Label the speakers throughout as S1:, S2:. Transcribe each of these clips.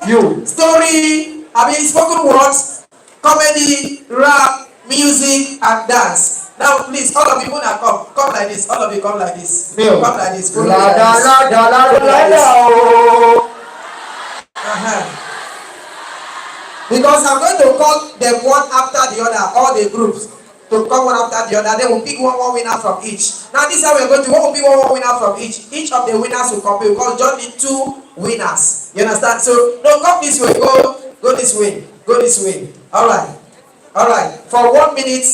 S1: You.
S2: Story, spoken words, comedy, rap, music, and dance. Now, please, all of you wanna come like this. All of you come like this.
S1: Male.
S2: Come like this. Follow me
S1: La
S2: like
S1: da
S2: this.
S1: la da la da
S2: Follow me
S1: la
S2: like
S1: da.
S2: this.
S1: Oh.
S2: Because I'm going to call them one after the other, all the groups to come one after the other. Then we'll pick one winner from each. Now this is how we're going to one will pick one winner from each. Each of the winners will compete because just need two winners. You understand? So no, come this way. Go this way. Go this way. Alright. For 1 minute,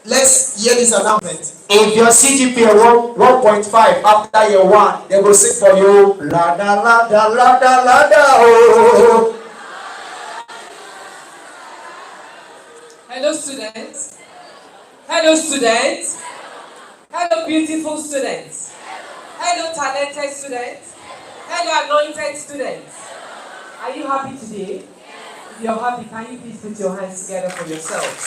S2: let's hear this announcement.
S1: If your CGPA 1.5 after year 1, they will sing for you. La da la da la da la da. Oh.
S3: Hello students. Hello students. Hello beautiful students. Hello talented students. Hello anointed students. Are you happy today? If you're happy, can you please put your hands together for yourselves?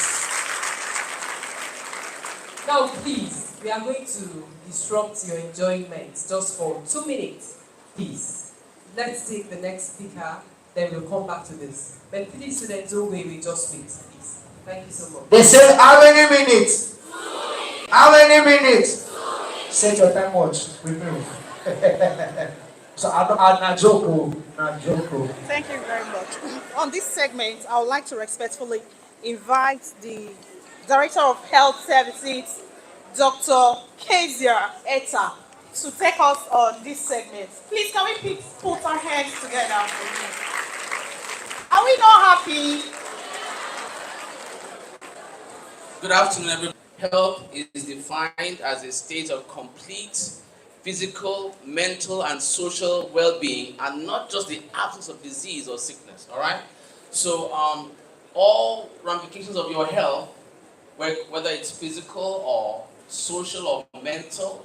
S3: Now please, we are going to disrupt your enjoyment just for 2 minutes. Please, let's take the next speaker, then we'll come back to this. But please students, don't wait, we just wait, please. Thank you so much.
S1: They say how many minutes? How many minutes? Set your time watch. Remove. So I'm not joking.
S4: Thank you very much. On this segment, I would like to respectfully invite the Director of Health Services, Dr. Kezia Etta, to take us on this segment. Please, can we put our hands together for you? Are we not happy?
S5: Good afternoon, everybody. Health is defined as a state of complete physical, mental, and social well-being, and not just the absence of disease or sickness. All right. So, all ramifications of your health, whether it's physical or social or mental,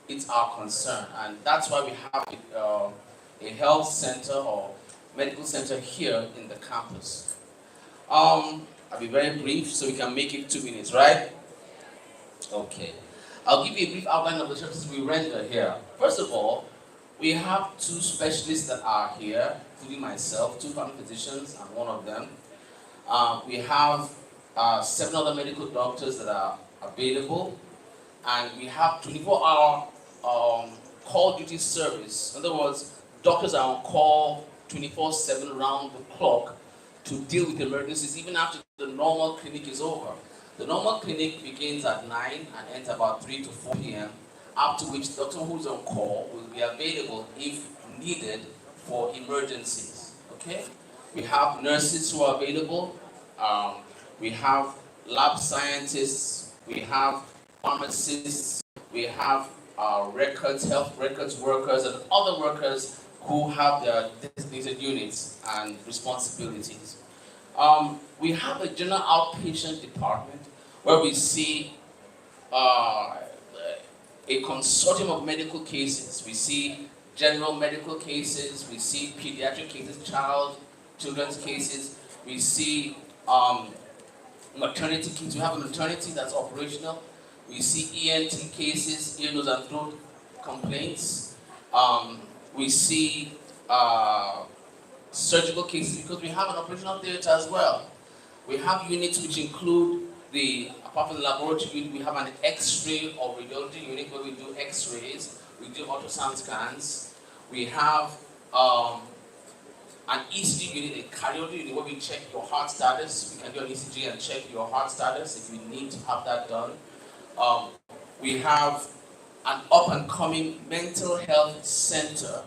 S5: it's our concern, and that's why we have a health center or medical center here in the campus. I'll be very brief so we can make it 2 minutes, right? Okay. I'll give you a brief outline of the services we render here. First of all, we have 2 specialists that are here, including myself, 2 family physicians, and one of them. We have 7 other medical doctors that are available, and we have 24-hour call duty service. In other words, doctors are on call 24/7 round the clock to deal with emergencies even after the normal clinic is over. The normal clinic begins at 9 and ends about 3 to 4 p.m., after which the doctor who's on call will be available if needed for emergencies. Okay? We have nurses who are available. We have lab scientists. We have pharmacists. We have health records workers, and other workers who have their designated units and responsibilities. We have a general outpatient department where we see a consortium of medical cases. We see general medical cases, we see pediatric cases, children's cases, we see maternity cases. We have a maternity that's operational. We see ENT cases, ear, nose, and throat complaints. We see surgical cases because we have an operational theater as well. We have units which include apart from the laboratory unit, we have an X-ray or radiology unit where we do X-rays, we do ultrasound scans. We have an ECG unit, a cardiology unit where we check your heart status. We can do an ECG and check your heart status if you need to have that done. We have an up-and-coming mental health center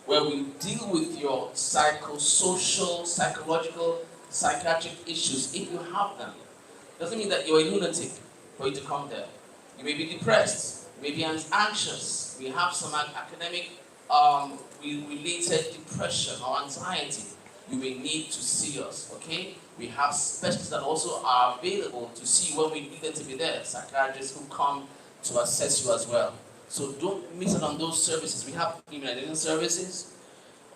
S5: where we deal with your psychosocial, psychological, psychiatric issues if you have them. Doesn't mean that you're a lunatic for you to come there. You may be depressed, you may be anxious. We have some academic related depression or anxiety. You may need to see us, okay? We have specialists that also are available to see when we need them to be there. Psychiatrists who come to assess you as well. So don't miss out on those services. We have immunization services.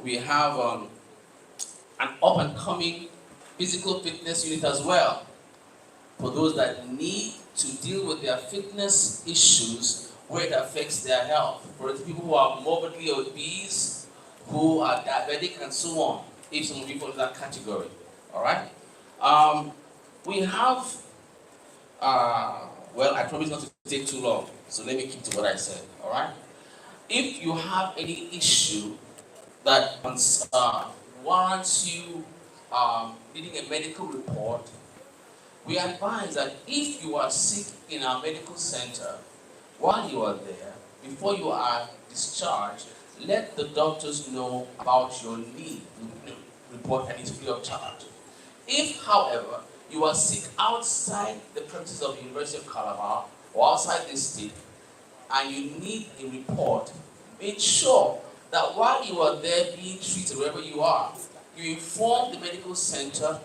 S5: We have an up-and-coming physical fitness unit as well for those that need to deal with their fitness issues where it affects their health. For the people who are morbidly obese, who are diabetic, and so on. if some of you fall in that category. All right. We have. Well, I promise not to take too long, so let me keep to what I said. All right. If you have any issue that warrants you needing a medical report, we advise that if you are sick in our medical center, while you are there, before you are discharged, let the doctors know about your need to report, and it's free of charge. If, however, you are sick outside the premises of the University of Calabar or outside this state, and you need a report, make sure that while you are there being treated wherever you are, you inform the medical center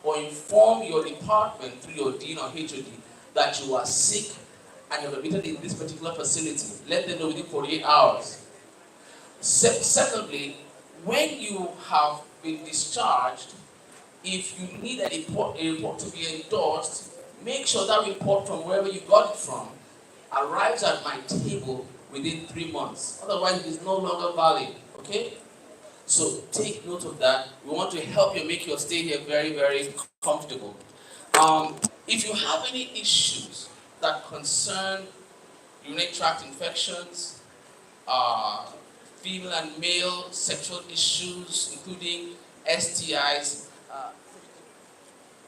S5: or inform your department through your dean or HOD that you are sick and you're admitted in this particular facility. Let them know within 48 hours. Secondly, when you have been discharged, if you need a report to be endorsed, make sure that report from wherever you got it from arrives at my table within 3 months. Otherwise, it is no longer valid. Okay? So take note of that. We want to help you make your stay here very, very comfortable. If you have any issues that concern urinary tract infections, female and male sexual issues, including STIs,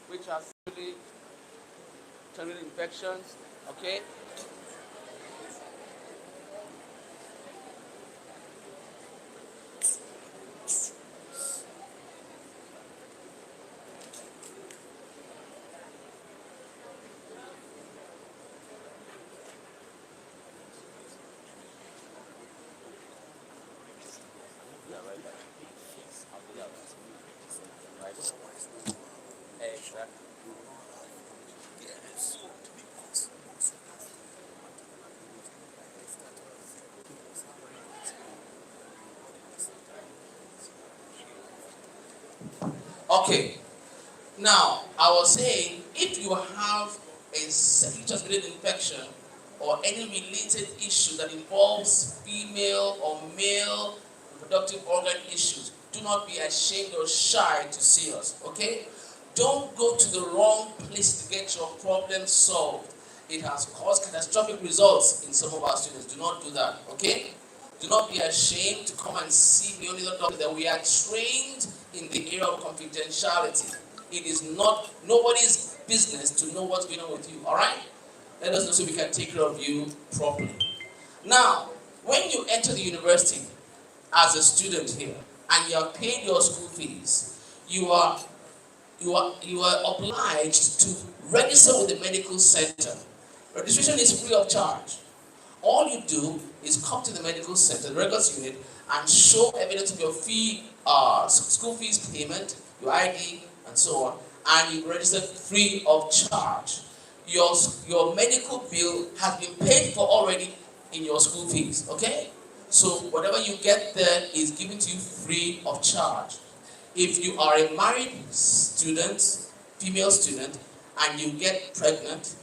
S5: which are sexually infections, okay? Exactly. Okay, now I was saying if you have a sexually transmitted infection or any related issue that involves female or male reproductive organ issues, do not be ashamed or shy to see us, okay? Don't go to the wrong place to get your problem solved. It has caused catastrophic results in some of our students. Do not do that, okay? Do not be ashamed to come and see the only doctor that we are trained in the area of confidentiality. It is not nobody's business to know what's going on with you, all right? Let us know so we can take care of you properly. Now, when you enter the university as a student here and you have paid your school fees, you are obliged to register with the medical center. Registration is free of charge. All you do is come to the medical center, the records unit, and show evidence of your school fees payment, your ID, and so on, and you register free of charge. Your medical bill has been paid for already in your school fees, okay? So whatever you get there is given to you free of charge. If you are a married student, female student, and you get pregnant,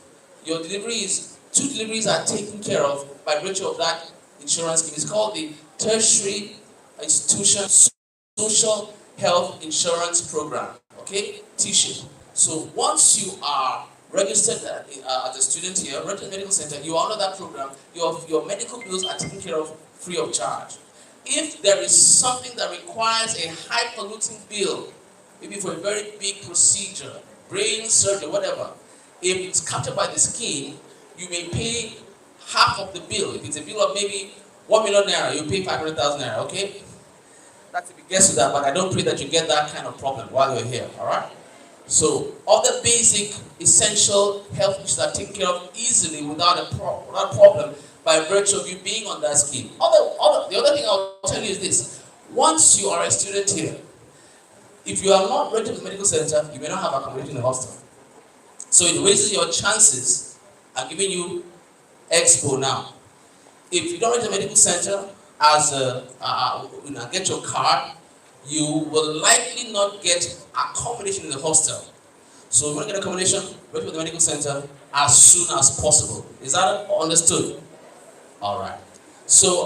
S5: your two deliveries are taken care of by virtue of that insurance scheme. It's called the Tertiary Institution Social Health Insurance Program, okay, TSHIP. So once you are registered as a student here, registered at the medical center, you are under that program, your medical bills are taken care of free of charge. If there is something that requires a highfalutin bill, maybe for a very big procedure, brain surgery, whatever, if it's captured by the scheme, you may pay half of the bill. If it's a bill of maybe 1 million naira, you pay 500,000 naira, okay? That's if it gets to that, but I don't pray that you get that kind of problem while you're here, all right? So, other basic, essential health issues are taken care of easily without problem by virtue of you being on that scheme. The other thing I'll tell you is this. Once you are a student here, if you are not registered with the medical center, you may not have accommodation in the hostel. So it raises your chances. I'm giving you expo now. If you don't register the medical center as get your card, you will likely not get accommodation in the hostel. So you want to get accommodation, register with the medical center as soon as possible. Is that understood? All right. So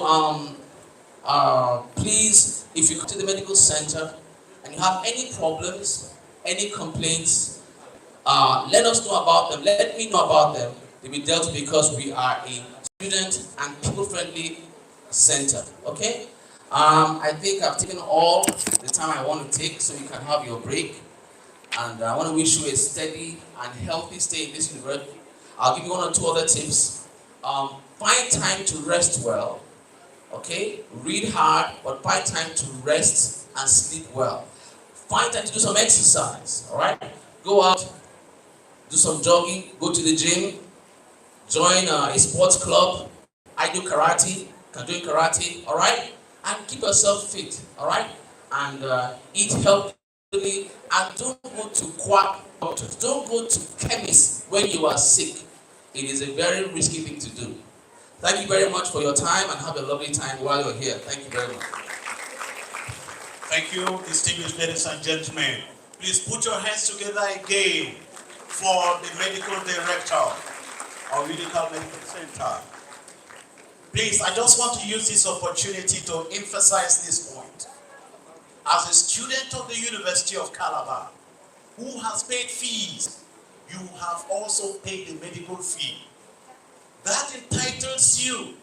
S5: please, if you come to the medical center and and you have any problems, any complaints, let us know about them. Let me know about them. They'll be dealt with because we are a student and people-friendly center. Okay? I think I've taken all the time I want to take so you can have your break. And I want to wish you a steady and healthy stay in this university. I'll give you one or two other tips. Find time to rest well. Okay? Read hard, but find time to rest and sleep well. Find time to do some exercise. Alright? Go out, do some jogging, go to the gym, join a sports club. I do karate, can do karate, alright? And keep yourself fit, alright? And eat healthily, and don't go to quack doctors. Don't go to chemists when you are sick. It is a very risky thing to do. Thank you very much for your time, and have a lovely time while you're here. Thank you very much.
S6: Thank you, distinguished ladies and gentlemen. Please put your hands together again for the medical director of Medical Medical Center. Please, I just want to use this opportunity to emphasize this point. As a student of the University of Calabar, who has paid fees, you have also paid the medical fee. That entitles you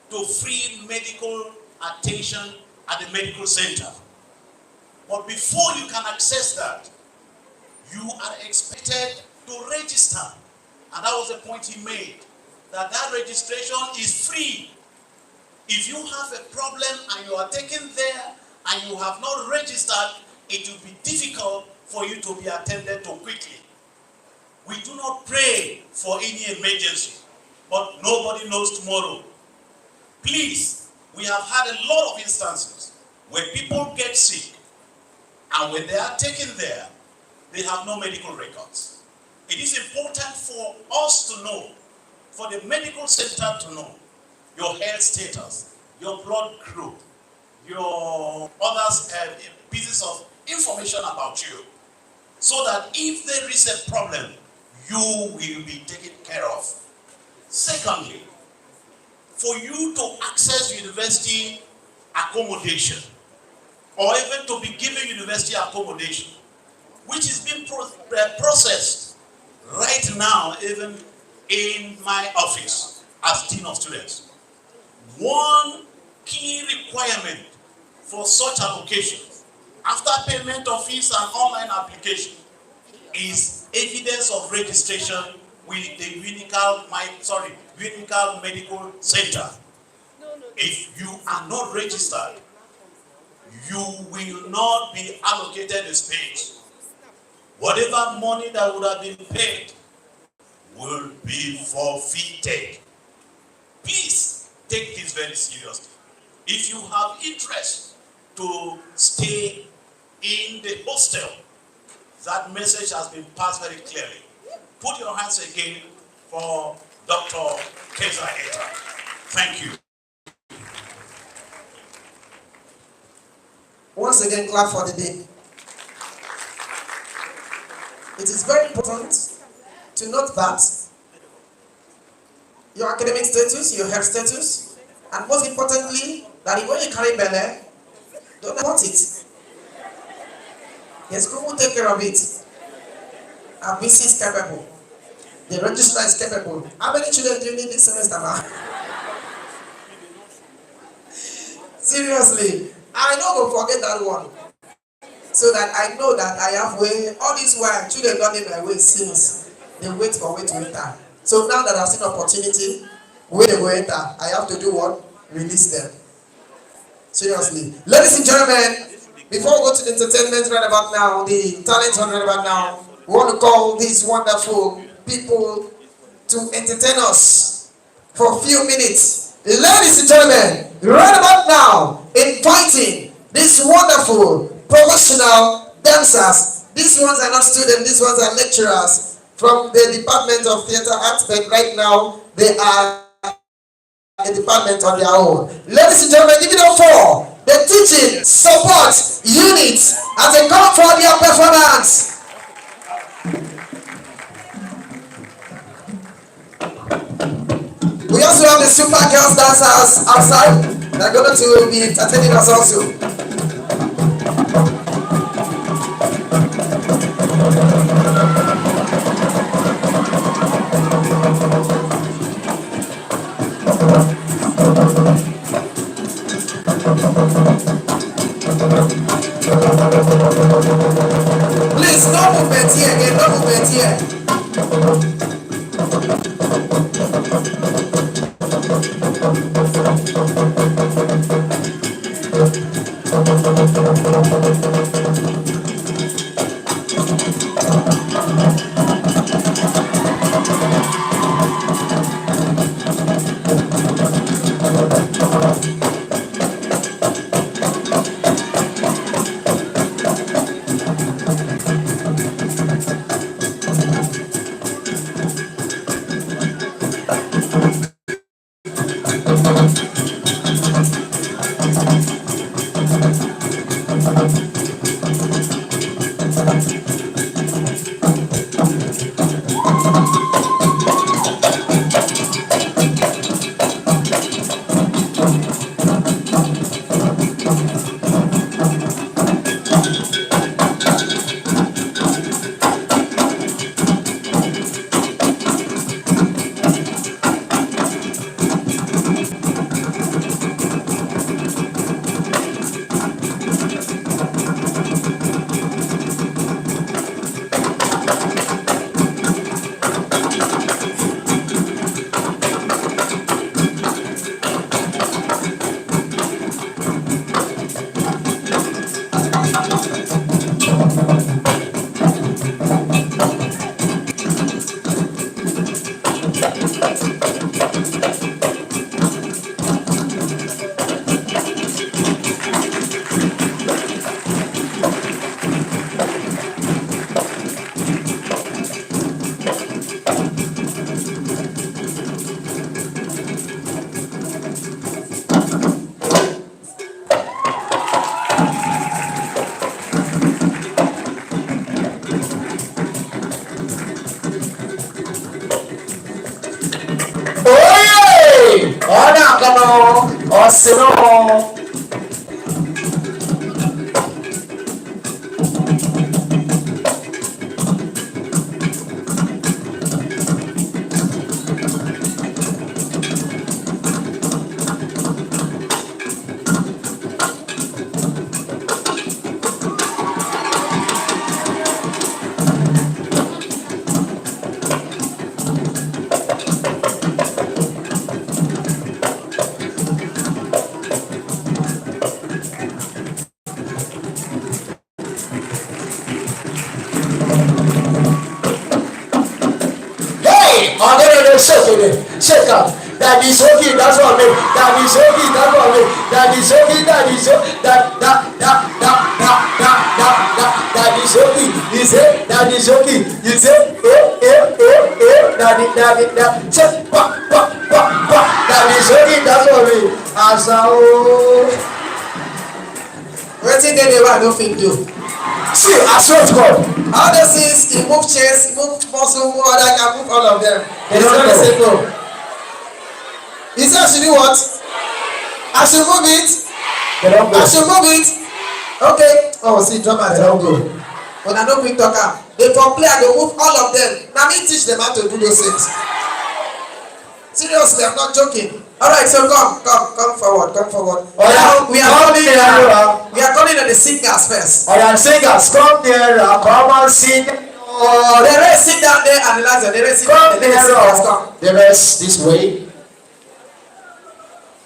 S6: to free medical attention at the medical center. But before you can access that, you are expected to register. And that was the point he made, that registration is free. If you have a problem and you are taken there and you have not registered, it will be difficult for you to be attended to quickly. We do not pray for any emergency, but nobody knows tomorrow. Please, we have had a lot of instances where people get sick, and when they are taken there, they have no medical records. It is important for us to know, for the medical center to know, your health status, your blood group, your other pieces of information about you, so that if there is a problem, you will be taken care of. Secondly, for you to access university accommodation, or even to be given university accommodation, which is being processed right now, even in my office as Dean of Students. One key requirement for such applications, after payment of fees and online application, is evidence of registration with the Medical Medical Center. If you are not registered, you will not be allocated a space. Whatever money that would have been paid will be forfeited. Please take this very seriously. If you have interest to stay in the hostel, that message has been passed very clearly. Put your hands again for Dr. Keza Eta. Thank you.
S2: Once again, clap for the day. It is very important to note that your academic status, your health status, and most importantly, that when you carry belly, don't want it. Yes, who will take care of it? Our VC is capable. The registrar is capable. How many children do you need this semester now? Seriously, I don't go forget that one. So that I know that I have way, all this while, children don't need my way since they wait for way to enter. So now that I've seen opportunity, where they will enter, I have to do what? Release them. Seriously. Ladies and gentlemen, before we go to the entertainment right about now, the talent right about now, we want to call these wonderful people to entertain us for a few minutes. Ladies and gentlemen, right about now, inviting these wonderful professional dancers. These ones are not students, these ones are lecturers from the Department of Theatre Arts, but right now they are a department on their own. Ladies and gentlemen, give it up for the teaching support unit as they come for their performance. We also have the super girls dancers outside. They're going to be entertaining us also.
S1: Oye! Ọ̀nà àkànnà ọ̀sìn náà. Shake up. That is okay, that's what I mean. That is okay, that's what I mean. That is okay, that is okay. That is okay. You say, that is okay. You say, that. Check, that is okay, that's what I mean. Asa o.
S2: Wetin dey there wey I no fit do?
S1: See, I swear to God.
S2: All those things, he move chest, he move muscle, move other, I can move all of them.
S1: They don't
S2: gonna say
S1: know.
S2: no. He said I should do what? I should move it.
S1: They don't go.
S2: I should move it. Okay. Oh, see, drama,
S1: They don't go.
S2: when I no quick talk am, they for play, I go move all of them. Na me teach them how to do those things. Seriously, I'm not joking. Alright, so come forward.
S1: Oh, yeah.
S2: We are calling on the singers first.
S1: Oh, yeah, singers, come here, come and sing.
S2: Oh, the rest sit down there and relax. The rest sit down there. Let the singers come.
S1: The rest this way.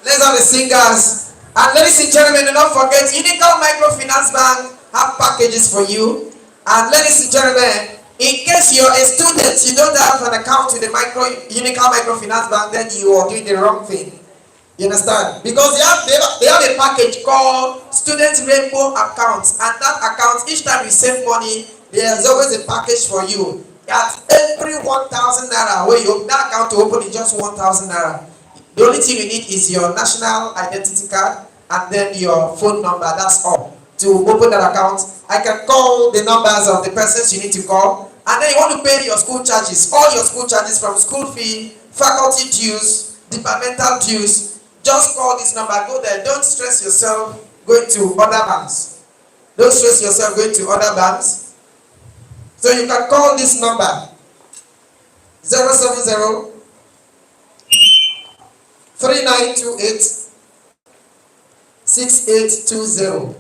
S2: Let's have the singers. And ladies and gentlemen, do not forget, Unical Microfinance Bank have packages for you. And ladies and gentlemen, in case you're a student, you don't have an account with the Unical Microfinance Bank, then you are doing the wrong thing. You understand? Because they have a package called Student Rainbow Accounts. And that account, each time you save money, there's always a package for you. At every 1,000 naira, where you open that account to open is just 1,000 naira. The only thing you need is your national identity card and then your phone number. That's all. To open that account, I can call the numbers of the persons you need to call. And then you want to pay your school charges, all your school charges from school fee, faculty dues, departmental dues. Just call this number, go there. Don't stress yourself going to other banks. Don't stress yourself going to other banks. So you can call this number 070 3928 6820.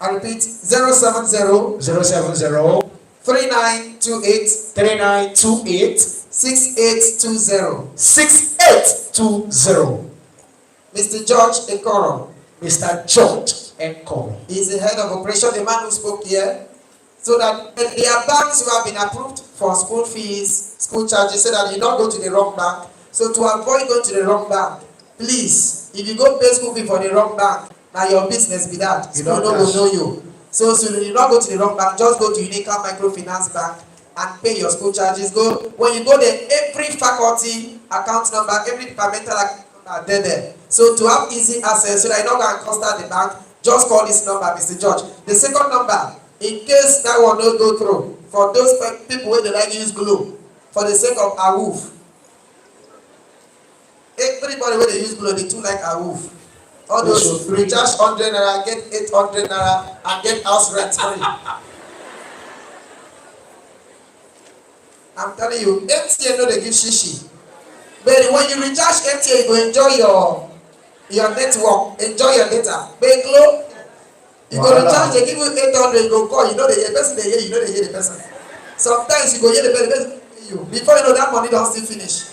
S2: I repeat 070
S1: 070
S2: 3928
S1: 3928
S2: 6820.
S1: 6820.
S2: Mr. George Ekoro
S1: Mr. George Enko.
S2: is the head of operation, the man who spoke here. So that there are banks who have been approved for school fees, school charges, so that you don't go to the wrong bank. So to avoid going to the wrong bank, please, if you go pay school fee for the wrong bank, now your business be that.
S1: You
S2: School
S1: don't
S2: no go
S1: cash.
S2: know you. So you not go to the wrong bank, just go to Unica Microfinance Bank and pay your school charges. Go when you go there, every faculty account number, every departmental account number are there. So to have easy access, so that you don't go and contact the bank, just call this number, Mr. George. The second number, in case that one no go through, for those people wey dey like use glue, for the sake of awoof, everybody wey dey use glue dey too like awoof. All those recharge 100 naira, get 800 naira, and get house rent free. I'm telling you, MTN no dey give shishi, but when you recharge MTN, you go enjoy your network, enjoy your data. But Glo, you go recharge, they give you 800, you go call, you know the person dey hear, you know they hear the person. Sometimes you go hear the person hear you. Before you know that money don still finish.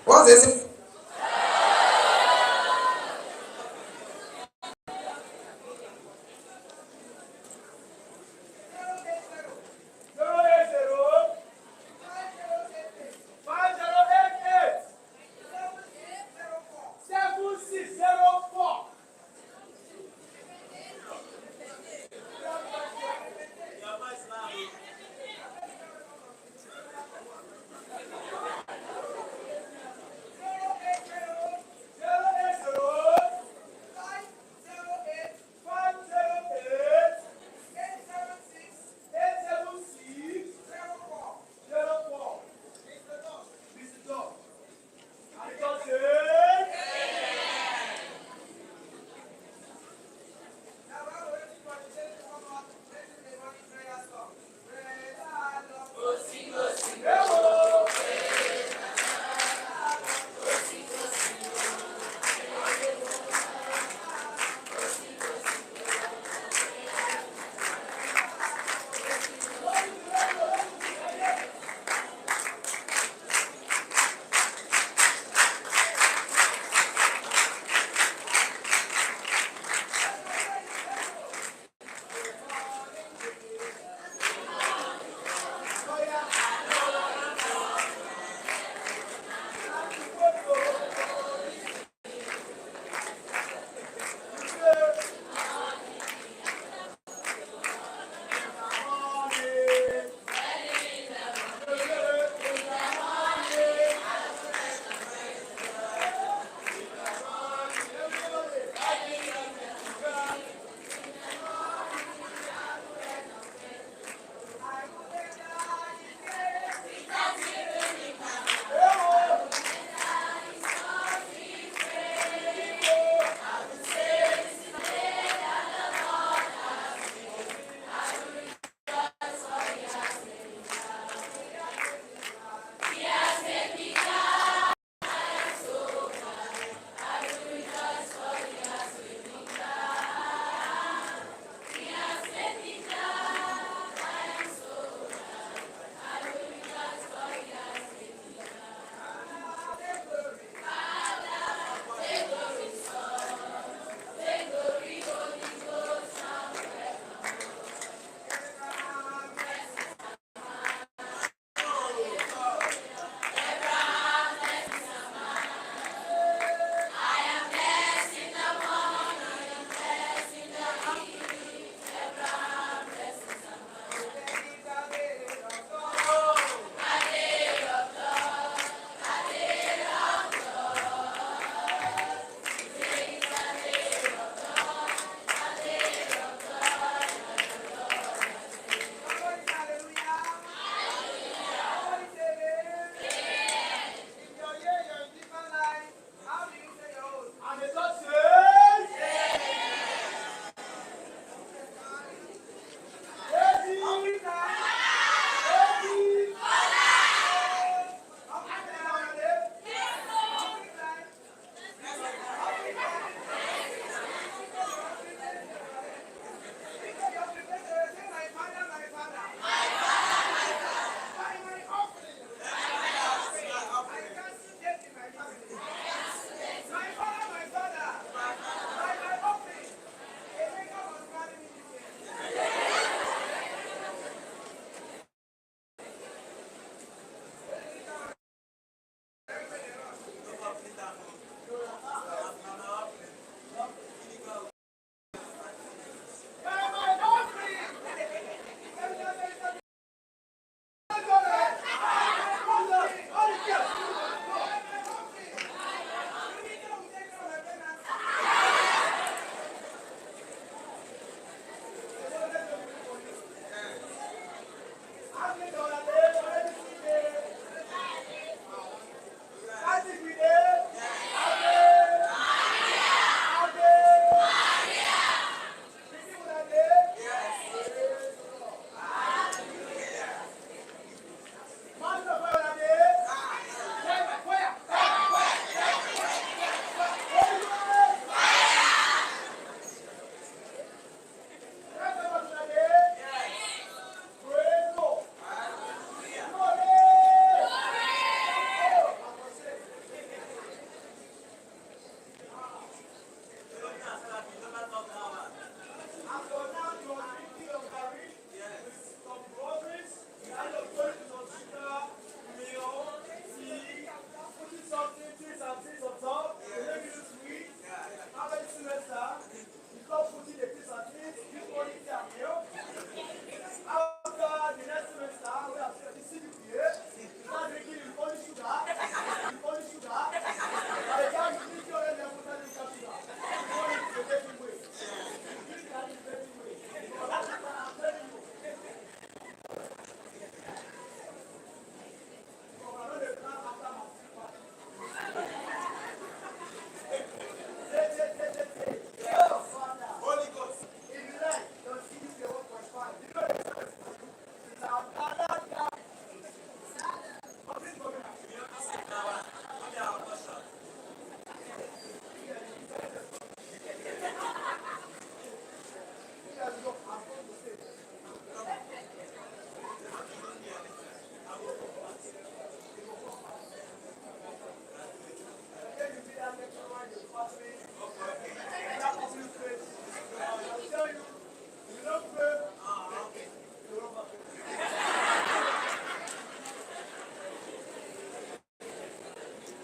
S2: Once they say,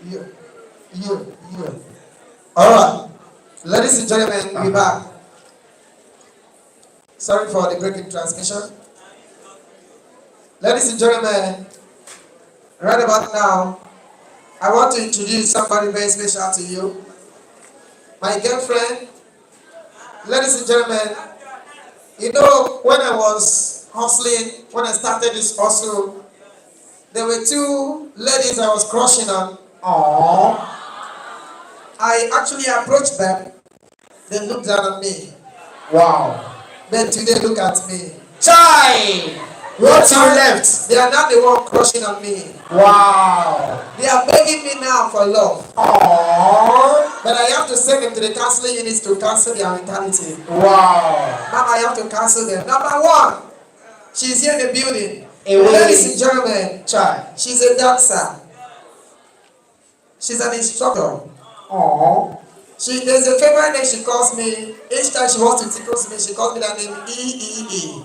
S2: You. All right. Ladies and gentlemen, we're back. Sorry for the breaking transmission. Ladies and gentlemen, right about now, I want to introduce somebody very special to you. My girlfriend. Ladies and gentlemen, you know, when I was hustling, when I started this hustle, there were two ladies I was crushing on. Aww. I actually approached them. They looked down at me.
S1: Wow.
S2: Then today look at me.
S1: Chai! What's your left?
S2: They are not the one crushing on me.
S1: Wow.
S2: They are begging me now for love.
S1: Aww.
S2: But I have to send them to the counseling units to cancel their mentality.
S1: Wow.
S2: Now I have to cancel them. Number one, she's here in the building.
S1: Away.
S2: Ladies and gentlemen,
S1: Chai.
S2: she's a dancer. She's an instructor.
S1: Aww.
S2: There's a favorite name she calls me. Each time she wants to tickle me, she calls me that name E.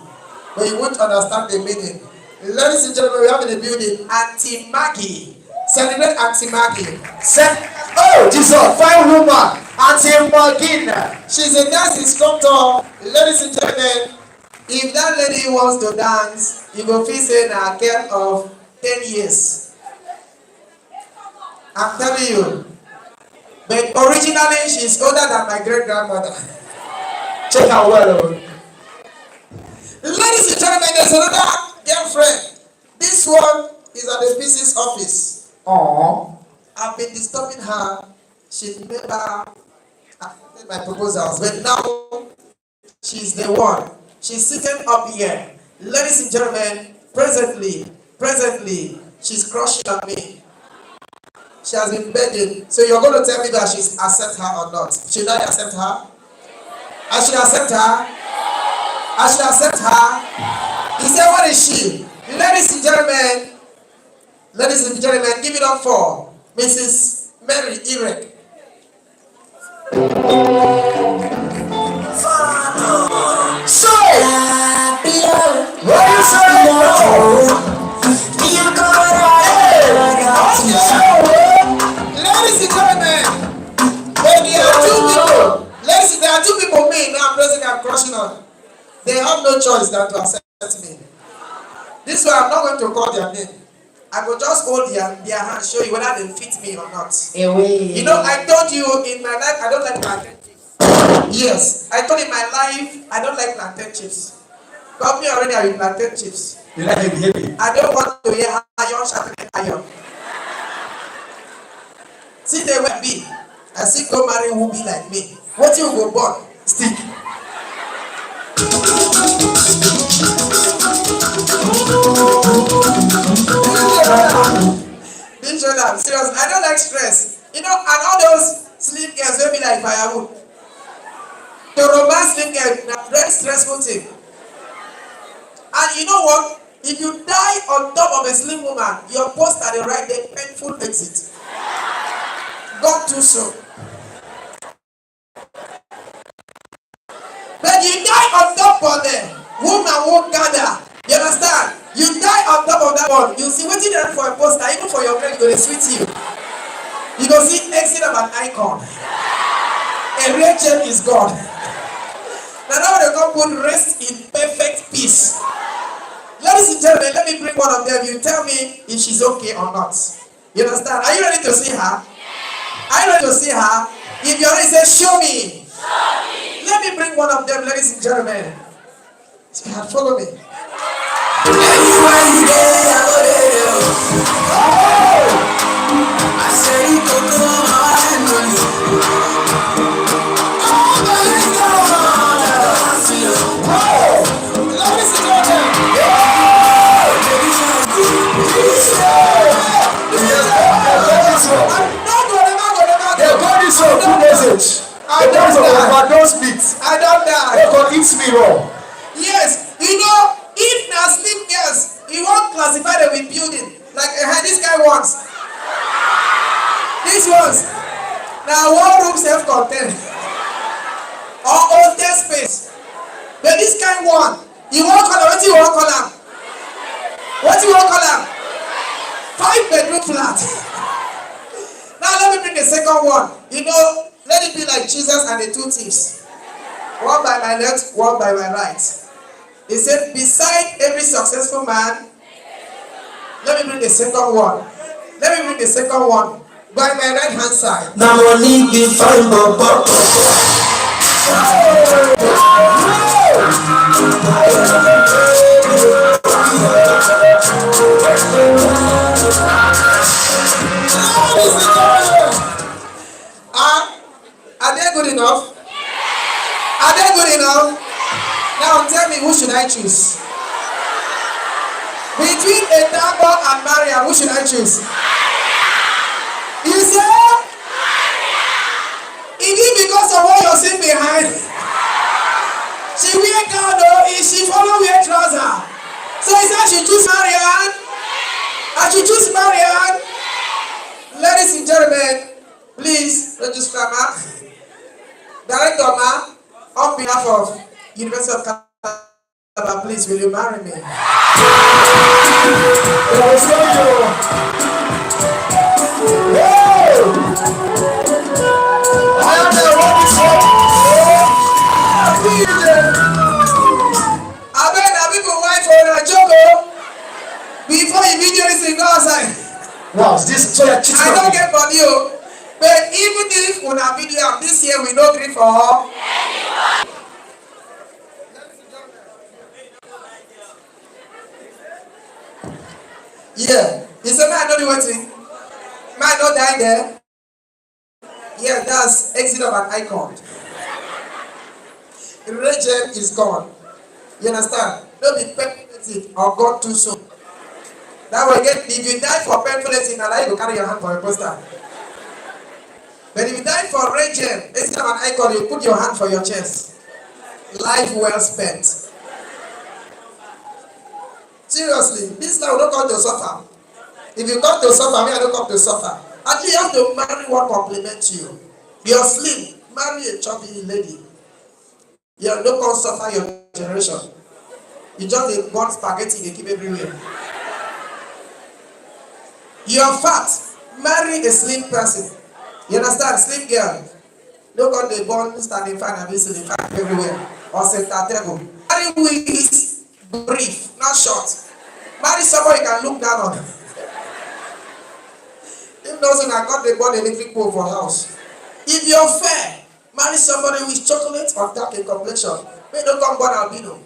S2: But you won't understand the meaning. Ladies and gentlemen, we have in the building Auntie Maggie. Celebrate Auntie Maggie.
S1: Oh, Jesus, fine woman. Auntie Maggie.
S2: She's a dance instructor. Ladies and gentlemen, if that lady wants to dance, you go feel say na a girl of 10 years. I'm telling you. But originally, she's older than my great-grandmother.
S1: Check her well.
S2: Ladies and gentlemen, there's another girlfriend. This one is at the PC's office.
S1: Aww.
S2: I've been disturbing her. She never accepted my proposals. But now, she's the one. She's sitting up here. Ladies and gentlemen, presently, she's crushing on me. She has been begging. So you're going to tell me that she's accept her or not? Should I accept her? I should accept her? I should accept her? He said, what is she? Ladies and gentlemen, give it up for Mrs. Mary Irek.
S1: So, what you say?
S2: Ladies and gentlemen, there are two people me now present I'm crushing on. They have no choice than to accept me. This way I'm not going to call their name. I will just hold their hand, show you whether they fit me or not.
S1: Away.
S2: You know, I told you in my life I don't like plantain chips. Yes, I told in my life I don't like plantain chips. Got me already with plantain chips.
S1: You like it heavy?
S2: I don't want to hear iron sharpening iron. See, they will be. I see go marry who be like me. What you go born? Stick. Serious. I don't like stress. You know, and all those sleep girls will be like firewood. The romance sleep girl, na very stressful thing. And you know what? If you die on top of a slim woman, your post at the right, the painful exit. God do so. But you die on top of the woman won't gather. You understand? You die on top of that one. You see waiting there for a poster, even for your friend, going to sweet you. You go see exit of an icon. A real gem is God. Now that one God put rest in perfect peace. Ladies and gentlemen, let me bring one of them. You tell me if she's okay or not. You understand? Are you ready to see her? Are you ready to see her? If you're ready, say, show me. Show me. Let me bring one of them, ladies and gentlemen. Follow me. Anywhere you go, I say you go to my money. Ladies and gentlemen. I don't die.
S1: They can eat me raw.
S2: Yes, you know, if na sleep girls, you won't classify them with building. Like this guy wants. This ones. Now one room self-contained. Or hotel space. But this kind one, you won't call him. What you won't call him? What you won't call him? 5-bedroom flat. bring the second one. You know, let it be like Jesus and the two thieves. One by my left, one by my right. He said, beside every successful man, let me bring the second one. Let me bring the second one. By my right hand side.
S7: Now money be fine, but
S2: Are they good enough? Are they good enough? Now tell me, who should I choose? Between Etabo and Maria, who should I choose? You say? Is it because of what you're seeing behind? She wear gown though, is she follow wear trouser? So is that she choose Marianne? I should choose Marianne? Ladies and gentlemen, please, register ma. Director ma, on behalf of University of Calabar, please will you marry me? Before you video this thing, go outside.
S1: Wow, this so you're cheating
S2: I
S1: on
S2: don't
S1: me.
S2: get money, oh. But even if on a video this year we don't agree for yeah. He said, man, I don't do anything. Man, don't die there. Yeah, that's exit of an icon. The regent is gone. You understand? Don't be permanent or gone too soon. That way, if you die for permanent, now you go carry your hand for a poster. But if you die for regent, exit of an icon, you put your hand for your chest. Life well spent. Seriously, this life don't come to suffer. If you come to suffer, me I don't come to suffer. Actually, you have to marry what compliments you. You're slim, marry a chubby lady. You don't come suffer your generation. You just a burn spaghetti they keep everywhere. You're fat, marry a slim person. You understand? Slim girl. Look on the born standing fan and listening fan everywhere. Or center table. Marry who is brief, not short. Marry somebody you can look down on. If doesn't, I got the born electric pole for house. If you're fair, marry somebody with chocolate or dark in complexion. May don't come born albino.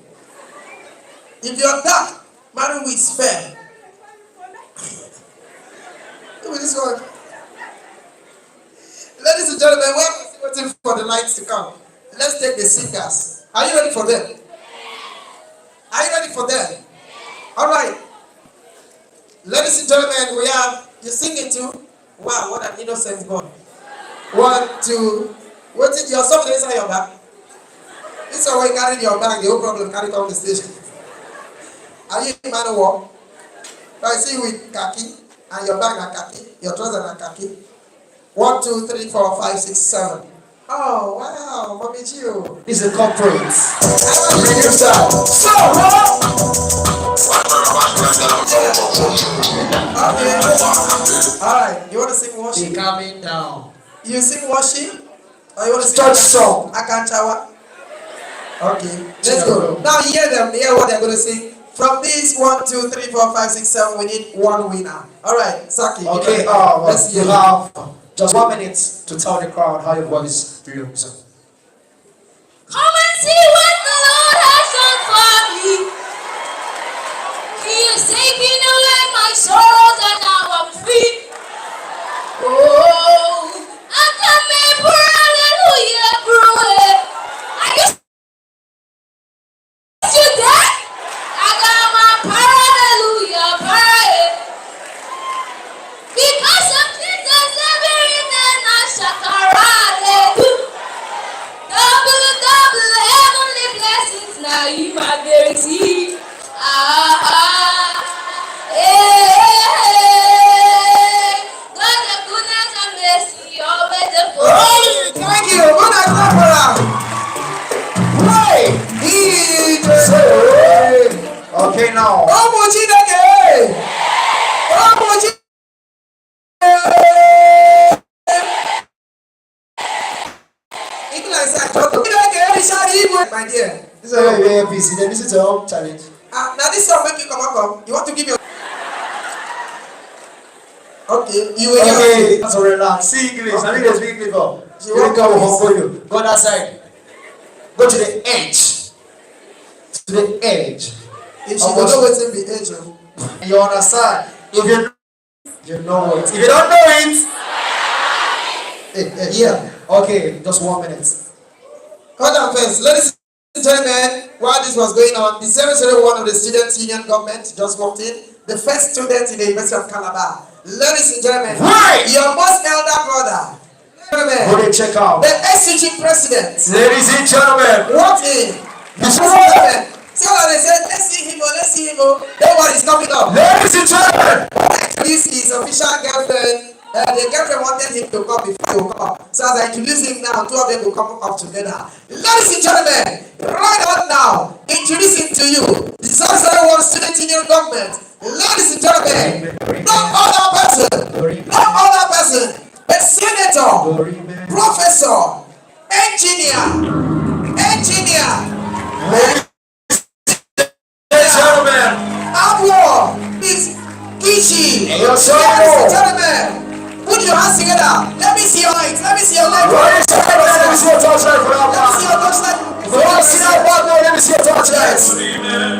S2: If you're dark, marry with fair. Look at this one. Ladies and gentlemen, we're waiting for the lights to come. Let's take the singers. Are you ready for them? Are you ready for them? All right. Ladies and gentlemen, we have you singing too. Wow, what an innocent boy. 1, 2. What did your something inside your bag? This is why you carry your bag. The whole problem carry come the station. Are you a man of war? I see you with khaki and your bag na khaki, your trousers na khaki. 1, 2, 3, 4, 5, 6, 7. Oh wow, Mommy Gio.
S1: This is a corporate.
S2: Bring your style. So okay. Alright, you want to sing worship?
S1: Be coming down.
S2: You sing worship? Or you want to sing
S1: Church song.
S2: Akanchawa? Okay, let's go. Now hear them, hear what they're going to sing. From this 1, 2, 3, 4, 5, 6, 7, we need one winner. Alright, Saki.
S1: Okay,
S2: let's hear
S1: you have just 1 minute to tell the crowd how your voice feels.
S8: Come and see what the Lord has done for me. He has taken away my sorrows and now I'm free. Oh, I can make hallelujah, bro. Are you there? I got my hallelujah, prayer. Because of Jesus, everything I shall double heavenly blessings now you might be received. God the goodness and mercy always the
S2: Oh, thank you. Good night,
S1: Okay, now.
S2: my dear.
S1: This is where you're busy. Then this is your own challenge.
S2: Now this song make you come. You want to give your okay, you will
S1: Okay, so relax. See English. I think there's English.
S2: She
S1: You
S2: won't
S1: go
S2: come
S1: home for you. Go that side. Go to the edge. To the edge.
S2: if she don't know what's in the age.
S1: You understand? If you know it. If you don't know it, yeah. Okay, just 1 minute.
S2: Hold on first, ladies and gentlemen, while this was going on, the 001 of the Students' Union government just walked in, the first student in the University of Calabar. Ladies and gentlemen,
S1: Right.
S2: your most elder brother, gentlemen,
S1: Go and check out.
S2: the SCG president,
S1: Ladies and gentlemen,
S2: walked in.
S1: this
S2: So they said, let's see him, then what is coming up?
S1: ladies and gentlemen,
S2: This is his official girlfriend. The girlfriend wanted him to come before he will come. So as I introduce him now, two of them will come up together. Ladies and gentlemen, right on now, introducing to you the 001 Student Union government. Ladies and gentlemen, no other person, but senator, professor, engineer.
S1: ladies and gentlemen,
S2: Abwa is Kichi.
S1: Hey, yo,
S2: Ladies
S1: so-
S2: and gentlemen, put your hands together. Let me see your legs. Let me see your legs.
S1: ladies and gentlemen, let me see your touchlight for that
S2: Let me see
S1: man.
S2: your touchlight.
S1: If you want to see that one more, let me see your touchlight.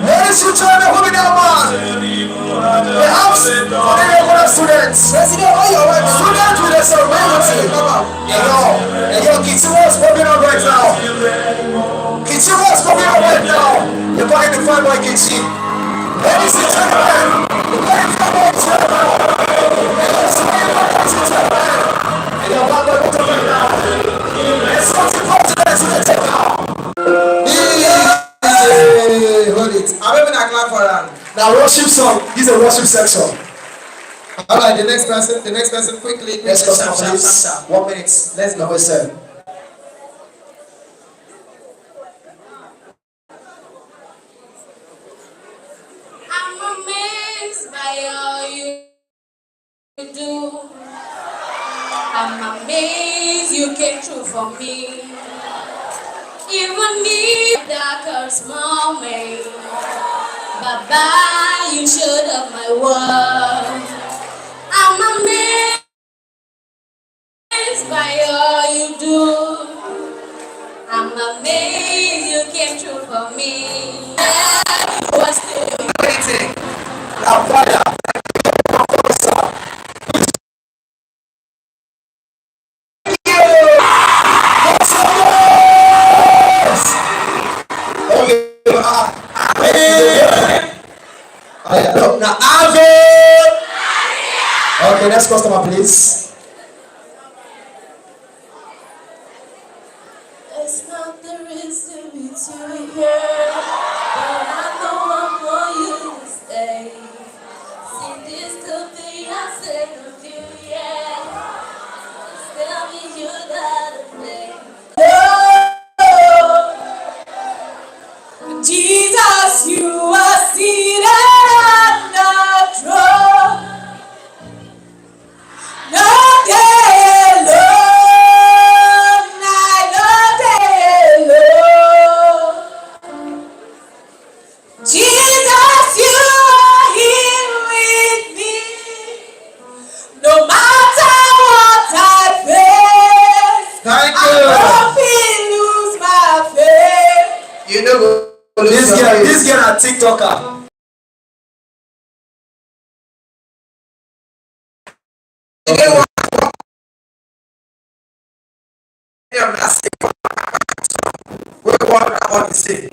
S1: Ladies and gentlemen, who be that man? The house for the regular students.
S2: President, all your work.
S1: Students with a ceremony. Hey yo, Kitty, what's popping up right now? Kitty, what's popping up right now? You're going to find my Kitty. Ladies and gentlemen, you're going to find my gentlemen. Ladies and gentlemen, and you're going to find right now. Let's go to presidents in the takeout.
S2: Hey, hold it. I'm even a clap for her.
S1: Now worship song. This is a worship section.
S2: All right, the next person, quickly.
S1: Let's go,
S2: Sharp, sharp,
S1: please.
S2: sharp, sharp.
S1: 1 minute. Let's go. Number 7.
S8: I'm amazed by all you do. I'm amazed you came through for me. Even me, darkest moment. Bye-bye, you showed up my world. I'm amazed by all you do. I'm amazed you came through for me. What's the
S2: Waiting.
S1: Now, fire. Now, Alvin. Okay, next customer, please.
S8: It's not the reason we to here, but I know I want you to stay. See, this could be our second view, yeah. Tell me you gotta play. Oh, Jesus, you are seated on the throne. No day alone, no day alone. Jesus, you are here with me. No matter what I face,
S2: Thank
S8: I won't lose my faith.
S2: you. You know,
S1: This girl a TikToker.
S2: I want to say.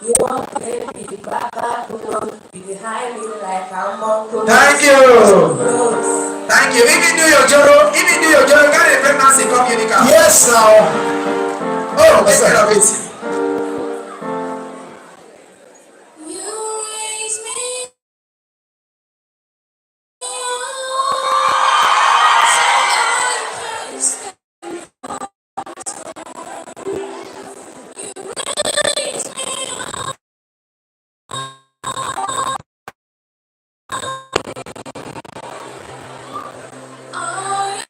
S8: You won't let me back up, you behind me like I'm
S2: Thank you. Even do your journal. Even do your journal. Carry a pregnancy come Unica.
S1: Yes, now.
S2: Oh, take care of it.
S8: You raise me up so I can stand. You raise me up. I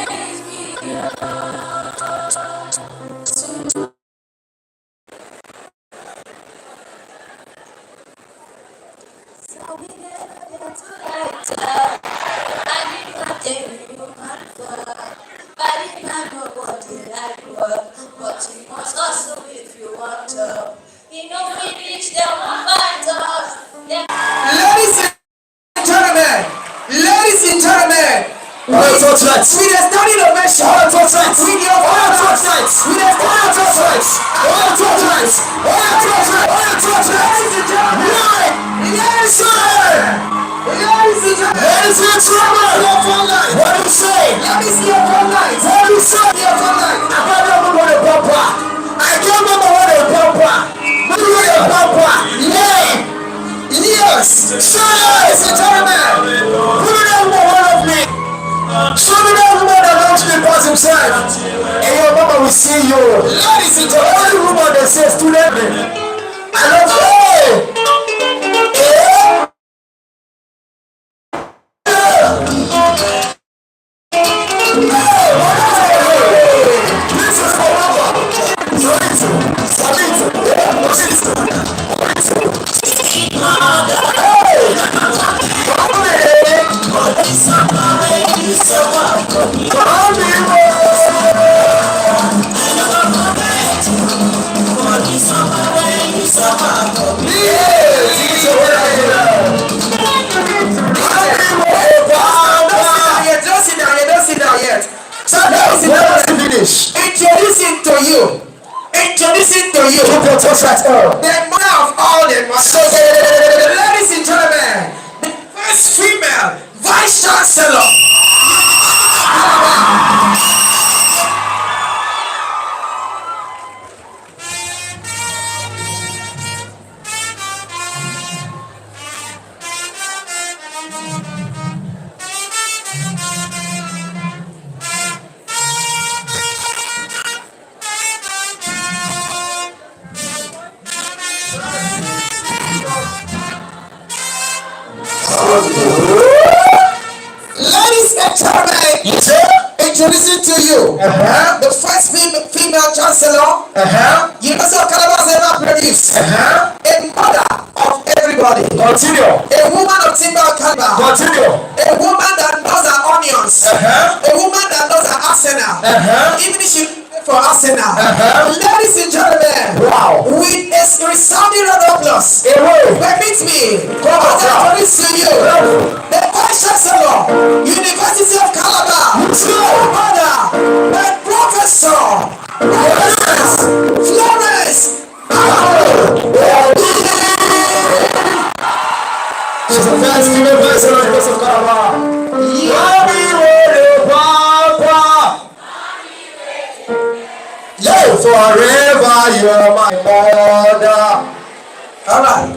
S8: raise me up. So we never get to later. I did not tell you how to I did not know what did I work, but you must hustle if you want to. You know, finish them one find us.
S2: Ladies and gentlemen, ladies and gentlemen,
S1: Alright, torchlight.
S2: with a standing ovation,
S1: Alright, torchlight.
S2: with your
S1: Alright,
S2: father,
S1: torchlight.
S2: with a
S1: Alright, torchlight. Alright, torchlight. Alright, torchlight. Alright, torchlight.
S2: ladies and gentlemen,
S1: Right.
S2: ladies and gentlemen, ladies and gentlemen,
S1: Ladies and gentlemen.
S2: your phone line.
S1: What do you say?
S2: Let me see your phone line.
S1: What do you say?
S2: Your phone line.
S1: I can't remember the bumper. I can't remember what the bumper. Remember the bumper. Yeah. Yes. So, ladies and gentlemen, put it on one of me. Show me that woman that loves me past himself. And your mama will see you. Ladies and gentlemen, every woman that says to them, I love you. Yeah. This is forever.
S2: Don't sit down yet. Don't sit down yet. So, ladies and
S1: Let us
S2: gentlemen,
S1: finish.
S2: introducing to you,
S1: Keep your touch right here.
S2: the mother of all the mothers. Ladies and gentlemen, the first female vice chancellor. Ladies and gentlemen, introducing to you the first female chancellor University of Calabar has ever produced. A mother of everybody.
S1: Continue.
S2: A woman of timber caliber.
S1: Continue.
S2: A woman that knows her onions. A woman that knows her arsenal. Even if she for Arsenal. Ladies and gentlemen,
S1: Wow.
S2: with a resounding round of applause, permit me to introduce to you the Vice Chancellor, University of Calabar, Mother, and Professor Florence.
S1: She's the best female vice chancellor of the University of Calabar. Yeah, forever you're my mother.
S2: Alright,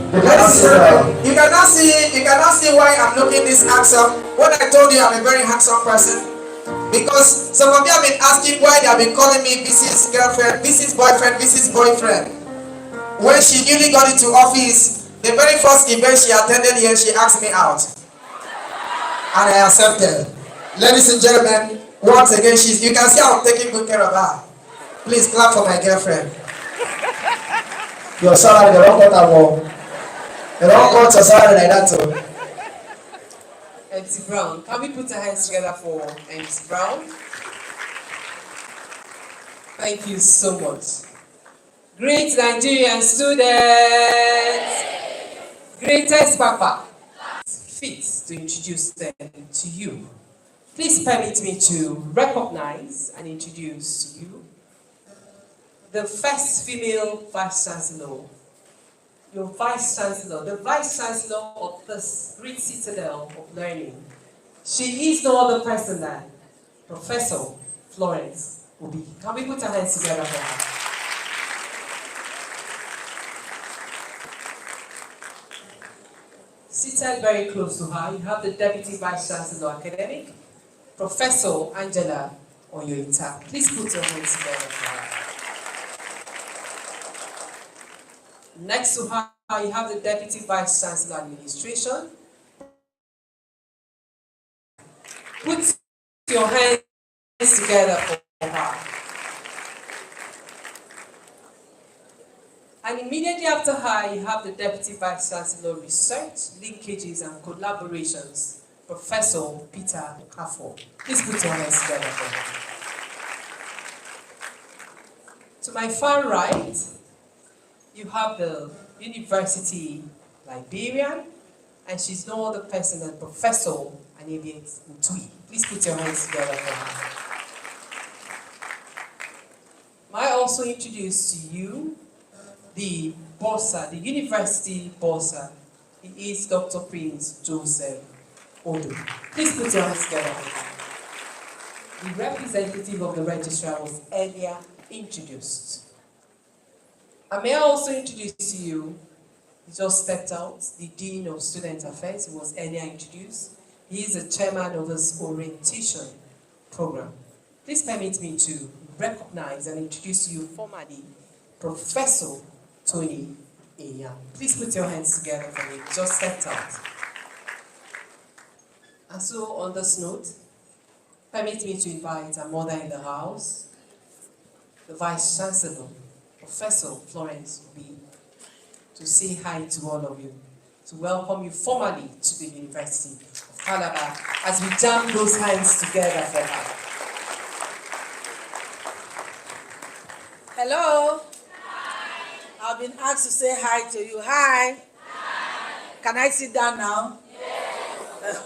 S2: you cannot see why I'm looking this handsome. When I told you I'm a very handsome person, because some of you have been asking why they have been calling me Mrs. Girlfriend, Mrs. Boyfriend, Mrs. Boyfriend. When she newly got into office, the very first event she attended here, she asked me out, and I accepted. Ladies and gentlemen, once again, you can see I'm taking good care of her. Please clap for my girlfriend.
S1: Your salary, they don't cut that wall. They don't cut your salary like that too.
S3: MC Brown, can we put our hands together for MC Brown? Thank you so much. Great Nigerian students, greatest Papa, fit to introduce them to you. Please permit me to recognize and introduce to you the first female Vice Chancellor, your Vice Chancellor, the Vice Chancellor of this great citadel of learning. She is no other person than Professor Florence Obi. Can we put our hands together for her? Seated very close to her, you have the Deputy Vice Chancellor Academic, Professor Angela Oyoita. Please put your hands together for her. Next to her, you have the Deputy Vice Chancellor Administration. Put your hands together for her. And immediately after her, you have the Deputy Vice Chancellor Research, Linkages and Collaborations, Professor Peter Kafo. Please put your hands together for her. To my far right, you have the University Librarian, and she's no other person than Professor Anibiet Mutui. Please put your hands together for her. May I also introduce to you the Bossa, the University Bossa. He is Dr. Prince Joseph Odo. Please put your hands together for her. The representative of the registrar was earlier introduced. And may I also introduce to you, he just stepped out, the Dean of Student Affairs, who was earlier introduced. He is the chairman of this orientation program. Please permit me to recognize and introduce to you formally Professor Tony Eya. Please put your hands together for me. He just stepped out. And so on this note, permit me to invite our mother in the house, the Vice Chancellor, Professor Florence Obi, to say hi to all of you, to welcome you formally to the University of Calabar as we jam those hands together for her.
S9: Hello. Hi. I've been asked to say hi to you. Hi. Hi. Can I sit down now? Yes.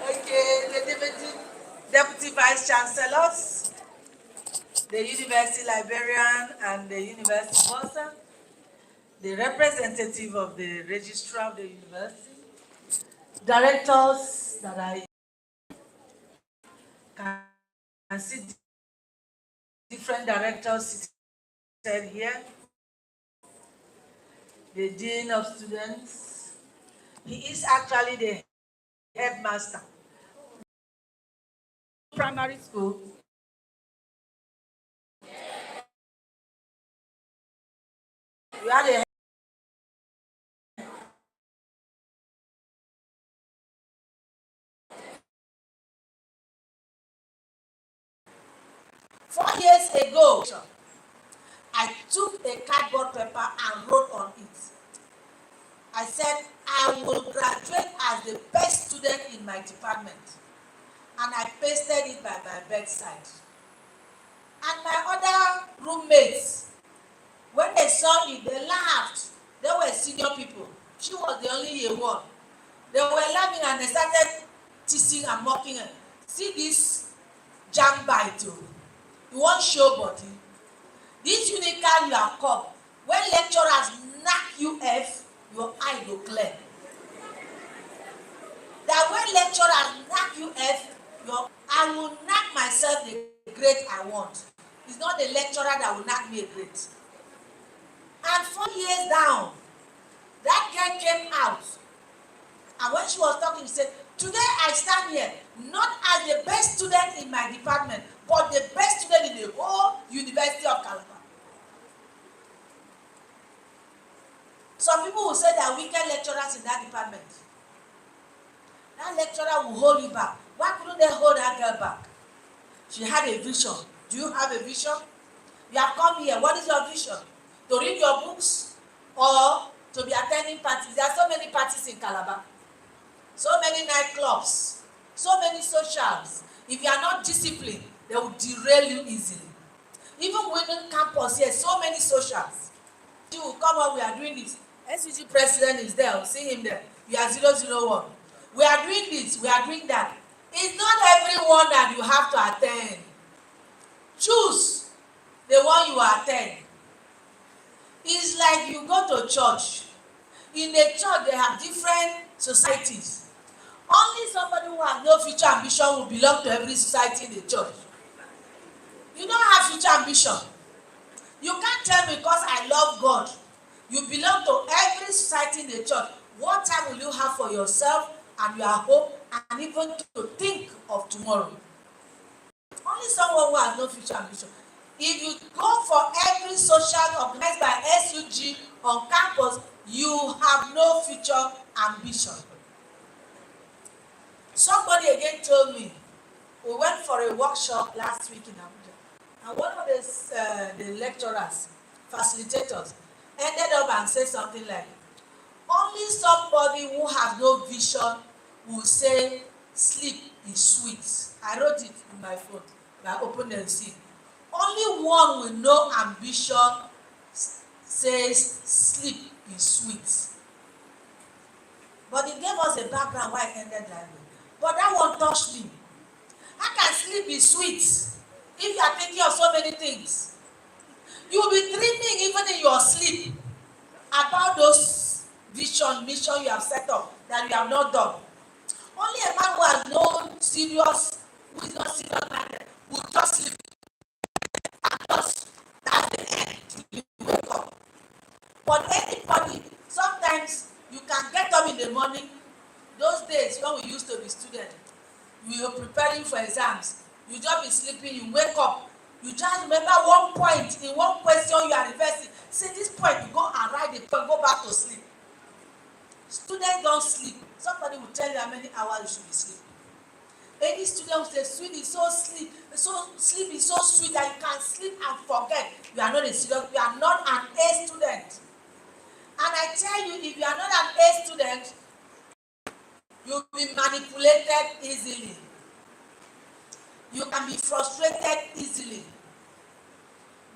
S9: Okay, the Deputy Vice Chancellors, the University Librarian and the University Bossa, the representative of the Registrar of the University, directors that I can see different directors seated here, the Dean of Students. He is actually the headmaster. Primary school. We are the 4 years ago, I took a cardboard paper and wrote on it. I said, I will graduate as the best student in my department. And I pasted it by my bedside. And my other roommates, when they saw it, they laughed. They were senior people. She was the only year one. They were laughing and they started teasing and mocking her. See this jam bite. You want show body. This unicorn you have come. When lecturers knock you F, your eye will clear. That when lecturers knock you F, I will knock myself the grade I want. It's not the lecturer that will knock me a grade. And 4 years down, that girl came out. And when she was talking, she said, today I stand here, not as the best student in my department, but the best student in the whole University of Calabar. Some people will say there are wicked lecturers in that department. That lecturer will hold you back. Why couldn't they hold that girl back? She had a vision. Do you have a vision? You have come here. What is your vision? To read your books or to be attending parties? There are so many parties in Calabar. So many nightclubs. So many socials. If you are not disciplined, they will derail you easily. Even within campus here, so many socials. You will come up, we are doing this. SUG president is there, I'll see him there. We are 001. We are doing this, we are doing that. It's not everyone that you have to attend. Choose the one you attend. It's like you go to church. In the church, they have different societies. Only somebody who has no future ambition will belong to every society in the church. You don't have future ambition. You can't tell me because I love God. You belong to every society in the church. What time will you have for yourself and your hope and even to think of tomorrow? Only someone who has no future ambition. If you go for every social organized by SUG on campus, you have no future ambition. Somebody again told me, we went for a workshop last week in Abuja, and one of the lecturers, facilitators, ended up and said something like, only somebody who has no vision will say sleep is sweet. I wrote it in my phone. I opened and see. Only one with no ambition says sleep is sweet. But he gave us a background why it ended that way. But that one touched me. How can sleep be sweet if you are thinking of so many things? You will be dreaming even in your sleep about those mission you have set up that you have not done. Only a man who has no serious, who is not serious minded, will just sleep and just that's the end till you wake up. But anybody, sometimes you can get up in the morning. Those days when we used to be students, we were preparing for exams. You just be sleeping, you wake up. You just remember one point in one question you are reversing. Say this point, you go and write the point, go back to sleep. Students don't sleep. Somebody will tell you how many hours you should be sleeping. Any student will say sleep is so sweet that you can sleep and forget. You are not a serious, you are not an A student. And I tell you, if you are not an A student, you'll be manipulated easily. You can be frustrated easily.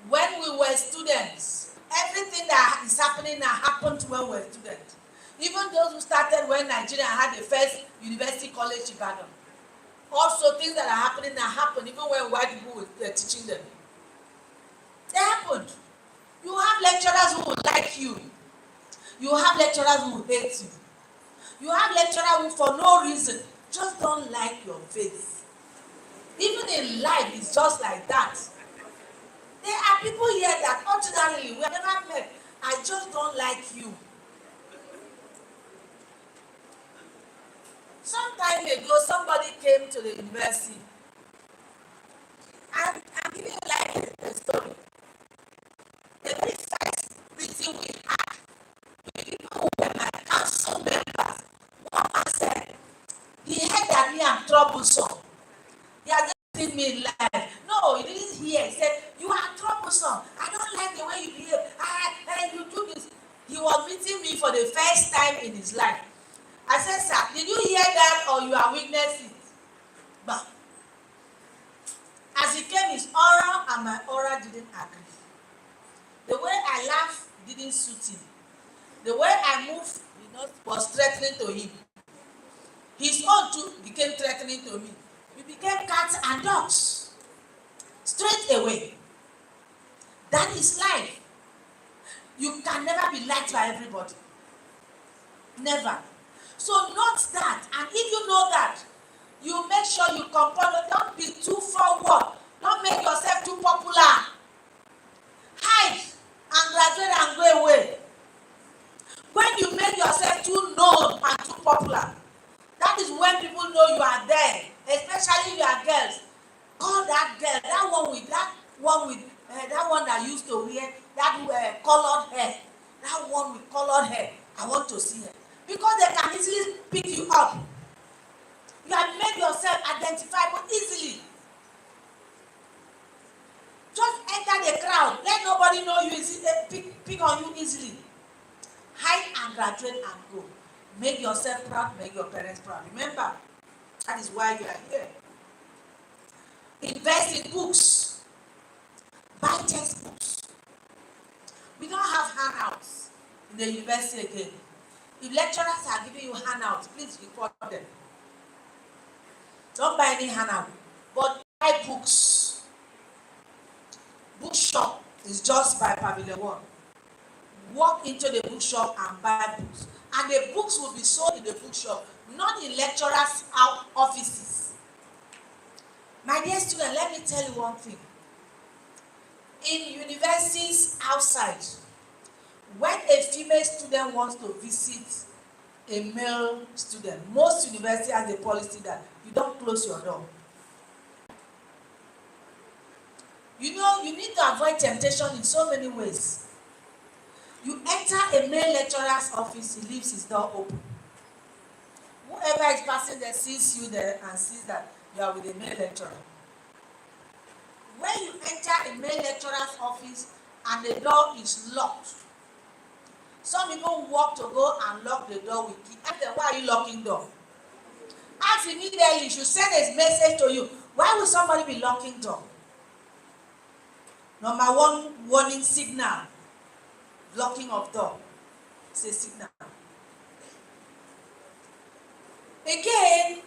S9: When we were students, everything that is happening now happened when we were students. Even those who started when Nigeria had the first university college in Ibadan. Also, things that are happening now happen even when white people were teaching them. They happened. You have lecturers who will like you. You have lecturers who will hate you. You have lecturers who, for no reason, just don't like your face. Even in life, it's just like that. There are people here that ordinarily we have never met. I just don't like you. Some time ago, somebody came to the university. And I'm giving you like a story. The very first meeting we had with people who were my council members, one man said, he heard that me am troublesome. He has never seen me in life. No, he didn't hear. He said, you are troublesome. I don't like the way you behave. You do this. He was meeting me for the first time in his life. I said, sir, did you hear that or you are witnessing it? But as he came, his aura and my aura didn't agree. The way I laughed didn't suit him. The way I moved was threatening to him. His own too became threatening to me. We became cats and dogs. Straight away. That is life. You can never be liked by everybody. Never. So note that, and if you know that, you make sure you comport. Don't be too forward. Don't make yourself too popular. Hide and graduate and go away. When you make yourself too known and too popular, that is when people know you are there. Especially if you are girls. Call that girl, that one that used to wear that colored hair. That one with colored hair. I want to see her. Because they can easily pick you up. You have made yourself identifiable easily. Just enter the crowd. Let nobody know you easily. Pick on you easily. Hide and graduate and go. Make yourself proud. Make your parents proud. Remember, that is why you are here. Invest in books. Buy textbooks. We don't have handouts in the university again. If lecturers are giving you handouts, please report them. Don't buy any handout, but buy books. Bookshop is just by Pavilion 1. Walk into the bookshop and buy books. And the books will be sold in the bookshop, not in lecturers' offices. My dear student, let me tell you one thing. In universities outside, when a female student wants to visit a male student, most universities have the policy that you don't close your door. You know, you need to avoid temptation in so many ways. You enter a male lecturer's office, he leaves his door open. Whoever is passing there sees you there and sees that you are with a male lecturer. When you enter a male lecturer's office and the door is locked, some people walk to go and lock the door with key. Ask them, why are you locking door? Ask immediately, you should send a message to you. Why would somebody be locking door? Number one warning signal, locking of door. It's a signal. Again,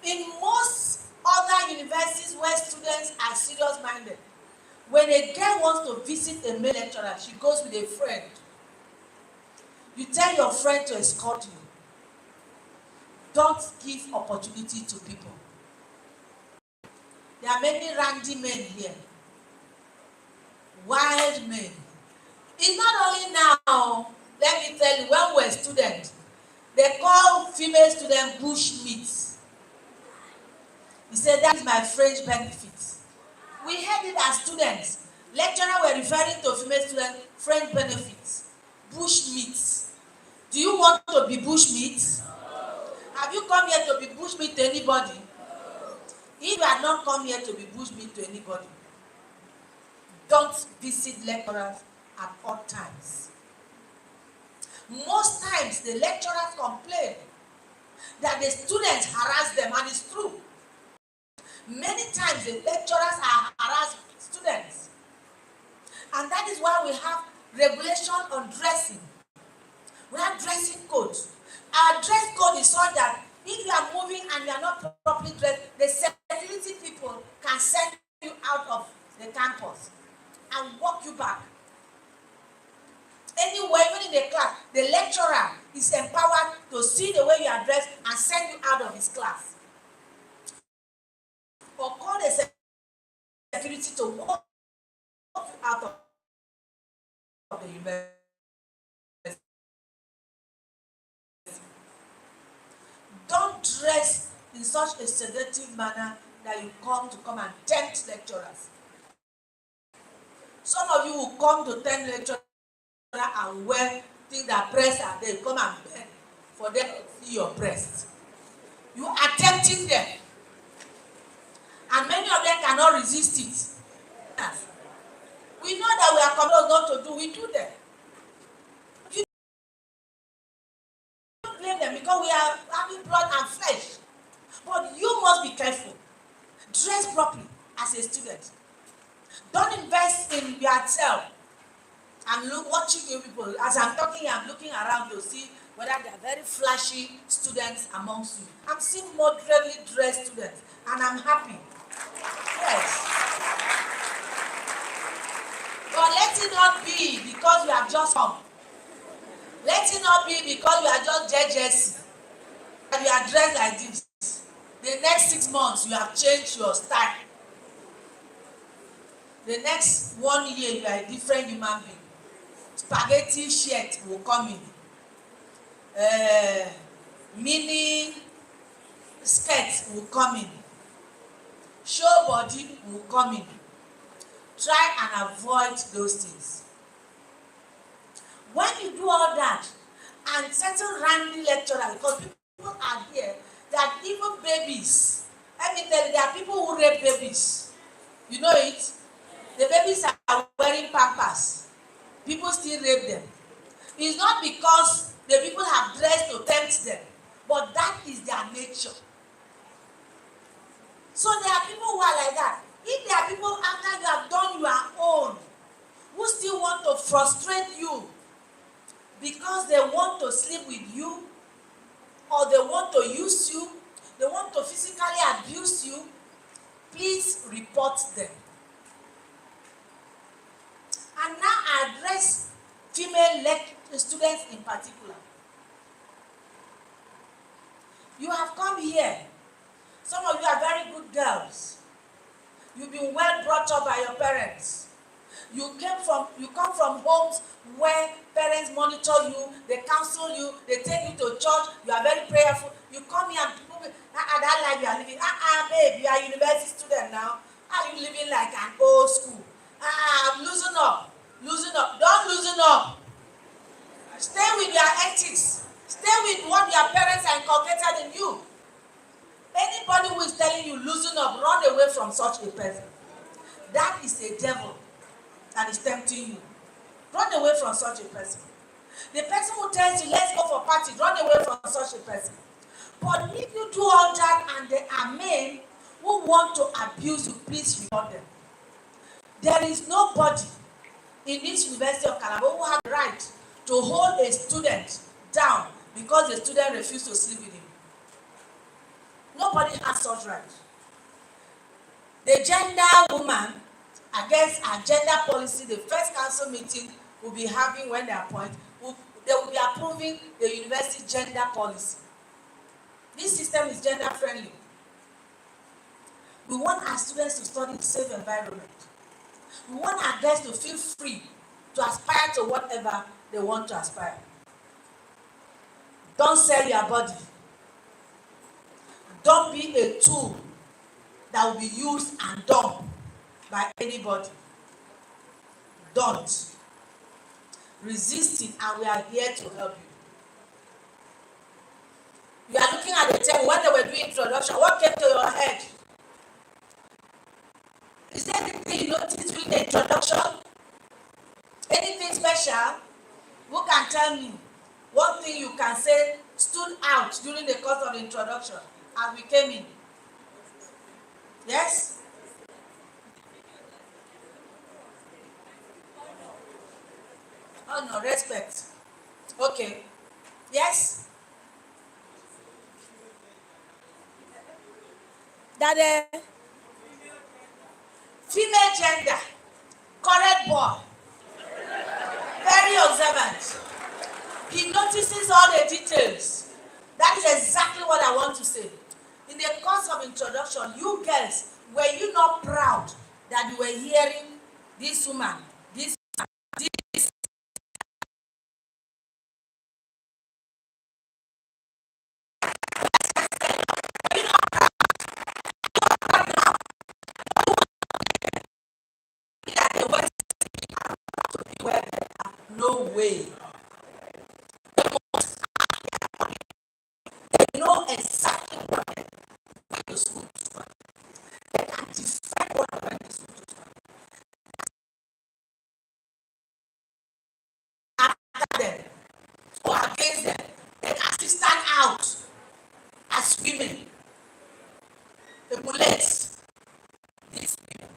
S9: in most other universities where students are serious-minded, when a girl wants to visit a male lecturer, she goes with a friend. You tell your friend to escort you. Don't give opportunity to people. There are many randy men here. Wild men. It's not only now, let me tell you, when we're students, they call female students bush meat. He said, that is my French benefit. We heard it as students. Lecturer were referring to female students, French benefits. Bush meat. Do you want to be bush meat? Have you come here to be bush meat to anybody? If you have not come here to be bush meat to anybody, don't visit lecturers at all times. Most times the lecturers complain that the students harass them, and it's true. Many times the lecturers are harassing students. And that is why we have regulation on dressing. We have dressing codes. Our dress code is such that if you are moving and you are not properly dressed, the security people can send you out of the campus and walk you back. Anywhere, even in the class, the lecturer is empowered to see the way you are dressed and send you out of his class. Or call the security to walk you out of the university. Don't dress in such a seductive manner that you come and tempt lecturers. Some of you will come to tempt lecturers and wear things that breasts are there, come and beg for them to see your breasts. You are tempting them. And many of them cannot resist it. We know that we are compelled not to do, we do them. You don't blame them because we are having blood and flesh. But you must be careful. Dress properly as a student. Don't invest in yourself. I'm watching you people. As I'm talking, I'm looking around to see whether there are very flashy students amongst you. I'm seeing moderately dressed students, and I'm happy. Yes. But let it not be because you have just come. Let it not be because you are just JJC and you are dressed like this. The next 6 months, you have changed your style. The next 1 year, you are a different human being. Spaghetti shirt will come in. Mini skirt will come in. Show body will come in. Try and avoid those things. When you do all that, and certain randy lecturers, because people are here, that even babies, let me tell you, there are people who rape babies. You know it? The babies are wearing pampers. People still rape them. It's not because the people have dressed to tempt them, but that is their nature. So there are people who are like that. If there are people after you have done your own, who still want to frustrate you because they want to sleep with you, or they want to use you, they want to to physically abuse you, please report them. And now I address female students in particular. You have come here. Some of you are very good girls. You've been well brought up by your parents. You come from homes where parents monitor you, they counsel you, they take you to church, you are very prayerful. You come here and people that life you are living. Babe, you are a university student now. How are you living like an old school? Loosen up. Loosen up. Don't loosen up. Stay with your ethics. Stay with what your parents are inculcated in you. Anybody who is telling you loosen up, run away from such a person. That is a devil that is tempting you. Run away from such a person. The person who tells you let's go for party, run away from such a person. But if you do all that and there are men who want to abuse you, please report them. There is nobody in this University of Calabar who has the right to hold a student down because the student refused to sleep with him. Nobody has such right. The gender woman, against our gender policy, the first council meeting we'll be having when they appoint, they will be approving the university gender policy. This system is gender friendly. We want our students to study in a safe environment. We want our girls to feel free to aspire to whatever they want to aspire. Don't sell your body. Don't be a tool that will be used and dumped by anybody. Don't. Resist it, and we are here to help you. You are looking at the table when they were doing introduction. What came to your head? Is there anything you noticed during the introduction? Anything special? Who can tell me one thing you can say stood out during the course of the introduction as we came in? Yes? Oh no, respect. Okay. Yes? That female gender, correct boy, very observant. He notices all the details. That is exactly what I want to say. In the course of introduction, you girls, were you not proud that you were hearing this woman, this. No way. They know exactly what they went to school to study. They can define what they went to school to study. After them, or against them, they can still stand out as women. Emulate these women.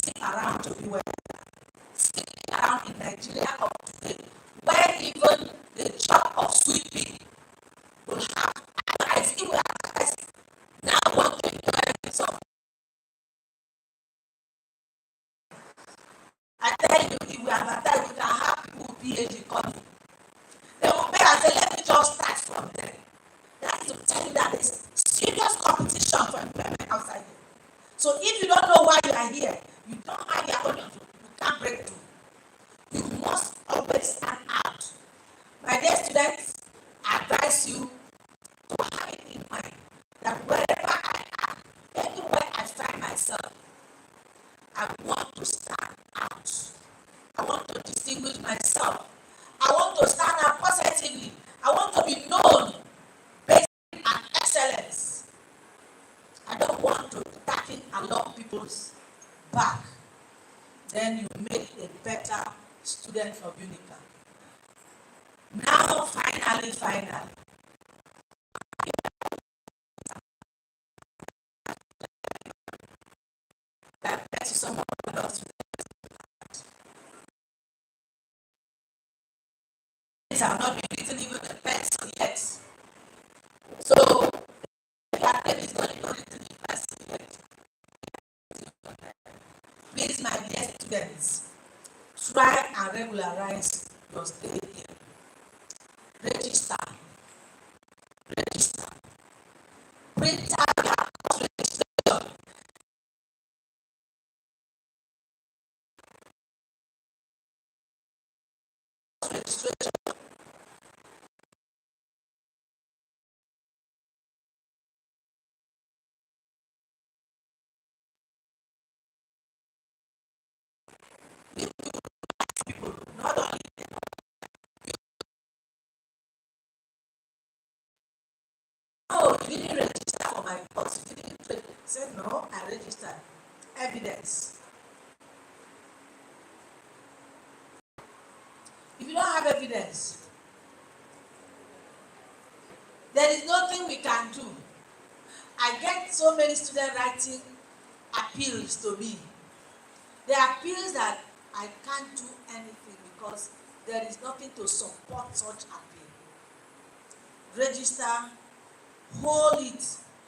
S9: Sitting around to be well. Sitting around in Nigeria of today, where even the job of sweeping will have advice, it will advise. Now what they do so I tell you, if we advertise, we can have people with PhD coming. They will pay and say, let me just start from there. That is to tell you that there's serious competition for employment outside here. So if you don't know why you are here, you don't have your own, you can't break through. You must always stand out. My dear students, I advise you to have it in mind that wherever I am, anywhere I find myself, I want to stand out. I want to distinguish myself. I want to stand out positively. I want to be known based on excellence. I don't want to tackle along people's back. Then you make a better student of Unica. Now, finally, that is someone else. Have not is not the only thing you can see. Please, my dear students, try and regularize your stay here. Register. Register. Print out your course registration. Registration. Not only oh, you didn't register for my course. You didn't pay. Say no, I registered. Evidence. If you don't have evidence, there is nothing we can do. I get so many students writing appeals to me. There are appeals that I can't do anything because there is nothing to support such appeal. Register, hold it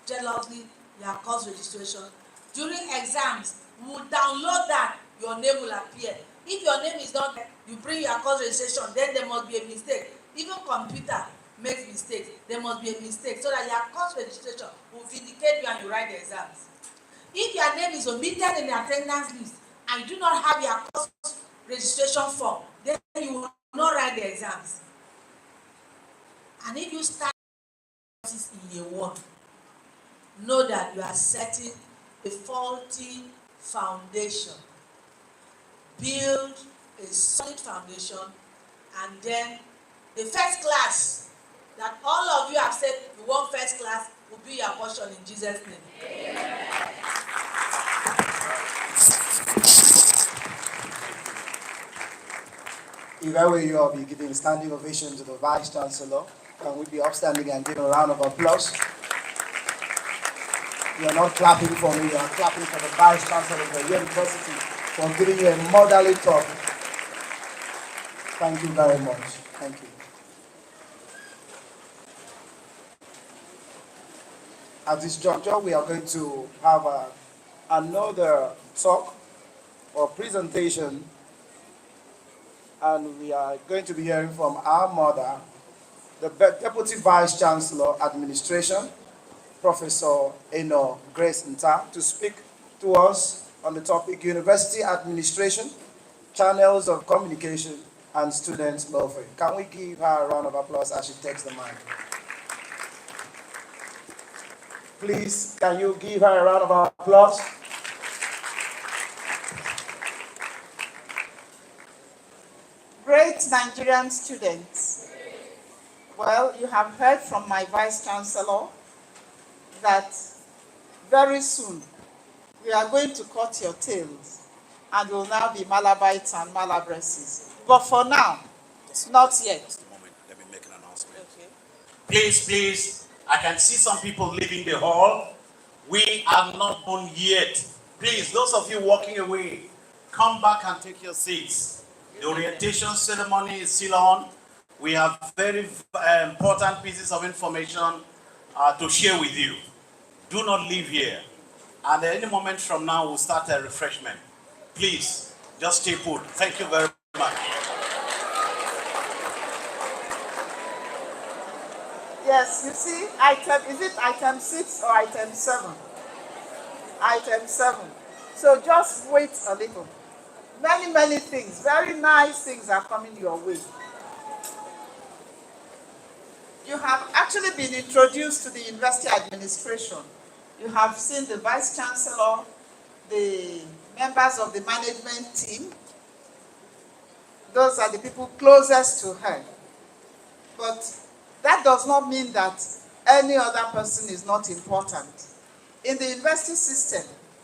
S9: jealously, your course registration. During exams, we will download that, your name will appear. If your name is not there, you bring your course registration, then there must be a mistake. Even computer makes mistakes, there must be a mistake so that your course registration will vindicate you and you write the exams. If your name is omitted in the attendance list and you do not have your course registration form, then you will not write the exams. And if you start in year one, know that you are setting a faulty foundation. Build a solid foundation, and then the first class that all of you have said you want first class will be your portion in Jesus' name. Amen.
S2: If I were you, I'll be giving standing ovation to the Vice Chancellor. Can we be upstanding and give a round of applause? You are not clapping for me, you are clapping for the Vice Chancellor of the University for giving you a motherly talk. Thank you very much. Thank you. At this juncture, we are going to have another talk or presentation, and we are going to be hearing from our mother, the Deputy Vice Chancellor Administration, Professor Eno Grace Nta, to speak to us on the topic University Administration, Channels of Communication, and Students' Welfare. Can we give her a round of applause as she takes the mic? Please, can you give her a round of applause?
S4: Great Nigerian students. Well, you have heard from my Vice Chancellor that very soon we are going to cut your tails and will now be Malabites and Malabresses. But for now, not yet.
S6: Let me make an announcement. Okay. Please, I can see some people leaving the hall. We are not done yet. Please, those of you walking away, come back and take your seats. The orientation ceremony is still on. We have very important pieces of information to share with you. Do not leave here. And at any moment from now, we'll start a refreshment. Please, just stay put. Thank you very much.
S4: Yes, you see, is it item 6 or item 7? Item 7. So just wait a little. Many things, very nice things are coming your way. You have actually been introduced to the university administration. You have seen the Vice Chancellor, the members of the management team. Those are the people closest to her. But that does not mean that any other person is not important. In the university system,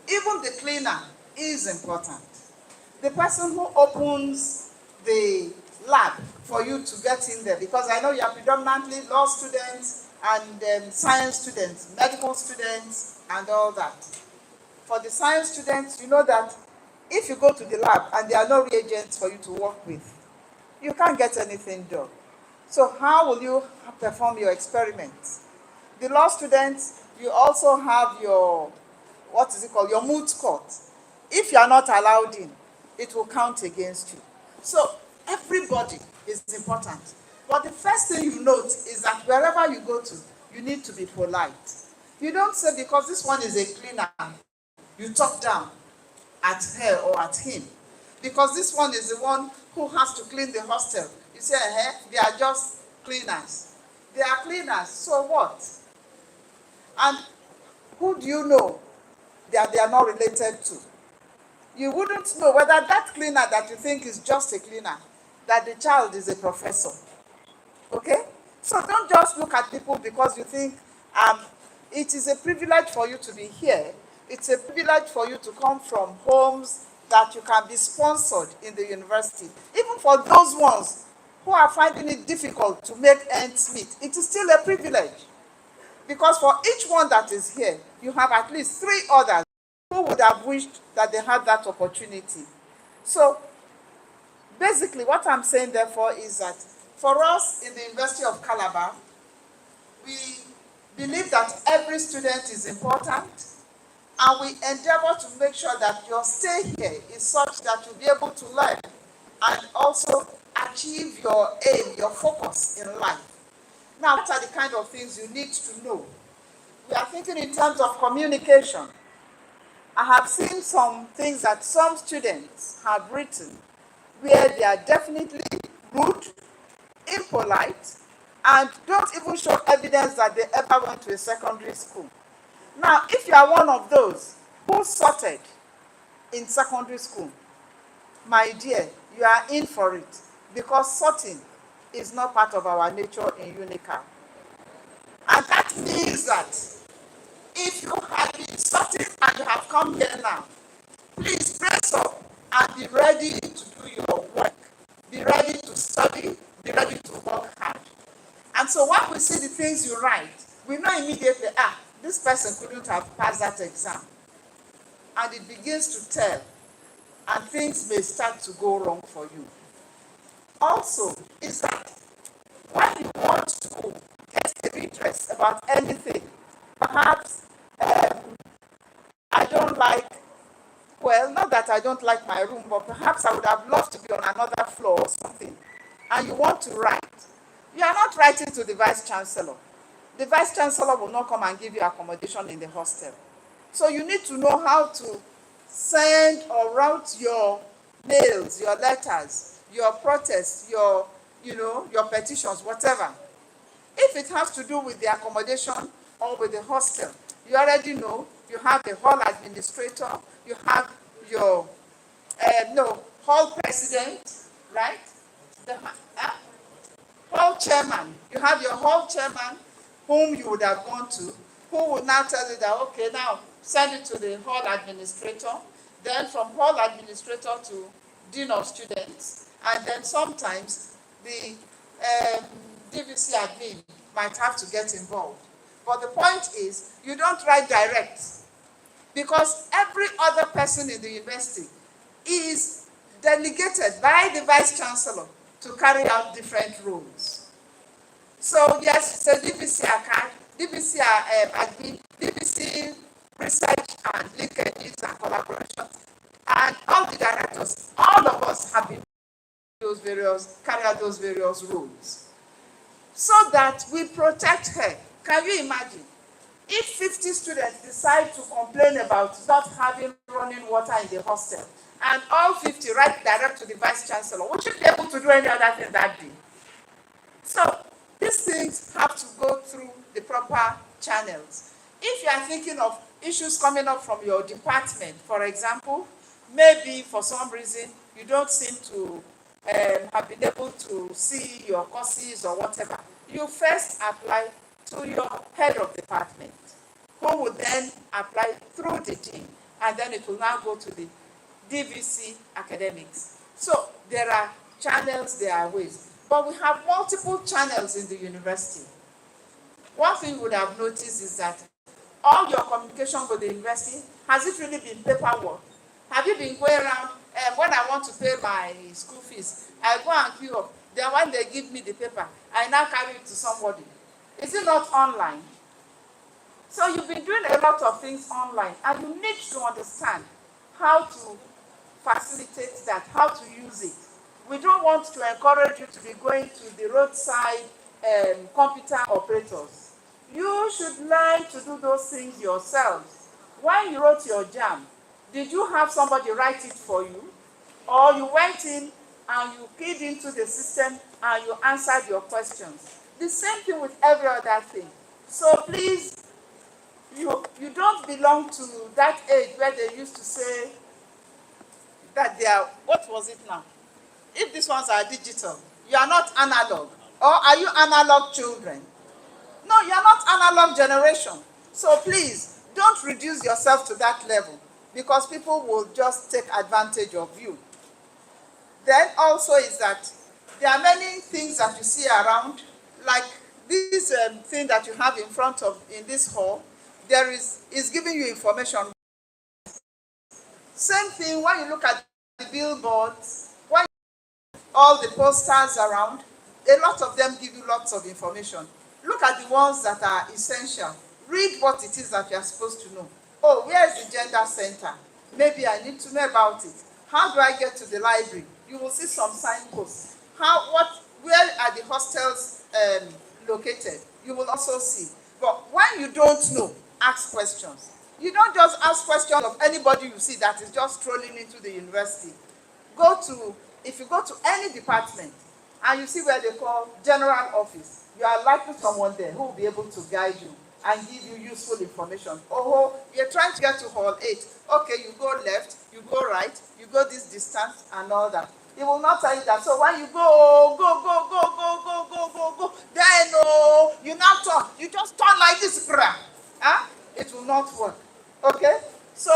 S4: even the cleaner is important. The person who opens the lab for you to get in there, because I know you are predominantly law students and science students, medical students, and all that. For the science students, you know that if you go to the lab and there are no reagents for you to work with, you can't get anything done. So how will you perform your experiments? The law students, You also have your, what is it called, your moot court. If you are not allowed in, it will count against you. So everybody is important. But the first thing you note is that wherever you go to, you need to be polite. You don't say because this one is a cleaner, you talk down at her or at him. Because this one is the one who has to clean the hostel. You say, they are just cleaners. They are cleaners, so what? And who do you know that they are not related to? You wouldn't know whether that cleaner that you think is just a cleaner, that the child is a professor. Okay? So don't just look at people because you think it is a privilege for you to be here. It's a privilege for you to come from homes that you can be sponsored in the university. Even for those ones who are finding it difficult to make ends meet, it is still a privilege. Because for each one that is here, you have at least 3 others who would have wished that they had that opportunity. So basically what I'm saying therefore is that for us in the University of Calabar, we believe that every student is important, and we endeavor to make sure that your stay here is such that you'll be able to learn and also achieve your aim, your focus in life. Now, what are the kind of things you need to know? We are thinking in terms of communication. I have seen some things that some students have written where they are definitely rude, impolite, and don't even show evidence that they ever went to a secondary school. Now, if you are one of those who sorted in secondary school, my dear, you are in for it, because sorting is not part of our nature in UNICAL. And that means that if you have been sorting and you have come here now, please brace up and be ready to do your work. Be ready to study, be ready to work hard. And so when we see the things you write, we know immediately, this person couldn't have passed that exam. And it begins to tell, and things may start to go wrong for you. Also, is that when you want to get a redress about anything, perhaps I don't like, well, not that I don't like my room, but perhaps I would have loved to be on another floor or something, and you want to write. You are not writing to the Vice Chancellor. The Vice Chancellor will not come and give you accommodation in the hostel. So you need to know how to send or route your mails, your letters, your protests, your petitions, whatever. If it has to do with the accommodation or with the hostel, you already know you have the hall administrator, you have your hall president, right? The hall chairman. You have your hall chairman whom you would have gone to, who would now tell you that, okay, now send it to the hall administrator, then from hall administrator to dean of students, and then sometimes the DVC admin might have to get involved. But the point is, you don't write direct, because every other person in the university is delegated by the Vice Chancellor to carry out different roles. So yes, it's a DVC account, DVC admin, DVC research and linkages and collaborations, and all the directors, all of us have been carry out those various roles, so that we protect her. Can you imagine? If 50 students decide to complain about not having running water in the hostel, and all 50 write direct to the Vice Chancellor, would you be able to do any other thing that day? So these things have to go through the proper channels. If you are thinking of issues coming up from your department, for example, maybe for some reason you don't seem to have been able to see your courses or whatever, you first apply to your head of department, who will then apply through the dean, and then it will now go to the DVC academics. So there are channels, there are ways, but we have multiple channels in the university. One thing you would have noticed is that all your communication with the university, has it really been paperwork? Have you been going around, when I want to pay my school fees, I go and queue up. Then when they give me the paper, I now carry it to somebody. Is it not online? So you've been doing a lot of things online, and you need to understand how to facilitate that, how to use it. We don't want to encourage you to be going to the roadside computer operators. You should learn to do those things yourselves. When you wrote your JAM, did you have somebody write it for you? Or you went in and you keyed into the system and you answered your questions? The same thing with every other thing. So please, you don't belong to that age where they used to say that they are, what was it now? If these ones are digital, you are not analog. Or are you analog children? No, you are not analog generation. So please, don't reduce yourself to that level, because people will just take advantage of you. Then also is that there are many things that you see around, like this thing that you have in front of in this hall. There is giving you information. Same thing when you look at the billboards, when all the posters around, a lot of them give you lots of information. Look at the ones that are essential. Read what it is that you are supposed to know. Oh, where is the gender center? Maybe I need to know about it. How do I get to the library? You will see some signposts. Where are the hostels located? You will also see. But when you don't know, ask questions. You don't just ask questions of anybody you see that is just strolling into the university. If you go to any department and you see where they call general office, you are likely someone there who will be able to guide you and give you useful information. Oh, you're trying to get to hall 8. Okay, you go left, you go right, you go this distance and all that. It will not tell you that. So when you go, then you now turn. You just turn like this, huh? It will not work. Okay? So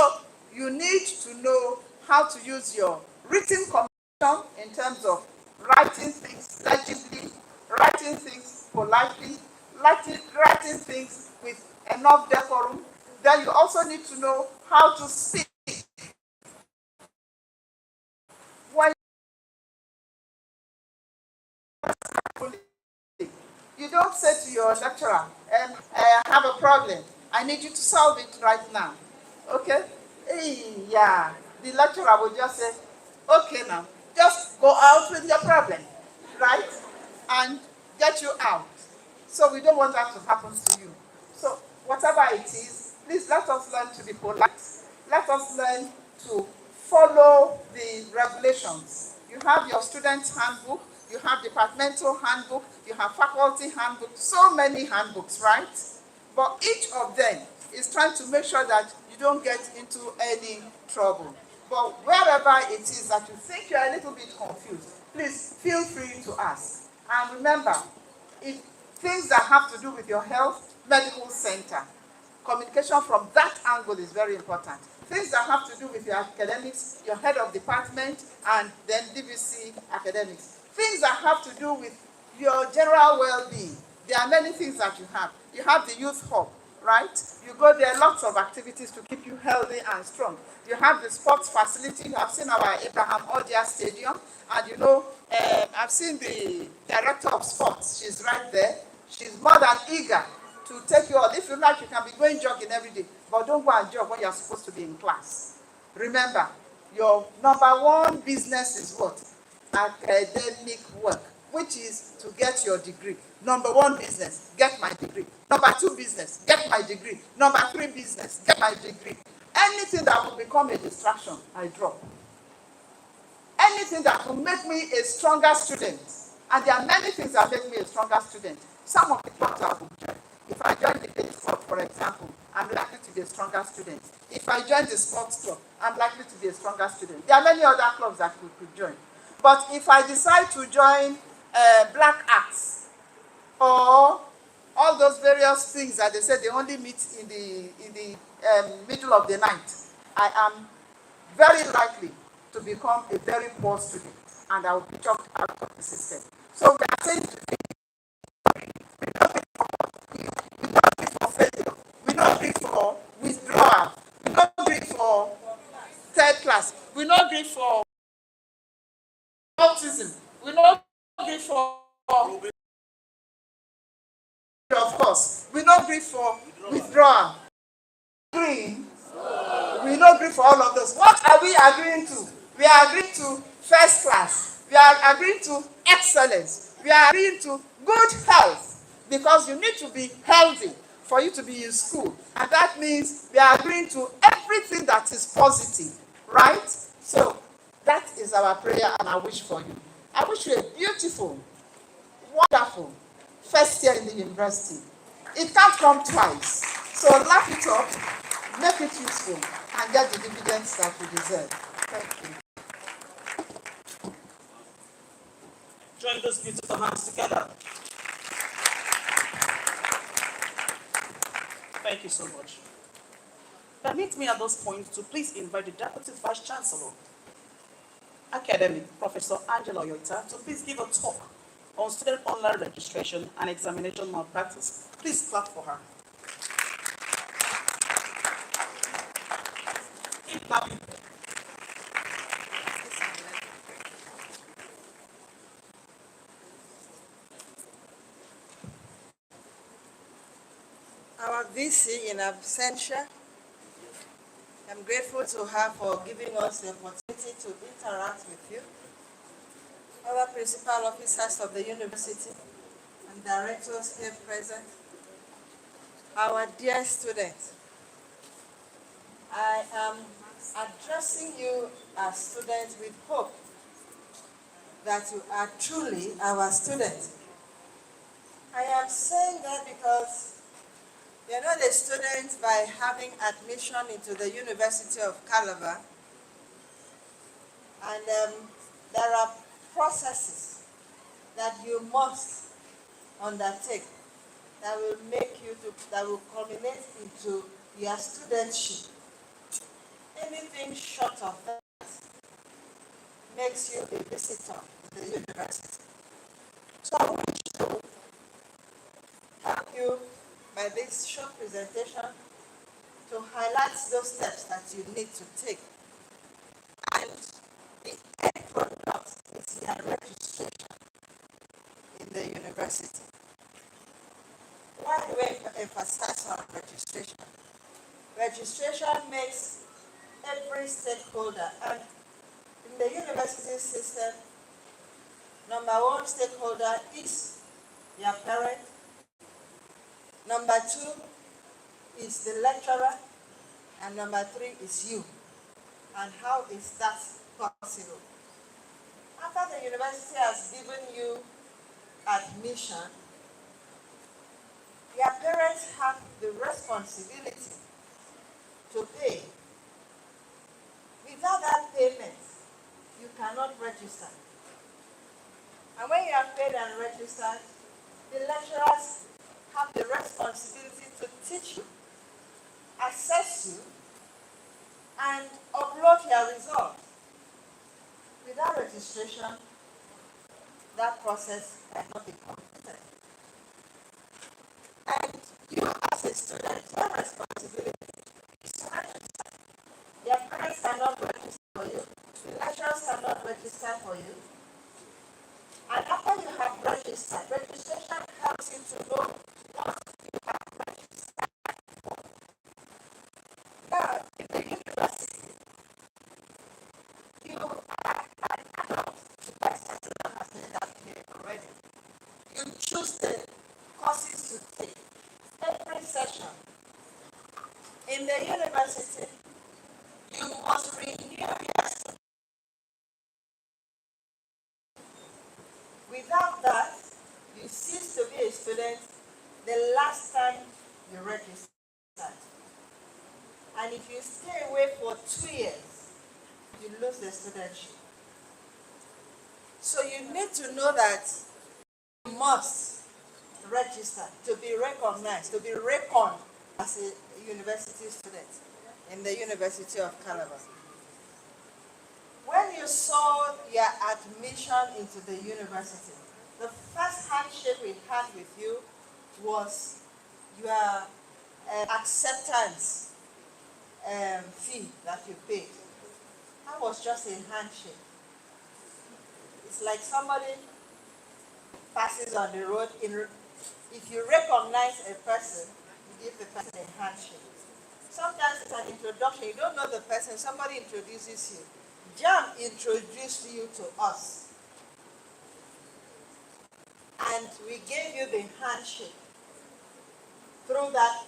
S4: you need to know how to use your written communication in terms of writing things legibly, writing things politely, writing things with enough decorum. Then you also need to know how to speak. When you don't say to your lecturer, I have a problem, I need you to solve it right now. Okay? Yeah. The lecturer will just say, okay now, just go out with your problem, right? And get you out. So we don't want that to happen to you. So whatever it is, please let us learn to be polite. Let us learn to follow the regulations. You have your student's handbook, you have departmental handbook, you have faculty handbook, so many handbooks, right? But each of them is trying to make sure that you don't get into any trouble. But wherever it is that you think you're a little bit confused, please feel free to ask. And remember, if things that have to do with your health, medical center, communication from that angle is very important. Things that have to do with your academics, your head of department, and then DVC academics. Things that have to do with your general well-being. There are many things that you have. You have the youth hub, right? You go there, lots of activities to keep you healthy and strong. You have the sports facility. You have seen our Abraham Odia Stadium. And you know, I've seen the director of sports. She's right there. She's more than eager to take you on. If you like, you can be going jogging every day. But don't go and jog when you're supposed to be in class. Remember, your number one business is what? Academic work, which is to get your degree. Number one business, get my degree. Number two business, get my degree. Number three business, get my degree. Anything that will become a distraction, I drop. Anything that will make me a stronger student, and there are many things that make me a stronger student. Some of the clubs I will join. If I join the debate club, for example, I'm likely to be a stronger student. If I join the sports club, I'm likely to be a stronger student. There are many other clubs that we could join. But if I decide to join black arts or all those various things that they say they only meet in the middle of the night, I am very likely to become a very poor student, and I will be chucked out of the system. So we are saying today, we don't agree for failure, we don't agree for withdrawal, we don't agree for third class, we don't agree for autism, we don't agree for, of course, we don't agree for withdrawal.
S2: no agree for all of those. What are we agreeing to? We are agreeing to first class. We are agreeing to excellence. We are agreeing to good health, because you need to be healthy for you to be in school. And that means we are agreeing to everything that is positive, right? So that is our prayer and our wish for you. I wish you a beautiful, wonderful first year in the university. It can't come twice. So lap it up, make it useful, and get the dividends that you deserve. Thank you.
S6: Join those beautiful hands together. Thank you so much. Permit me at this point to please invite the Deputy Vice Chancellor, Academic Professor Angela Yoita, to please give a talk on student online registration and examination malpractice. Please clap for her. Keep clapping.
S10: Our VC in absentia, I'm grateful to her for giving us the opportunity to interact with you. Other principal officers of the university and directors here present, our dear students, I am addressing you as students with hope that you are truly our students. I am saying that because you're not a student by having admission into the University of Calabar, and there are processes that you must undertake that will that will culminate into your studentship. Anything short of that makes you a visitor to the university. So I wish to help you by this short presentation to highlight those steps that you need to take. And the end product is your registration in the university. Why do we emphasize on registration? Registration makes every stakeholder, and in the university system, number one stakeholder is your parent, number two is the lecturer, and number three is you. And how is that possible? After the university has given you admission, your parents have the responsibility to pay. Without that payment, you cannot register. And when you have paid and registered, the lecturers have the responsibility to teach you, assess you, and upload your results. Without registration, that process cannot be completed. And you as a student, your responsibility is to register. Your parents cannot register for you. The lecturers cannot register for you. And after you have registered, registration helps you to know what you have registered for. Now, in the university, you are an adult. The vice chancellor has made that clear already. You choose the courses to take every session. In the university, you must renew your student. Without that, you cease to be a student the last time you registered. And if you stay away for 2 years, you lose the studentship. So you need to know that you must register to be recognized, to be reckoned as a university student in the University of Calabar. When you saw your admission into the university, the first handshake we had with you was your acceptance fee that you paid. That was just a handshake. It's like somebody passes on the road. If you recognize a person, you give the person a handshake. Sometimes it's an introduction. You don't know the person. Somebody introduces you. Jam introduced you to us. And we gave you the handshake through that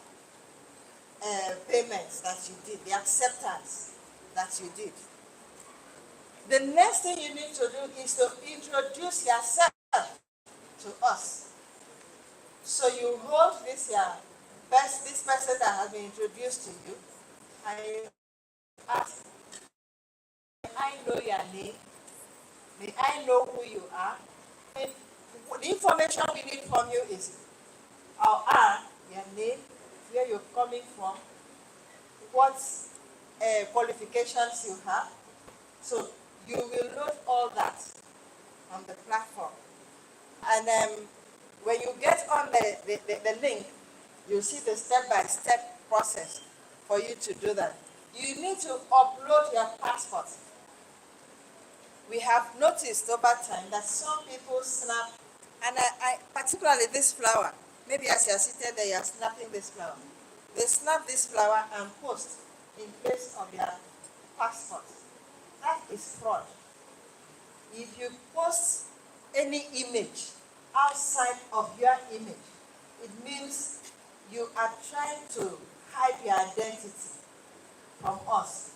S10: payment that you did, the acceptance that you did. The next thing you need to do is to introduce yourself to us. So you hold this this person that has been introduced to you, and you ask, may I know your name? May I know who you are? And the information we need from you is your name, where you're coming from, what qualifications you have. So you will load all that on the platform. And when you get on the link, you see the step-by-step process for you to do that. You need to upload your passport. We have noticed over time that some people snap, and I particularly this flower, maybe as you're seated there, you're snapping this flower. They snap this flower and post in place of their passport. That is fraud. If you post any image outside of your image, it means you are trying to hide your identity from us,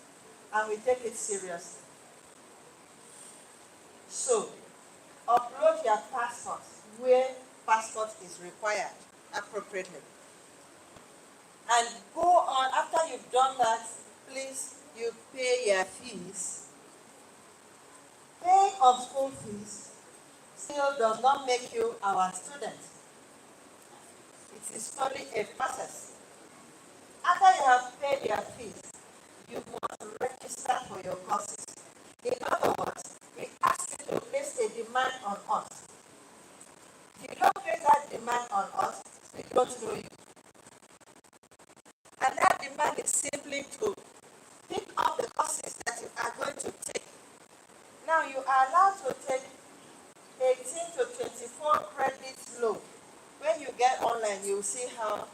S10: and we take it seriously. So, upload your passport where passport is required appropriately. And go on, after you've done that, please, you pay your fees. Paying of school fees still does not make you our student. It is only a process. After you have paid your fees, you must register for your courses. In other words, we ask you to place a demand on us. If you don't place that demand on us, we don't know you. And that demand is simply to pick up the courses that you are going to take. Now you are allowed to take 18 to 24 credits load. When you get online, you will see how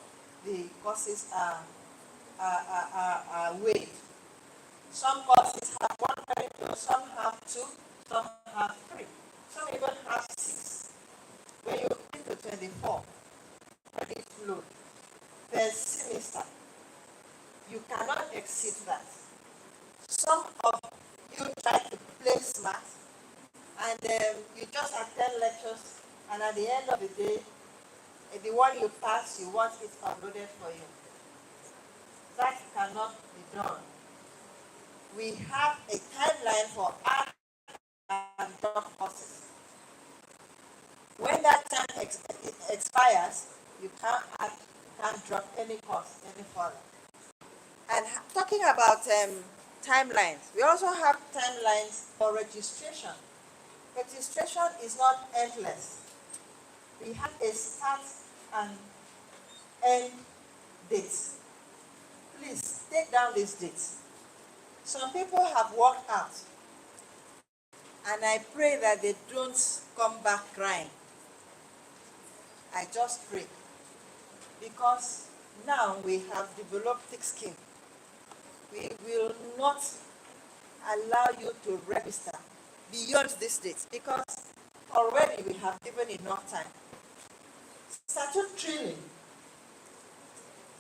S10: the courses are weighed. Some courses have 1 credit load, some have 2, some have 3, some even have 6. When you get to 24 credit load per semester, you cannot exceed that. Some of you try to play smart, and you just attend lectures, and at the end of the day, the one you pass, you want it uploaded for you. That cannot be done. We have a timeline for art and drop courses. When that time expires, you can't drop any course any further. And talking about timelines, we also have timelines for registration. Registration is not endless. We have a start and end date. Please take down these dates. Some people have walked out, and I pray that they don't come back crying. I just pray, because now we have developed thick skin. We will not allow you to register beyond this date, because already we have given enough time. Statutorily,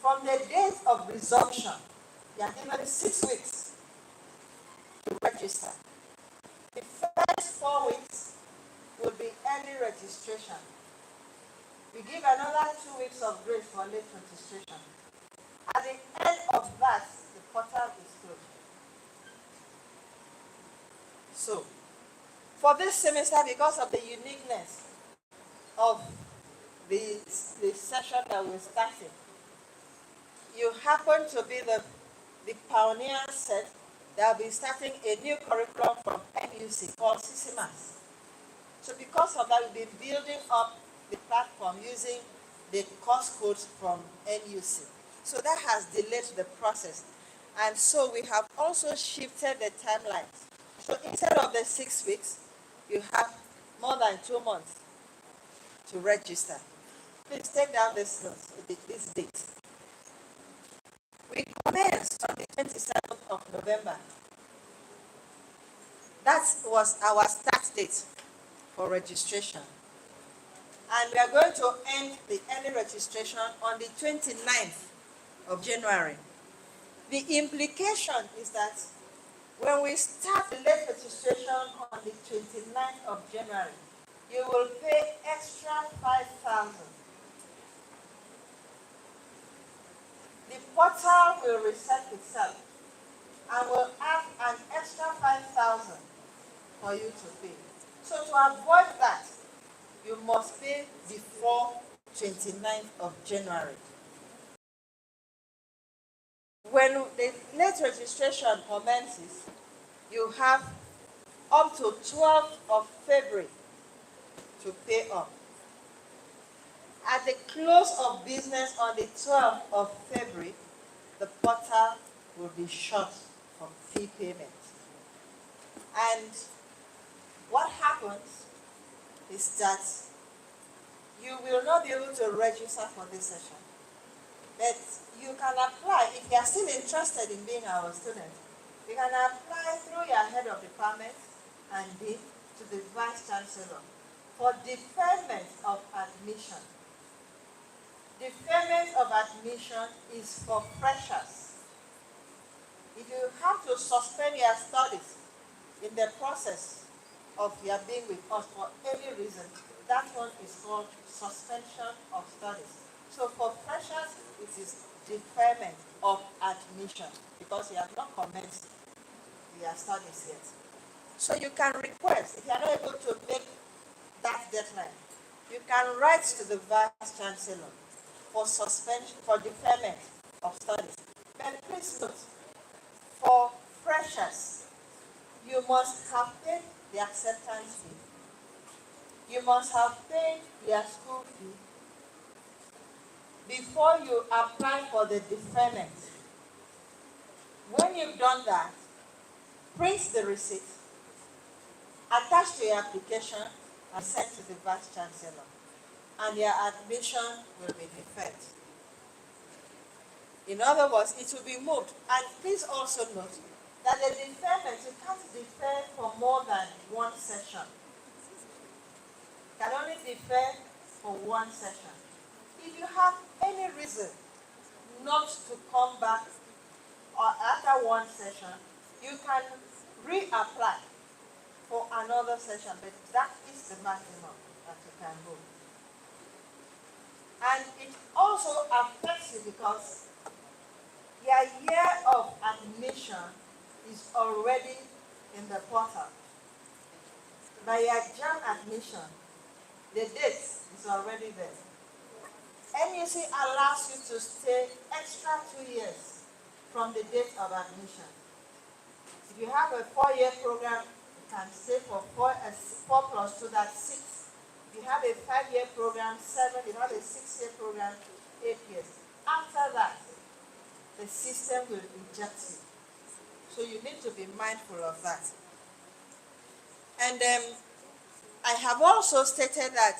S10: from the date of resumption, you are given 6 weeks to register. The first 4 weeks will be early registration. We give another 2 weeks of grace for late registration. At the end of that, the portal is closed. So, for this semester, because of the uniqueness of the session that we're starting, you happen to be the pioneer set that will be starting a new curriculum from NUC called CCMAS. So because of that, we've been building up the platform using the course codes from NUC. So that has delayed the process. And so we have also shifted the timelines. So instead of the 6 weeks, you have more than 2 months to register. Please take down this date. We commend commenced on the 27th of November. That was our start date for registration. And we are going to end the early registration on the 29th of January. The implication is that when we start the late registration on the 29th of January, you will pay extra 5,000. The portal will reset itself and will add an extra 5,000 for you to pay. So to avoid that, you must pay before 29th of January. When the late registration commences, you have up to 12th of February to pay up. At the close of business on the 12th of February, the portal will be shut for fee payment. And what happens is that you will not be able to register for this session. But you can apply, if you are still interested in being our student, you can apply through your head of department and dean to the vice chancellor for deferment of admission. Deferment of admission is for freshers. If you have to suspend your studies in the process of your being with us for any reason, that one is called suspension of studies. So for freshers, it is deferment of admission because you have not commenced your studies yet. So you can request, if you are not able to make that deadline, you can write to the vice chancellor for suspension, for deferment of studies. But please note, for freshers, you must have paid the acceptance fee. You must have paid their school fee before you apply for the deferment. When you've done that, print the receipt, attach to your application, and send to the vice chancellor, and your admission will be deferred. In other words, it will be moved. And please also note that the deferment, you can't defer for more than one session. You can only defer for one session. If you have any reason not to come back or after one session, you can reapply for another session, but that is the maximum that you can go. And it also affects you because your year of admission is already in the portal. By your JAM admission, the date is already there. NUC allows you to stay extra 2 years from the date of admission. If you have a 4-year program, you can stay for 4 plus 2, that's 6. If you have a 5-year program, 7. If you have a 6-year program, 8 years. After that, the system will reject you. So you need to be mindful of that. And I have also stated that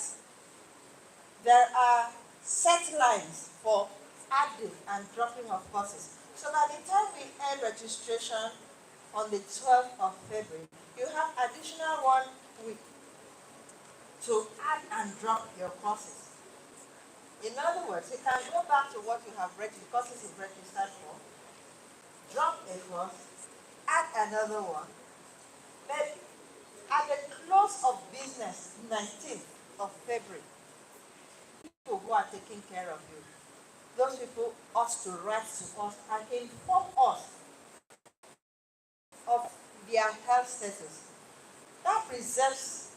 S10: there are set lines for adding and dropping of courses. So by the time we end registration on the 12th of February, you have additional 1 week to add and drop your courses. In other words, you can go back to what you have registered, courses you've registered for, drop a course, add another one. Then at the close of business, 19th of February, people who are taking care of you, those people ought to write to us and inform us of their health status. That preserves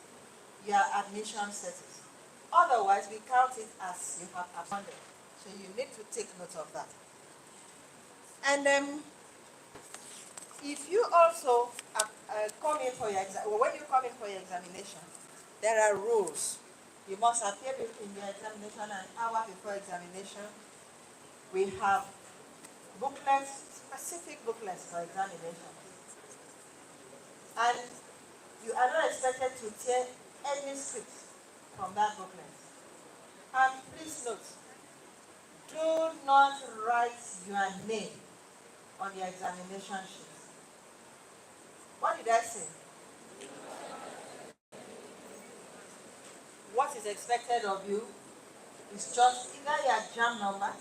S10: your admission status. Otherwise, we count it as you have abandoned. So you need to take note of that. And if you also come in for your exam, or when you come in for your examination, there are rules. You must appear in your examination an hour before examination. We have booklets, specific booklets for examination. And you are not expected to tear any script from that booklet. And please note, do not write your name on your examination sheet. What did I say? What is expected of you is just either your JAM number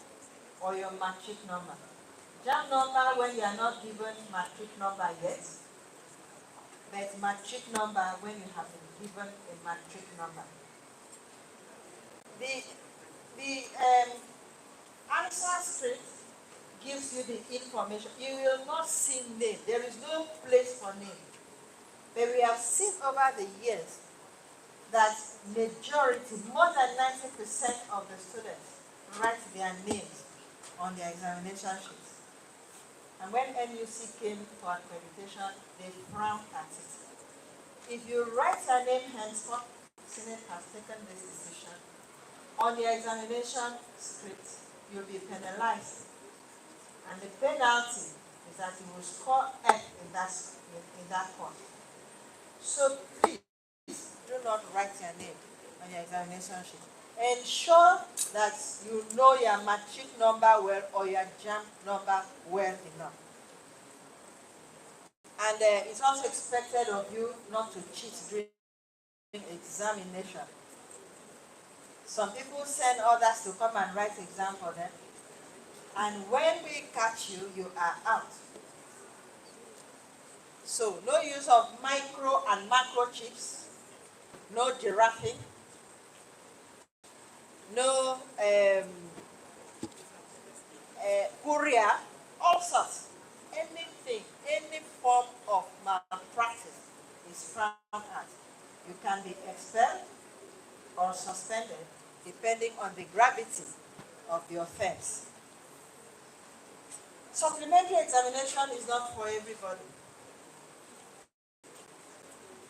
S10: or your matric number. JAM number when you are not given matric number yet, but matric number when you have been given a matric number. The answer script gives you the information. You will not see name. There is no place for name. But we have seen over the years that majority, more than 90% of the students write their names on their examination sheets. And when NUC came for accreditation, they frowned at it. If you write your name henceforth, Senate has taken this decision, on your examination script, you'll be penalized. And the penalty is that you will score F in that course. So please do not write your name on your examination sheet. Ensure that you know your matric number well or your JAM number well enough. And it's also expected of you not to cheat during examination. Some people send others to come and write exam for them. And when we catch you, you are out. So no use of micro and macro chips, no giraffing, no courier, all sorts. Anything, any form of malpractice is frowned at. You can be expelled or suspended depending on the gravity of the offense. Supplementary examination is not for everybody.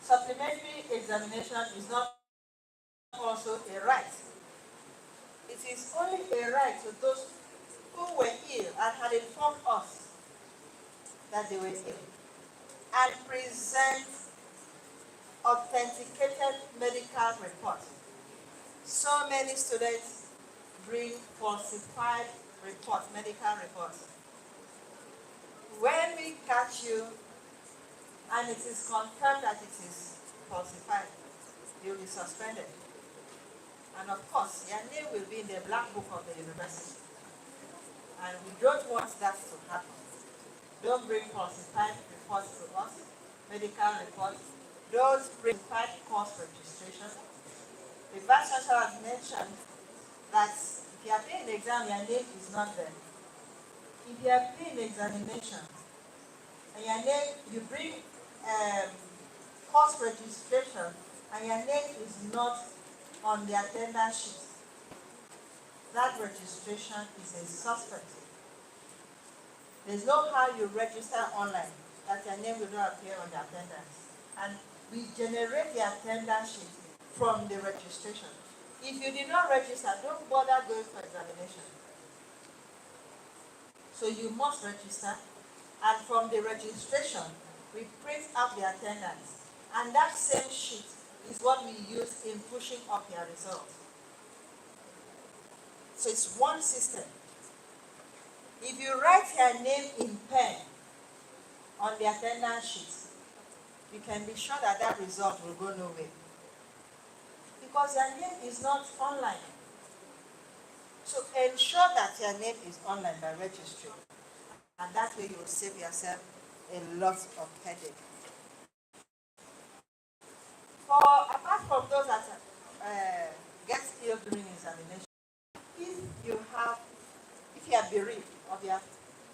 S10: Supplementary examination is not also a right. It is only a right to those who were ill and had informed us that they were ill and present authenticated medical reports. So many students bring falsified reports, medical reports. When we catch you and it is confirmed that it is falsified, you will be suspended. And of course, your name will be in the black book of the university. And we don't want that to happen. Don't bring falsified reports to us, medical reports. Don't bring falsified course registration. The Vice Chancellor has mentioned that if you appear in the exam, your name is not there. If you appear in the examination, and your name, you bring course registration, and your name is not on the attendance sheet, that registration is a suspect. There's no how you register online that your name will not appear on the attendance. And we generate the attendance sheet from the registration. If you did not register, don't bother going for examination. So you must register, and from the registration, we print out the attendance. And that same sheet is what we use in pushing up your results. So it's one system. If you write your name in pen on the attendance sheet, you can be sure that that result will go nowhere. Because your name is not online. So ensure that your name is online by registering. And that way you will save yourself a lot of headache. Apart from those that get ill during examination, if you are bereaved of your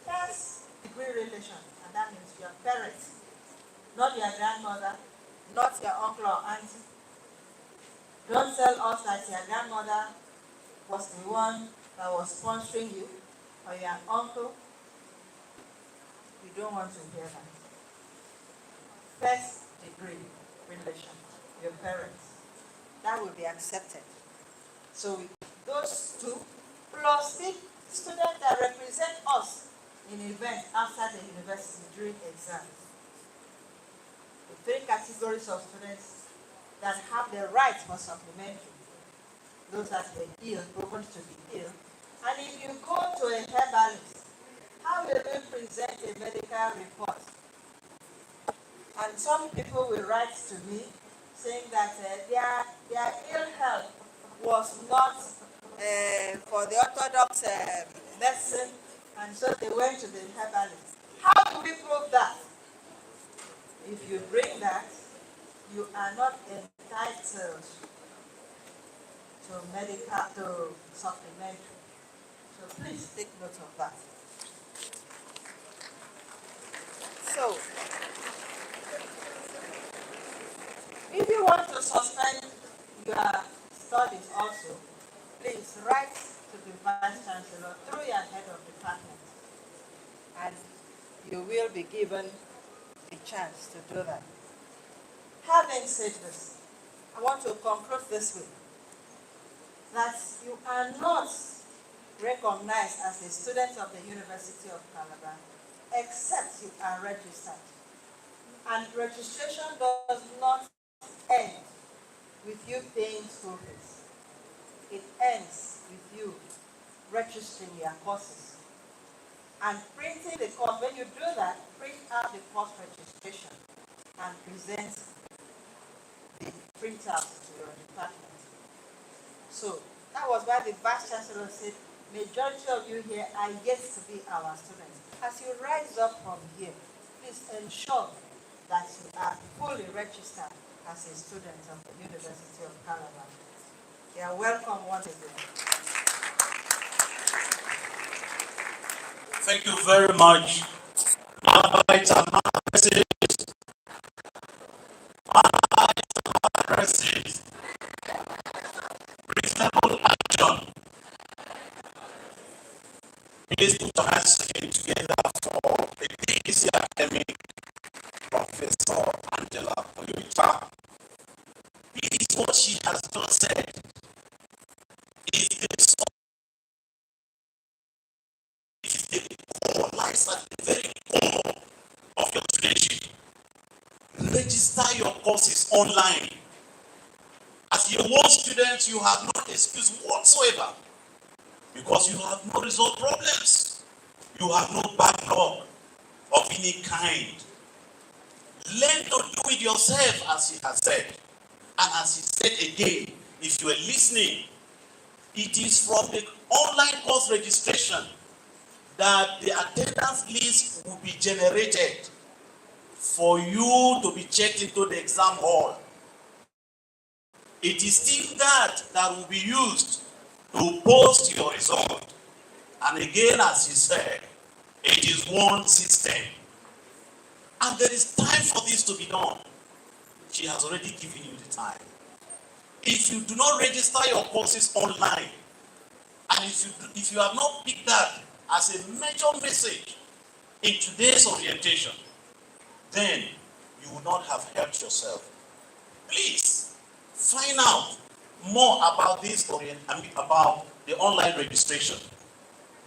S10: first degree relation, and that means your parents, not your grandmother, not your uncle or auntie, don't tell us that your grandmother was the one that was sponsoring you, or your uncle. We don't want to hear that. First degree relation, your parents, that will be accepted. So those two, plus the students that represent us in events after the university during exams. The three categories of students that have the right for supplementary. Those that were ill, proven to be ill. And if you go to a herbalist how will you present a medical report? And some people will write to me saying that their ill health was not for the orthodox medicine, and so they went to the herbalist. How do we prove that? If you bring that, you are not entitled to medical, to supplementary. So please take note of that. So, if you want to suspend your studies also, please write to the Vice Chancellor through your head of department, and you will be given a chance to do that. Having said this, I want to conclude this way, that you are not recognized as a student of the University of Calabar except you are registered. And registration does not end with you paying school fees. It ends with you registering your courses and printing the course. When you do that, print out the course registration and present the printouts to your department. So that was why the Vice Chancellor said, majority of you here are yet to be our students. As you rise up from here, please ensure that you are fully registered as a student of the University of Calabar. You are welcome once again.
S6: Thank you very much. Now it's another message. Reasonable action. Please put your hands together for the DEC academic Professor Angela Oyuta. Please, what she has just said is the core, lies at the very core of your studentship. Register your courses online. As your one student, you have no excuse whatsoever because you have no result problems. You have no backlog of any kind. Learn to do it yourself, as he has said. And as he said again, if you are listening, it is from the online course registration that the attendance list will be generated for you to be checked into the exam hall. It is still that will be used to post your result. And again, as he said, it is one system. And there is time for this to be done. She has already given you the time. If you do not register your courses online, and if you have not picked that as a major message in today's orientation, then you will not have helped yourself. Please find out more about this about the online registration.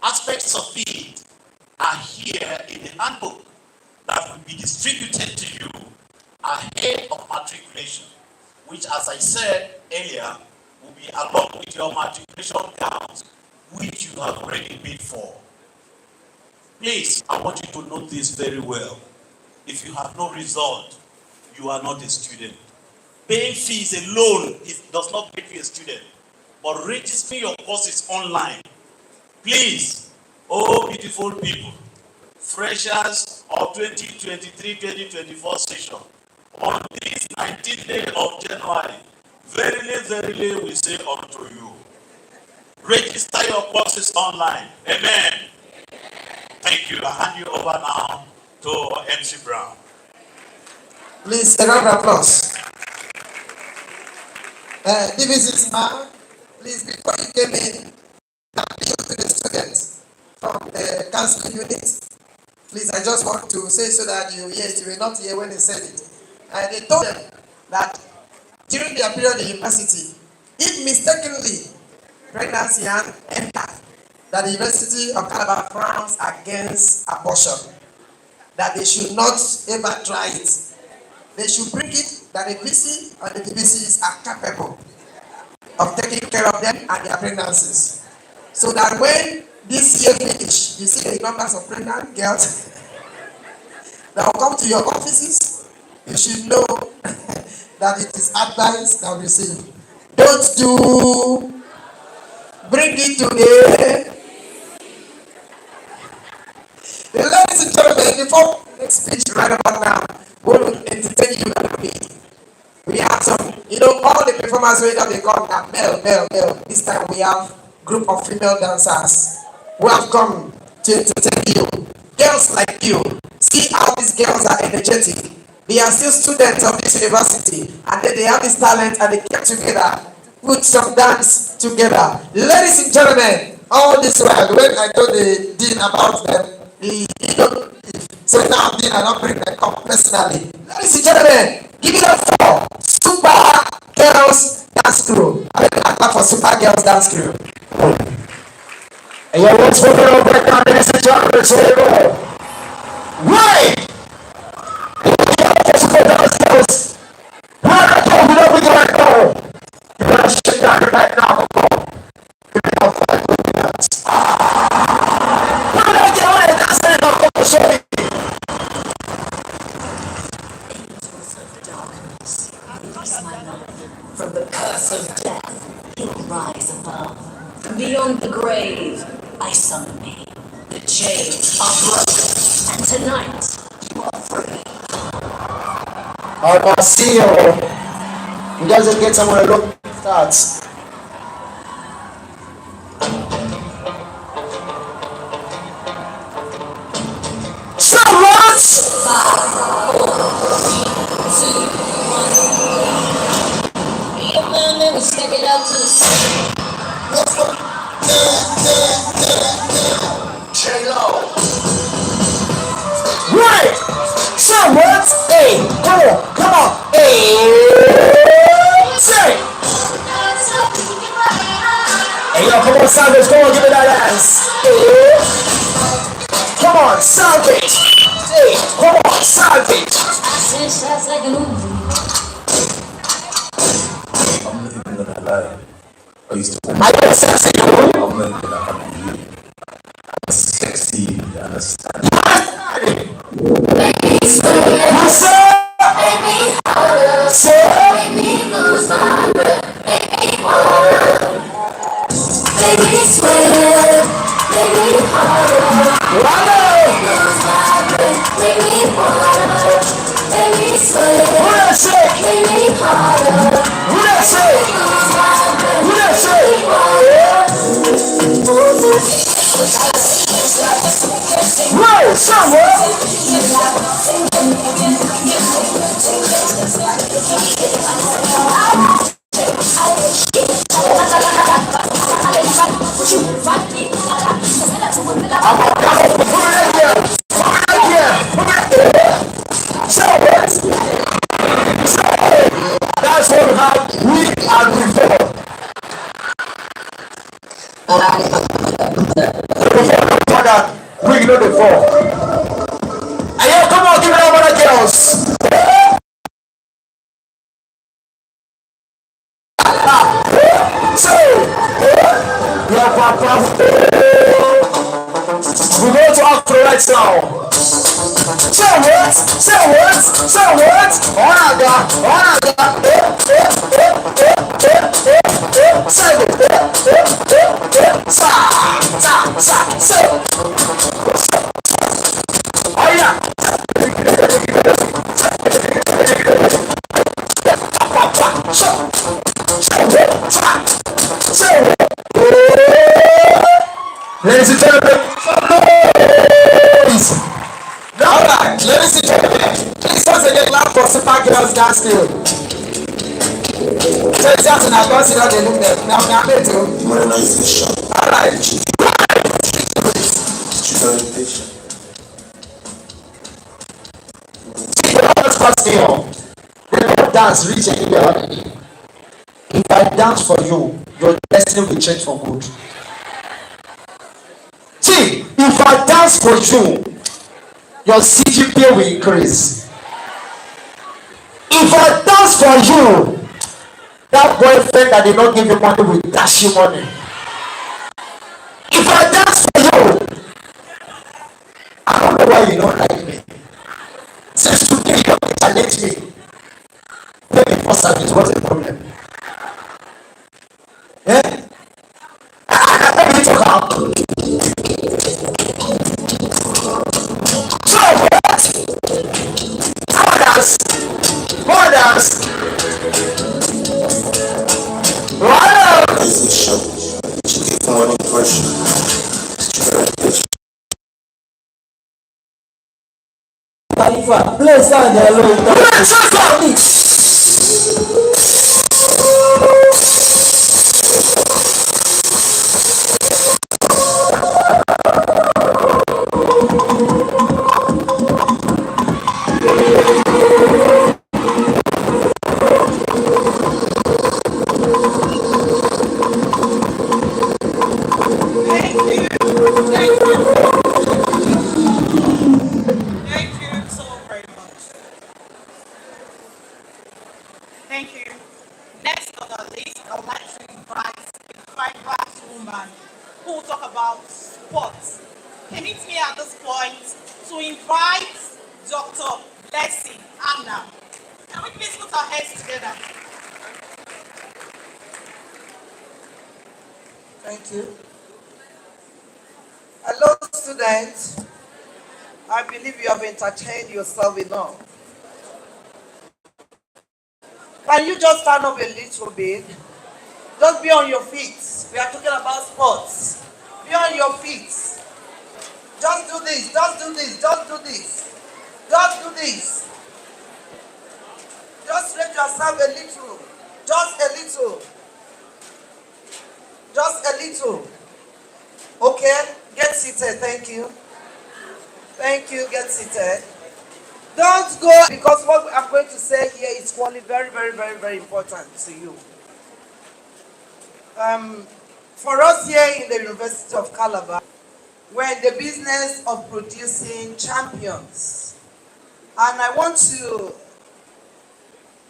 S6: Aspects of it are here in the handbook that will be distributed to you ahead of matriculation, which, as I said earlier, will be along with your matriculation gowns, which you have already paid for. Please, I want you to note this very well. If you have no result, you are not a student. Paying fees alone does not make you a student. But registering your courses online, please, oh beautiful people, freshers of 2023-2024 session, on this 19th day of January, verily we say unto you, register your courses online. Amen. Thank you. I hand you over now to MC Brown.
S2: Please, a round of applause. DVC man, please, before you came in, appeal to the students from the counseling unit. Please, I just want to say so that you were not here when they said it. And they told them that during their period in university, if mistakenly pregnancy entered, that the University of Calabar frowns against abortion, that they should not ever try it. They should bring it that the VC or the DVCs are capable of taking care of them and their pregnancies. So that when this year finish, you see the numbers of pregnant girls that will come to your offices, you should know that it is advice that we receive. Don't do, bring it today. Ladies and gentlemen, before next speech right about now, we will entertain you a little bit. We have some, all the performers they call that male. This time we have group of female dancers who have come to entertain you. Girls like you. See how these girls are energetic. They are still students of this university and then they have this talent and they get together, put some dance together. Ladies and gentlemen, all this while when I told the dean about them, he don't believe. So now dean I don't bring them up personally. Ladies and gentlemen, give it up for Super Girls Dance Crew. I mean, I clap for Super Girls Dance Crew.
S1: And you're what's working on right now, ladies and gentlemen, so you go. Right! Super Dance Girls. Right, I told you that we right now. You better shake down your right now, come on. Give me a 5 minutes. What did I get on it? That's it, I'm going to show you.
S8: From the curse of death, he'll rise above. From beyond the grave, I summon me. The chains are broken, and tonight you are free.
S1: Alright, I'll see you. You guys just get someone to look starts. Someone's
S8: 5, 4, 3, 2, 1. Be a man and we step it up to the city. Let's go.
S1: J-Lo. Right! Someone's hey, come on, hey, say. Hey, yo, come on, Savage, come on, give me that dance. Hey. Come on, Savage. Hey, come on, Savage.
S8: I said shots like an Uzi.
S11: I'm not even gonna lie. I used to
S1: I get sexy,
S11: I'm not even gonna lie. I'm sexy, you understand?
S1: What's up? Say.
S8: Baby, swear, baby, harder. Baby, harder. Baby, swear,
S1: Who that say?
S8: baby, harder.
S1: Who that say? Who that say? Whoa, someone. That's what we have. We are before. We know the fall. And yeah, come on, give it up for the girls. So, yeah, Papa. We go to Afro right now. Say what? Say what? Say what? Onaga, say it. Say. Oh yeah. Say. Ladies and gentlemen, please. Alright, ladies and gentlemen, please once again clap for Super Girls Dance Crew. So it's just I don't see how they look there. Now I'm ready to.
S11: You wanna know it's a shot.
S1: Alright.
S11: She's very patient.
S1: They don't dance reach anywhere. If I dance for you, your destiny will change for good. See, if I dance for you, your CGPA will increase. If I dance for you, that boyfriend that did not give you money will dash you money. If I dance for why you don't like me. Since today you don't challenge me. Maybe for service, what's the problem? Yeah? Let me talk out. So mothers,
S11: Morning question. Play sound alone.
S4: Thank you so very much. Thank you. Next on the list, I would like to invite a five-back woman who will talk about sports. Permit me at this point to invite Dr. Blessing Anna. Can we please put our heads together?
S2: Thank you. Hello, students. I believe you have entertained yourself enough. Can you just stand up a little bit? Just be on your feet. We are talking about sports. Be on your feet. Just do this, just do this, just do this. Just do this. Just stretch yourself a little. Just a little. Just a little. Okay? Get seated. Thank you. Thank you. Get seated. Don't go because what I'm going to say here is quality very, very, very, very important to you. For us here in the University of Calabar, we're in the business of producing champions. And I want to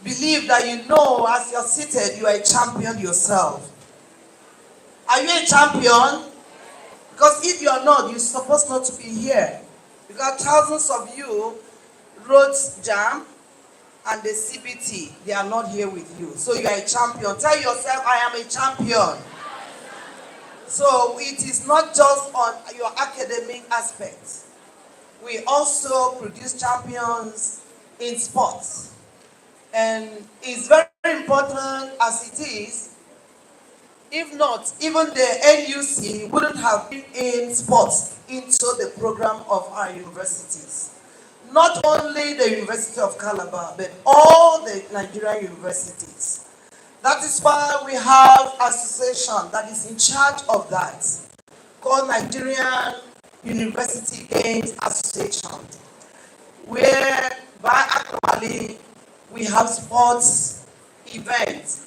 S2: believe that you know as you're seated, you are a champion yourself. Are you a champion? Because if you're not, you're supposed not to be here. Because thousands of you wrote JAM and the CBT, they are not here with you. So you are a champion. Tell yourself, I am a champion. So it is not just on your academic aspect. We also produce champions in sports. And it's very important as it is. If not, even the NUC wouldn't have been in sports into the program of our universities. Not only the University of Calabar, but all the Nigerian universities. That is why we have an association that is in charge of that, called Nigerian University Games Association, where actually we have sports events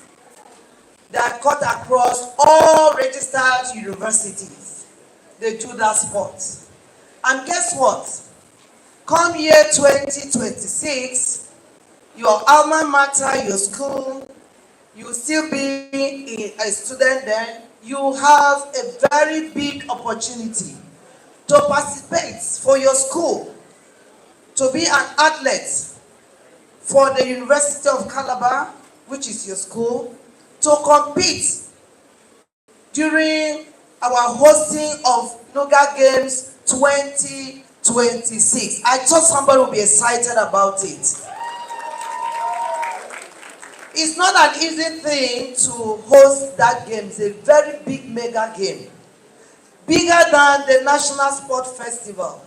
S2: that cut across all registered universities. They do that sport. And guess what? Come year 2026, your alma mater, your school, you will still be a student then. You have a very big opportunity to participate for your school, to be an athlete for the University of Calabar, which is your school, to compete during our hosting of Noga Games 2026. I thought somebody would be excited about it. It's not an easy thing to host that game. It's a very big mega game. Bigger than the National Sport Festival.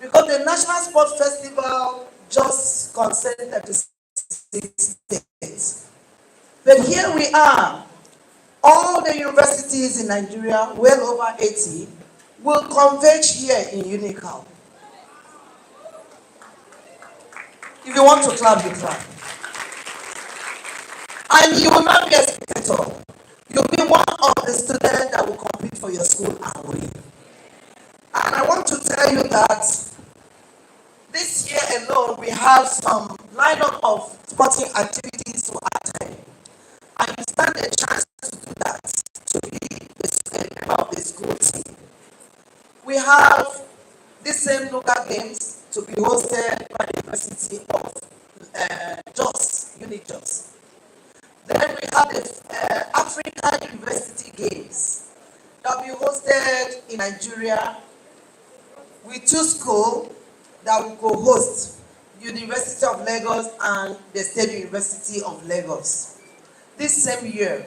S2: Because the National Sport Festival just concerns 36 states. But here we are. All the universities in Nigeria, well over 80, will converge here in Unical. If you want to clap, you clap. And you will not be a spectator. You'll be one of the students that will compete for your school and win. And I want to tell you that this year alone, we have some lineup of sporting activities to attend. And you stand a chance to do that, to be a member of the school team. We have This same local games to be hosted by the University of Jos, Unijos. Then we have the African University Games that will be hosted in Nigeria with two schools that will co-host, University of Lagos and the State University of Lagos. This same year,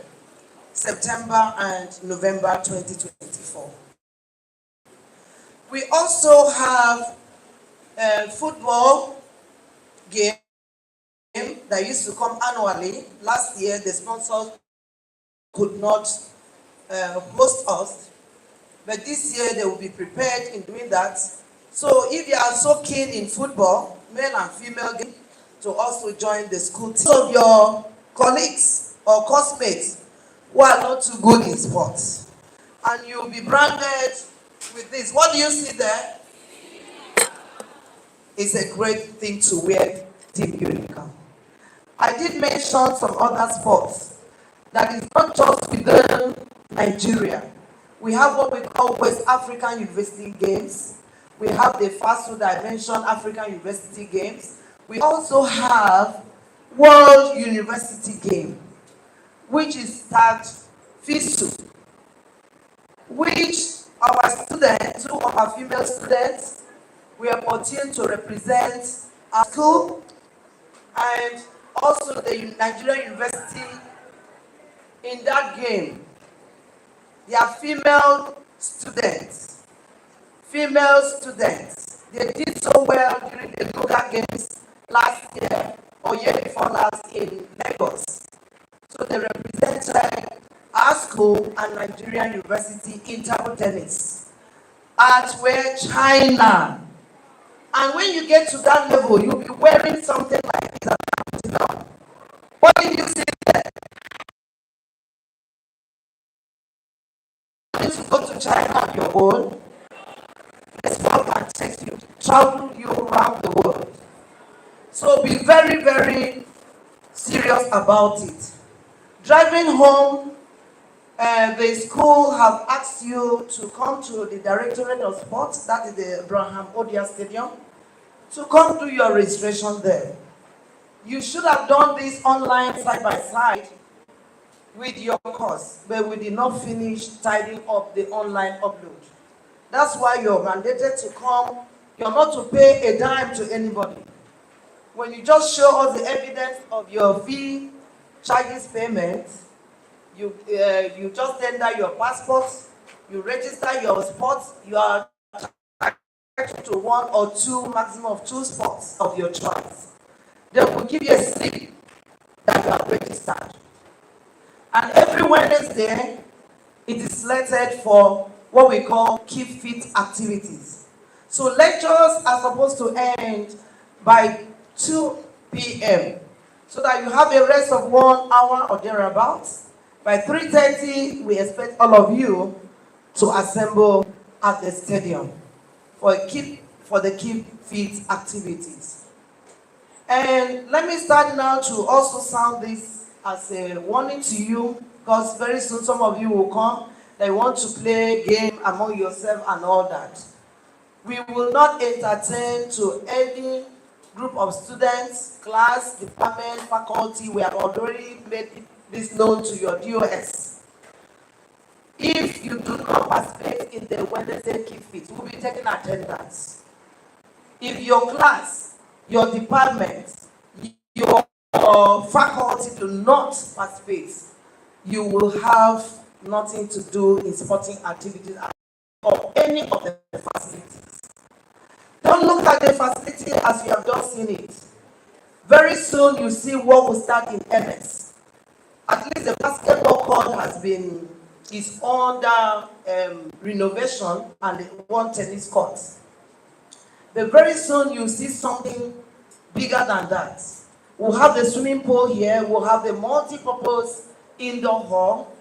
S2: September and November 2024. We also have a football game that used to come annually. Last year, the sponsors could not host us, but this year they will be prepared in doing that. So if you are so keen in football, male and female game, to also join the school team. Some of your colleagues or classmates who are not too good in sports, and you'll be branded with this. What do you see there? It's a great thing to wear team uniform. I did mention some other sports that is not just within Nigeria. We have what we call West African University Games. We have the first two dimension African University Games. We also have World University Game, which is tagged FISU, which our students, two of our female students, we are opportune to represent our school and also the Nigerian University in that game. They are female students. They did so well during the local games last year or year before last in Lagos. So they represented our school and Nigerian University in table tennis at where China. And when you get to that level, you'll be wearing something like this. What did you see there? If you go to China on your own, this one can take you, travel you around the world. So be very, very serious about it. Driving home, the school have asked you to come to the Directorate of Sports, that is the Abraham Odia Stadium, to come do your registration there. You should have done this online side by side with your course, but we did not finish tidying up the online upload. That's why you're mandated to come. You're not to pay a dime to anybody. When you just show us the evidence of your fee charges payment, you just tender your passport, you register your sports, you are entitled to one or two, maximum of two sports of your choice. They will give you a slip that you are registered. And every Wednesday, it is slated for what we call keep fit activities. So lectures are supposed to end by 2 p.m. so that you have a rest of 1 hour or thereabouts. By 3:30, we expect all of you to assemble at the stadium for the keep fit activities. And let me start now to also sound this as a warning to you, because very soon some of you will come. They want to play a game among yourself and all that. We will not entertain to any group of students, class, department, faculty. We have already made this known to your DOS. If you do not participate in the Wednesday Keep Fit, we'll be taking attendance. If your class, your department, your faculty do not participate, you will have nothing to do in sporting activities or any of the facilities. Don't look at the facility as you have just seen it. Very soon you see what will start in MS. At least the basketball court is under renovation, and one tennis court. But very soon you see something bigger than that. We'll have the swimming pool here, we'll have the multi-purpose indoor hall,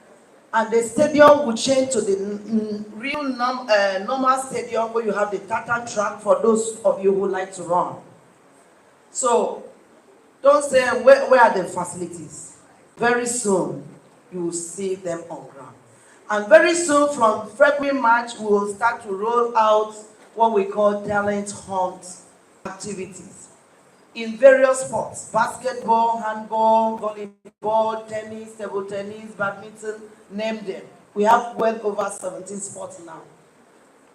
S2: and the stadium will change to the real normal stadium where you have the tartan track for those of you who like to run. So don't say, where are the facilities? Very soon you will see them on ground. And very soon from February, March, we will start to roll out
S9: what we call talent hunt activities in various sports: basketball, handball, volleyball, tennis, table tennis, badminton, name them. We have well over 17 sports now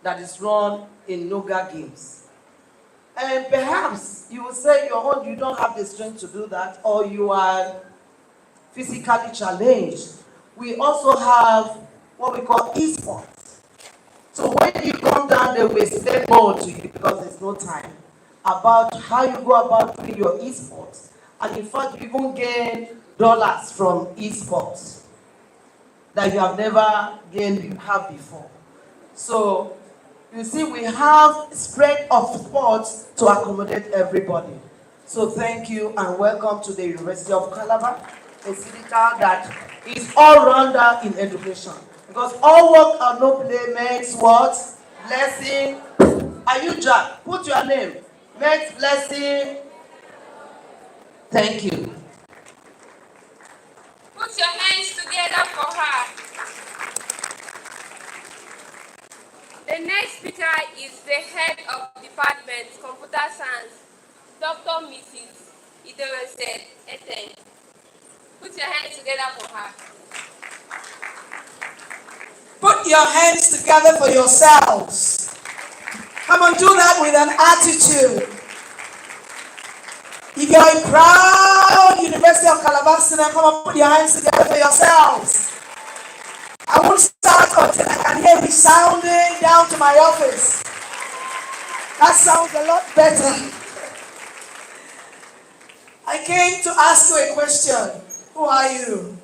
S9: that is run in Noga Games. And perhaps you will say you don't have the strength to do that, or you are physically challenged. We also have what we call esports. So when you come down, they will explain more to you, because there's no time, about how you go about doing your esports. And in fact, you even gain dollars from esports that you have never have before. So you see, we have spread of sports to accommodate everybody. So thank you and welcome to the University of Calabar, a city town that is all-rounder in education. Because all work and no play makes what? Blessing. Are you Jack? Put your name. Makes blessing. Thank you.
S8: Put your hands together for her. The next speaker is the head of department, computer science, Dr. Mrs. Idewese Eten. Put your hands together for her.
S2: Put your hands together for yourselves. Come on, do that with an attitude. If you're a proud University of Calabar student, come on, put your hands together for yourselves. I won't start until I can hear it sounding down to my office. That sounds a lot better. I came to ask you a question. Who are you?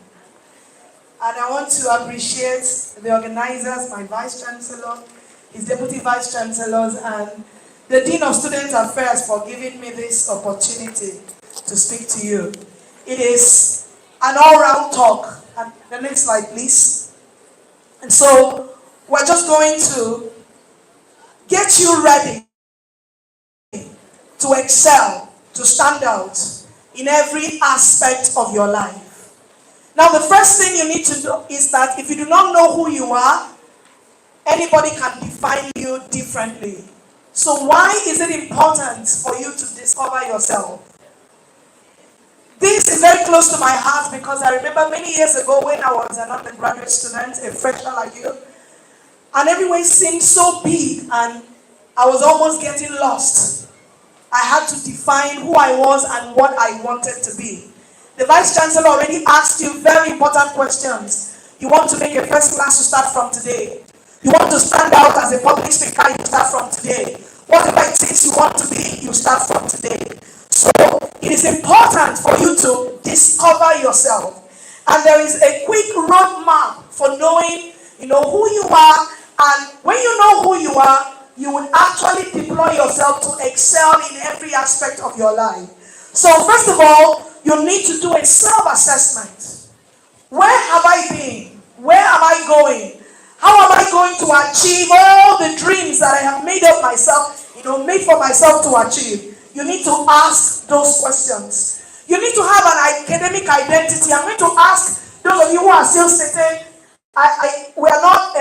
S2: And I want to appreciate the organizers, my Vice Chancellor, his Deputy Vice Chancellors, and the Dean of Student Affairs for giving me this opportunity to speak to you. It is an all-round talk. And the next slide, please. And so, we're just going to get you ready to excel, to stand out in every aspect of your life. Now, the first thing you need to know is that if you do not know who you are, anybody can define you differently. So why is it important for you to discover yourself? This is very close to my heart because I remember many years ago when I was an undergraduate student, a freshman like you, and everywhere seemed so big and I was almost getting lost. I had to define who I was and what I wanted to be. The Vice Chancellor already asked you very important questions. You want to make a first class, you start from today. You want to stand out as a public speaker, you start from today. Whatever it is you want to be, you start from today. So it is important for you to discover yourself. And there is a quick roadmap for knowing, who you are. And when you know who you are, you will actually deploy yourself to excel in every aspect of your life. So first of all, you need to do a self-assessment. Where have I been? Where am I going? How am I going to achieve all the dreams that I have made up myself, made for myself to achieve? You need to ask those questions. You need to have an academic identity. I'm going to ask those of you who are still sitting. We are not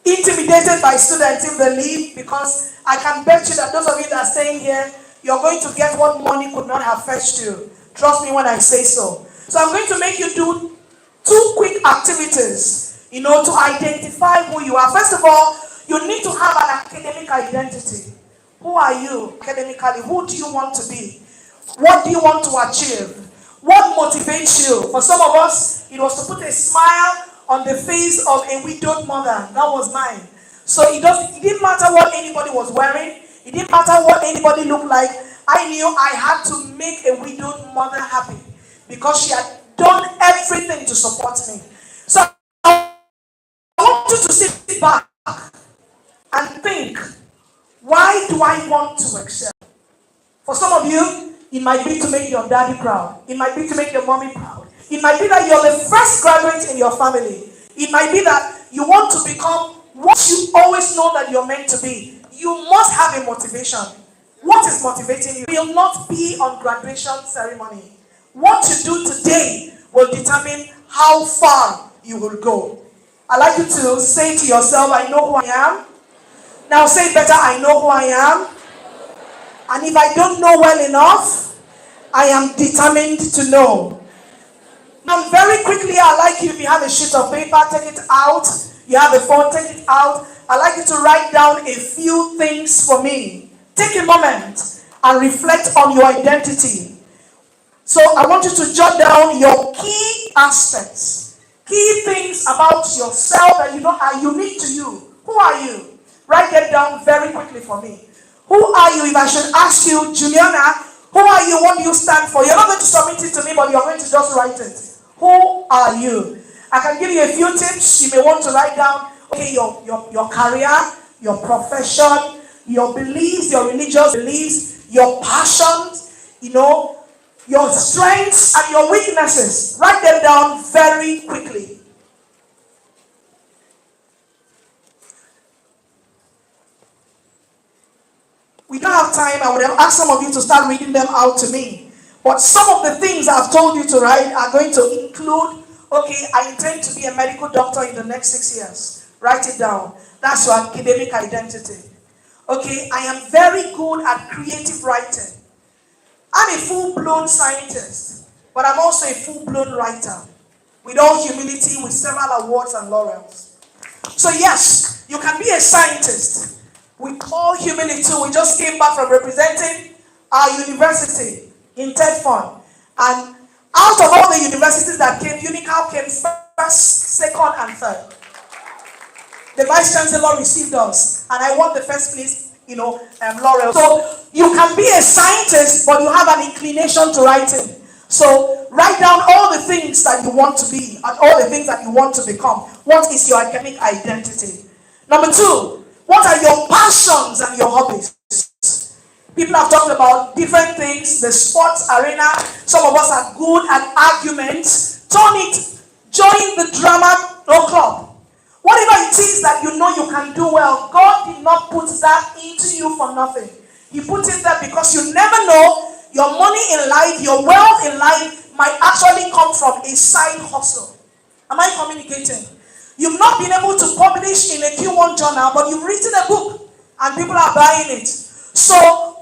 S2: intimidated by students if they leave, because I can bet you that those of you that are staying here, you're going to get what money could not have fetched you. Trust me when I say so. So I'm going to make you do 2 quick activities, to identify who you are. First of all, you need to have an academic identity. Who are you academically? Who do you want to be? What do you want to achieve? What motivates you? For some of us, it was to put a smile on the face of a widowed mother. That was mine. So it didn't matter what anybody was wearing. It didn't matter what anybody looked like. I knew I had to make a widowed mother happy because she had done everything to support me. So I want you to sit back and think, why do I want to excel? For some of you, it might be to make your daddy proud. It might be to make your mommy proud. It might be that you're the first graduate in your family. It might be that you want to become what you always know that you're meant to be. You must have a motivation. What is motivating you will not be on graduation ceremony. What you do today will determine how far you will go. I'd like you to say to yourself, I know who I am. Now say better, I know who I am. And if I don't know well enough, I am determined to know. Now, very quickly, I'd like you, if you have a sheet of paper, take it out. You have a phone, take it out. I'd like you to write down a few things for me. Take a moment and reflect on your identity. So I want you to jot down your key aspects, key things about yourself that you know are unique to you. Who are you? Write them down very quickly for me. Who are you? If I should ask you, Juliana, who are you? What do you stand for? You're not going to submit it to me, but you're going to just write it. Who are you? I can give you a few tips. You may want to write down, okay, your career, your profession, your beliefs, your religious beliefs, your passions, your strengths and your weaknesses. Write them down very quickly. We don't have time. I would have asked some of you to start reading them out to me. But some of the things I've told you to write are going to include, okay, I intend to be a medical doctor in the next 6 years. Write it down. That's your academic identity. Okay, I am very good at creative writing. I'm a full-blown scientist, but I'm also a full-blown writer. With all humility, with several awards and laurels. So yes, you can be a scientist. With all humility, we just came back from representing our university in TEDFund. And out of all the universities that came, Unical came first, second, and third. The Vice Chancellor received us, and I won the first place, laurel. So you can be a scientist, but you have an inclination to writing. So write down all the things that you want to be and all the things that you want to become. What is your academic identity? Number 2, what are your passions and your hobbies? People have talked about different things, the sports arena. Some of us are good at arguments. Turn it, join the drama club. Whatever it is that you know you can do well, God did not put that into you for nothing. He put it there because you never know. Your money in life, your wealth in life might actually come from a side hustle. Am I communicating? You've not been able to publish in a Q1 journal, but you've written a book and people are buying it. So,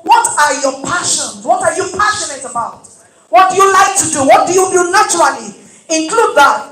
S2: what are your passions? What are you passionate about? What do you like to do? What do you do naturally? Include that.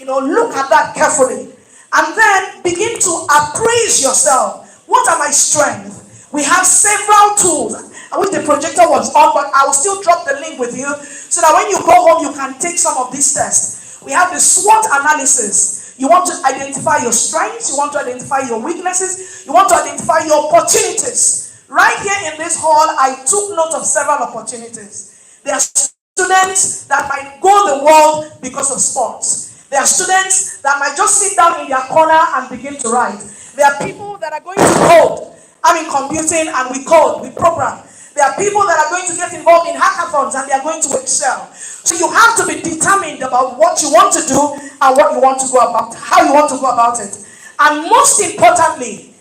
S2: Look at that carefully. And then begin to appraise yourself. What are my strengths? We have several tools. I wish the projector was on, but I will still drop the link with you so that when you go home, you can take some of these tests. We have the SWOT analysis. You want to identify your strengths. You want to identify your weaknesses. You want to identify your opportunities. Right here in this hall, I took note of several opportunities. There are students that might go the world because of sports. There are students that might just sit down in their corner and begin to write. There are people that are going to code. I'm in computing and we code, we program. There are people that are going to get involved in hackathons and they are going to excel. So you have to be determined about what you want to do and what you want to go about, how you want to go about it. And most importantly,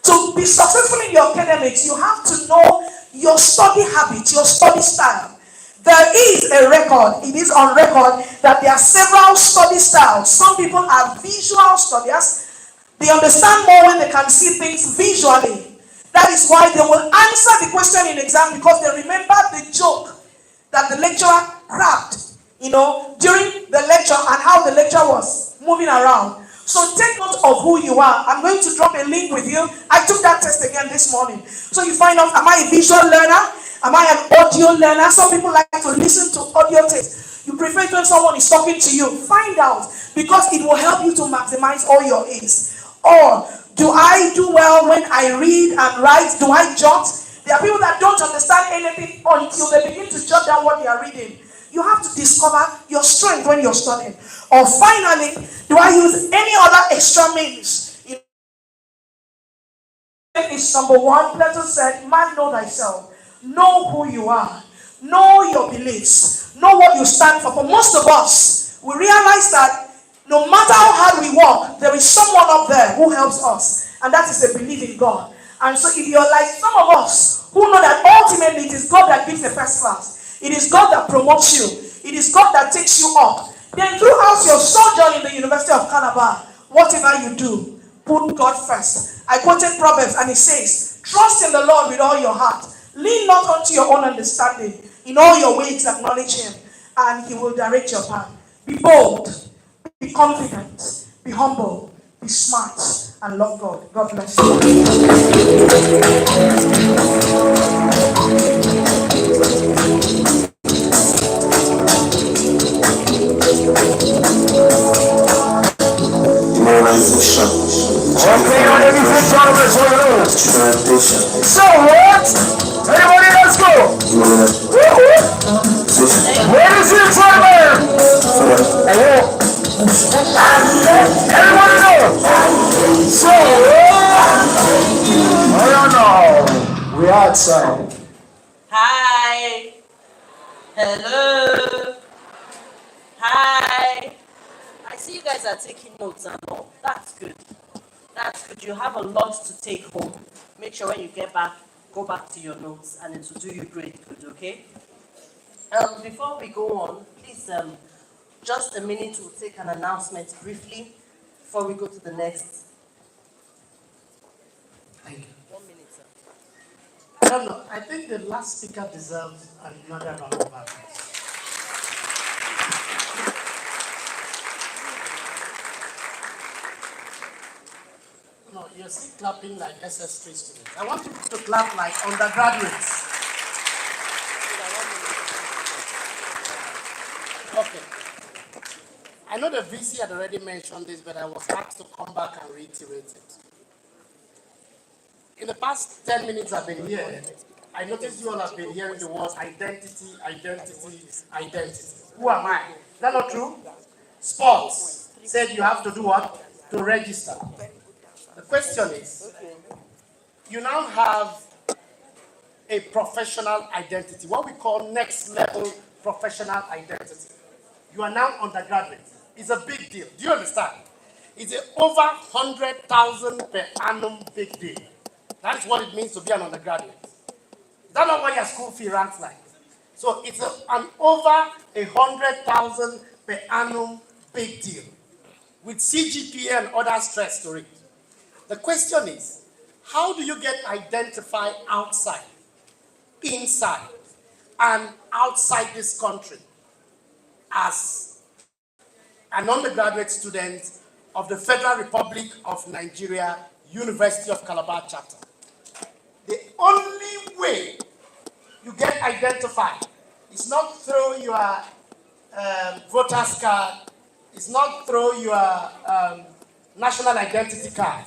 S2: to be successful in your academics, you have to know your study habits, your study style. There is a record, it is on record, that there are several study styles. Some people are visual studiers. They understand more when they can see things visually. That is why they will answer the question in exam because they remember the joke that the lecturer cracked, during the lecture and how the lecture was moving around. So take note of who you are. I'm going to drop a link with you. I took that test again this morning. So you find out, am I a visual learner? Am I an audio learner? Some people like to listen to audio tapes. You prefer when someone is talking to you. Find out because it will help you to maximize all your A's. Or do I do well when I read and write? Do I jot? There are people that don't understand anything until they begin to jot down what they are reading. You have to discover your strength when you're studying. Or finally, do I use any other extra means? Is number 1. Plato said, man, know thyself. Know who you are. Know your beliefs. Know what you stand for. For most of us, we realize that no matter how hard we work, there is someone up there who helps us. And that is a belief in God. And so if you're like some of us who know that ultimately it is God that gives the first class. It is God that promotes you. It is God that takes you up. Then throughout your sojourn in the University of Calabar, whatever you do,
S12: put God first. I quoted Proverbs and it says, trust in the Lord with all your heart. Lean not unto your own understanding. In all your ways acknowledge him and he will direct your path. Be bold, be confident, be humble, be smart, and love God. God bless
S7: Moralization.
S1: Okay, ladies and gentlemen, so you know.
S7: Tradition.
S1: So what? Everybody, let's go. Ladies and gentlemen. Hello. Everybody know. So I don't know. We outside.
S9: Hi. Hello. Hi. I see you guys are taking notes and all. That's good. That's good. You have a lot to take home. Make sure when you get back, go back to your notes and it will do you great good, okay? Before we go on, please, just a minute to take an announcement briefly before we go to the next.
S13: Thank you.
S9: 1 minute, sir.
S13: I don't know. I think the last speaker deserves another round of applause. No, you're still clapping like SS3 students. I want you to clap like undergraduates. Okay. I know the VC had already mentioned this, but I was asked to come back and reiterate it. In the past 10 minutes I've been here, I noticed you all have been hearing the words identity, identity, identity. Who am I? Is that not true? Sports said you have to do what? To register. The question is, you now have a professional identity, what we call next level professional identity. You are now undergraduate. It's a big deal. Do you understand? It's an over 100,000 per annum big deal. That is what it means to be an undergraduate. Is that not what your school fee ranks like? So it's an over 100,000 per annum big deal with CGPA and other stress to it. The question is, how do you get identified outside, inside, and outside this country as an undergraduate student of the Federal Republic of Nigeria, University of Calabar chapter? The only way you get identified is not through your voter's card, it's not through your national identity card.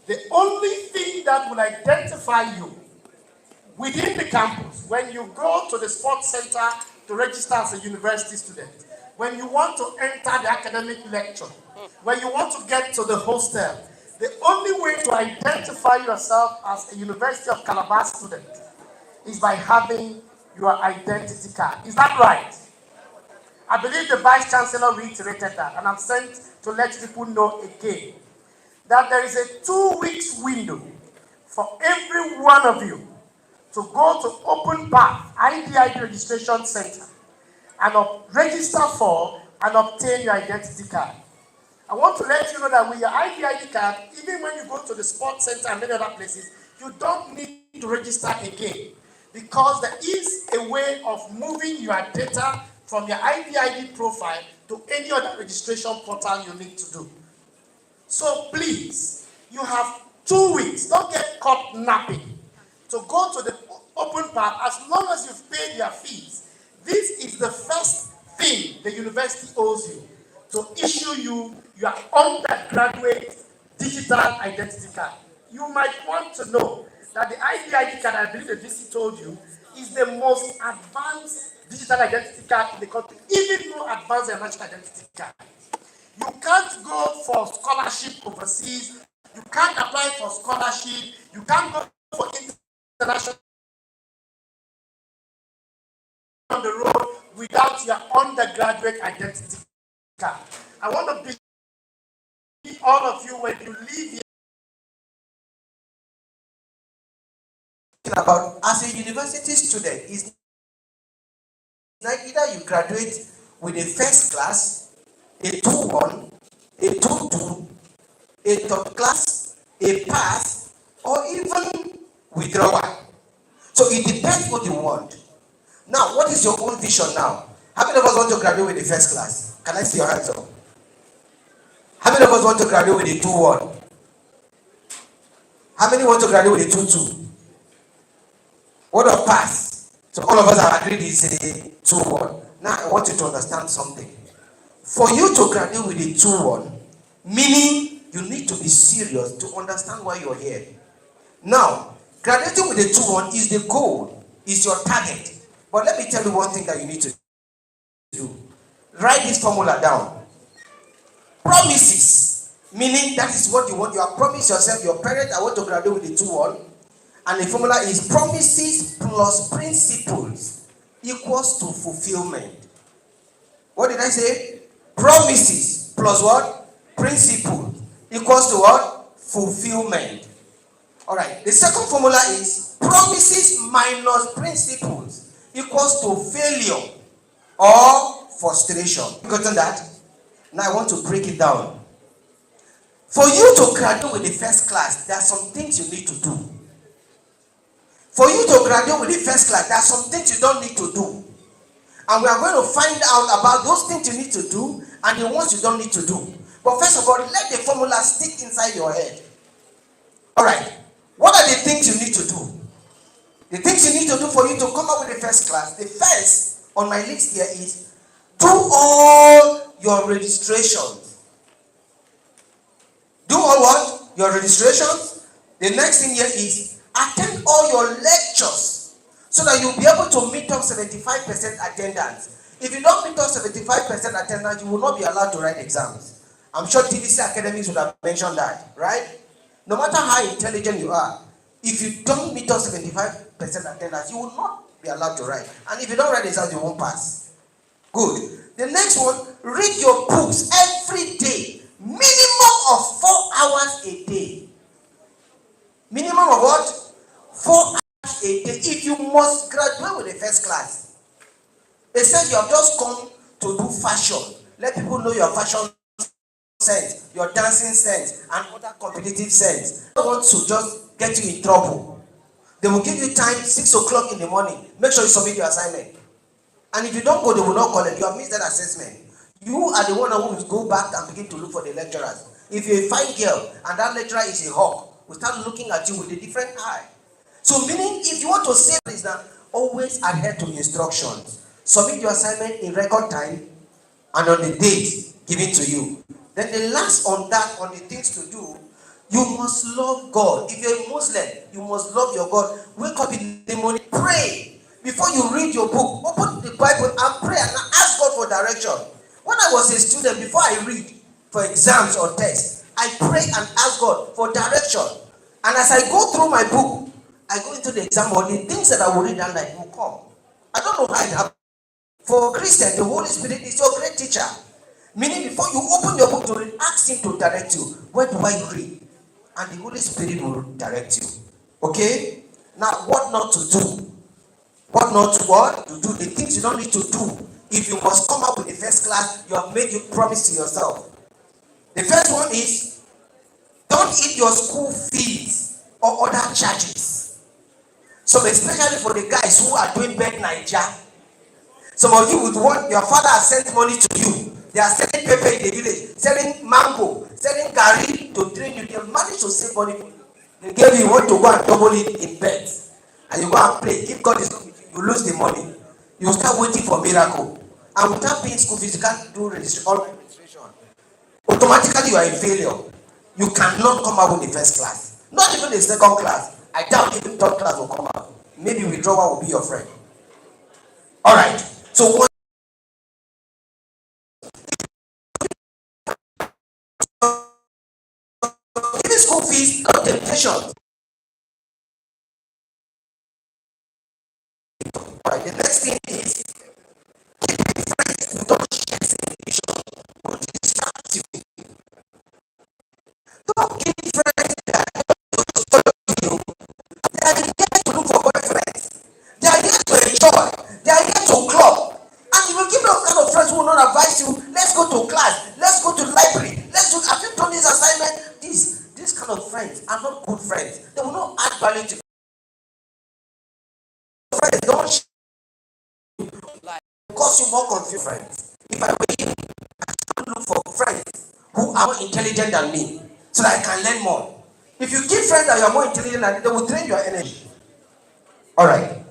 S13: The only thing that will identify you within the campus, when you go to the sports center to register as a university student, when you want to enter the academic lecture, when you want to get to the hostel, the only way to identify yourself as a University of Calabar student is by having your identity card. Is that right? I believe the Vice Chancellor reiterated that, and I'm sent to let people know again that there is a 2 weeks window for every one of you to go to Open Path IDID Registration Center and register for and obtain your identity card. I want to let you know that with your IDID card, even when you go to the sports center and many other places, you don't need to register again because there is a way of moving your data from your IDID profile to any other registration portal you need to do. So please, you have 2 weeks. Don't get caught napping to go to the open path as long as you've paid your fees. This is the first thing the university owes you, to issue you your undergraduate digital identity card. You might want to know that the IDID card, I believe the VC told you, is the most advanced digital identity card in the country, even more advanced than national identity card. You can't go for scholarship overseas. You can't apply for scholarship. You can't go for international on the road without your undergraduate identity card. I want to believe all of you when you leave here.
S2: About as a university student is either you graduate with a first class, a 2-1, a 2-2, a third class, a pass, or even withdrawal. So it depends what you want. Now, what is your own vision now? How many of us want to graduate with the first class? Can I see your hands up? How many of us want to graduate with a 2-1? How many want to graduate with a 2-2? What of pass? So all of us have agreed it's a 2-1. Now I want you to understand something. For you to graduate with a 2-1, meaning you need to be serious to understand why you're here. Now, graduating with a 2-1 is the goal, is your target. But let me tell you one thing that you need to do. Write this formula down. Promises, meaning that is what you want. You have promised yourself, your parents, I want to graduate with a 2-1. And the formula is promises plus principles equals to fulfillment. What did I say? Promises plus what? Principle equals to what? Fulfillment. Alright, the second formula is promises minus principles equals to failure or frustration. You gotten that? Now I want to break it down. For you to graduate with the first class, there are some things you need to do. For you to graduate with the first class, there are some things you don't need to do. And we are going to find out about those things you need to do and the ones you don't need to do. But first of all, let the formula stick inside your head. Alright, what are the things you need to do? The things you need to do for you to come up with the first class, the first on my list here is do all your registrations. Do all what? Your registrations. The next thing here is attend all your lectures so that you'll be able to meet up 75% attendance. If you don't meet up 75% attendance, you will not be allowed to write exams. I'm sure TVC academics would have mentioned that, right? No matter how intelligent you are, if you don't meet up 75% attendance, you will not be allowed to write. And if you don't write exams, you won't pass. Good. The next one, read your books every day. Minimum of 4 hours a day. Minimum of what? 4 hours a day. If you must graduate with the first class. They said you have just come to do fashion. Let people know your fashion sense, your dancing sense, and other competitive sense. They don't want to just get you in trouble. They will give you time 6 o'clock in the morning. Make sure you submit your assignment. And if you don't go, they will not call it. You have missed that assessment. You are the one who will go back and begin to look for the lecturers. If you're a fine girl and that lecturer is a hawk, we start looking at you with a different eye. So meaning, if you want to save this, now always adhere to instructions. Submit your assignment in record time and on the date given to you. Then the last on that, on the things to do, you must love God. If you're a Muslim, you must love your God. Wake up in the morning, pray. Before you read your book, open the Bible and pray and ask God for direction. When I was a student, before I read for exams or tests, I pray and ask God for direction. And as I go through my book, I go into the exam or the things that I will read and like will come. I don't know how it happens. For Christians, the Holy Spirit is your great teacher. Meaning, before you open your book to read, ask Him to direct you. Where do I read? And the Holy Spirit will direct you. Okay? Now, what not to do? What not to what? To do the things you don't need to do. If you must come up with the first class, you have made your promise to yourself. The first one is, don't eat your school fees or other charges. So especially for the guys who are doing bed Naija. Some of you would want, your father has sent money to you. They are selling pepper in the village, selling mango, selling curry to train you. They managed to save money. They gave you what to go and double it in bed. And you go and play. If God is not with you, you lose the money. You start waiting for miracle. And without paying school fees, you can't do registration. Automatically, you are in failure. You cannot come out with the first class. Not even the second class. I doubt even third class will come out. Maybe withdrawal will be your friend. Alright. So what? Giving school fees, no temptation. Alright, the next thing is don't share information or distract you. Don't give friends that follow you. They are here to look for boyfriends. They are here to enjoy. They are here to club. And you will give those kind of friends who will not advise you, let's go to class, let's go to the library, let's do, have you done this assignment? This of friends are not good friends. They will not add value to friends. Don't cause you more confused friends. If I were you, I would look for friends who are more intelligent than me so that I can learn more. If you keep friends that you are more intelligent than, they will drain your energy. All right.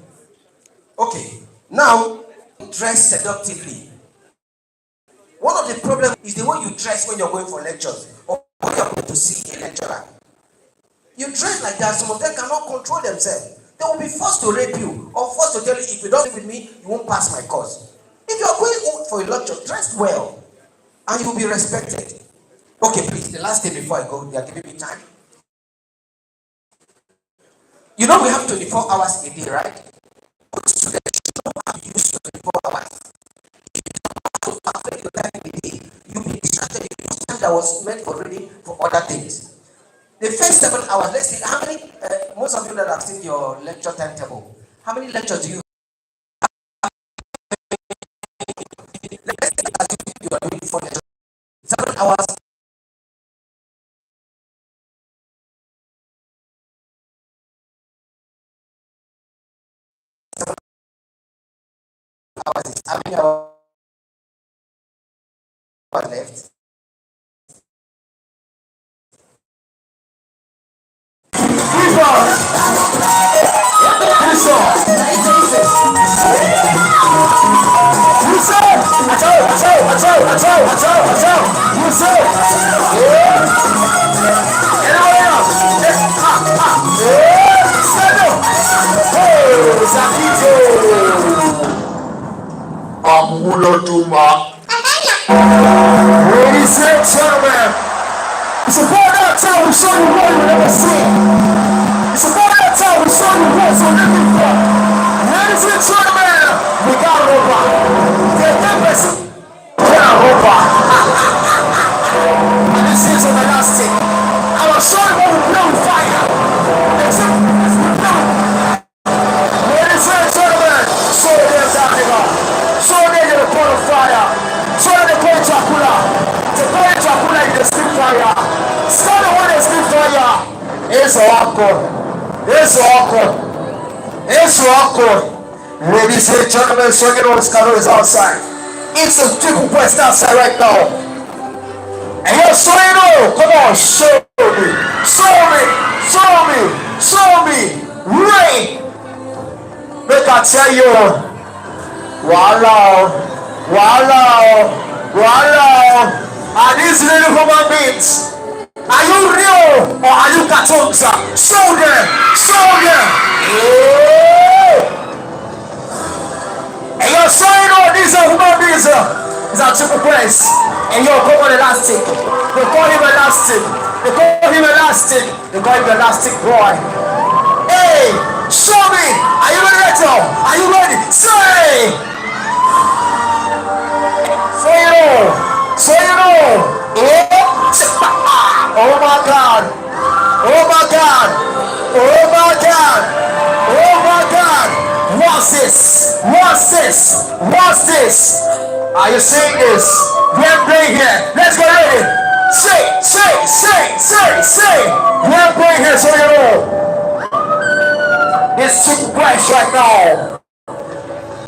S2: Okay. Now, dress seductively. One of the problems is the way you dress when you're going for lectures or when you're going to see a lecturer. You dress like that, some of them cannot control themselves. They will be forced to rape you or forced to tell you, if you don't live with me, you won't pass my course. If you are going for a lecture, dress well and you will be respected. Okay, please, the last thing before I go, they are giving me time. You know we have 24 hours a day, right? Students should not have used 24 hours. To affect your time in a day, you'll be distracted. You use time that was meant for reading for other things. The first 7 hours, let's see, how many, most of you that have seen your lecture timetable, how many lectures do you have? Let's say you are doing 4 lectures. 7 hours. 7 hours is how many hours left? Ladies and gentlemen, it's about that time we show you what you never seen. It's about that time we show you what's on every floor. Ladies and gentlemen, we got Roba. The members, we got Roba. And this is on the last thing. I will show you what we play with fire. Except this we play with. Ladies and gentlemen, show them that nigga. Show them the pot of fire. Show them the pot of Dracula. The pot of Dracula in the stick fire. Start the one that stick fire. It's awkward. It's awkward. It's awkward. Ladies and gentlemen, so you know this color is outside. It's a triple quest outside right now. And yo, so you know, come on, show me. Show me. Show me. Show me. Rain. Make I tell you. Wow. Are these little human beings? Are you real or are you cartoons? Show them. And you're showing all these human beings. It's a triple press. And you're going elastic. They call him elastic. They call him elastic boy. Hey, show me. Are you ready, Rachel? Are you ready? Say you know. Oh my God. What's this? Are you seeing this? We're playing here. Let's get ready. Say. We're playing here, so you know. It's super fresh right now.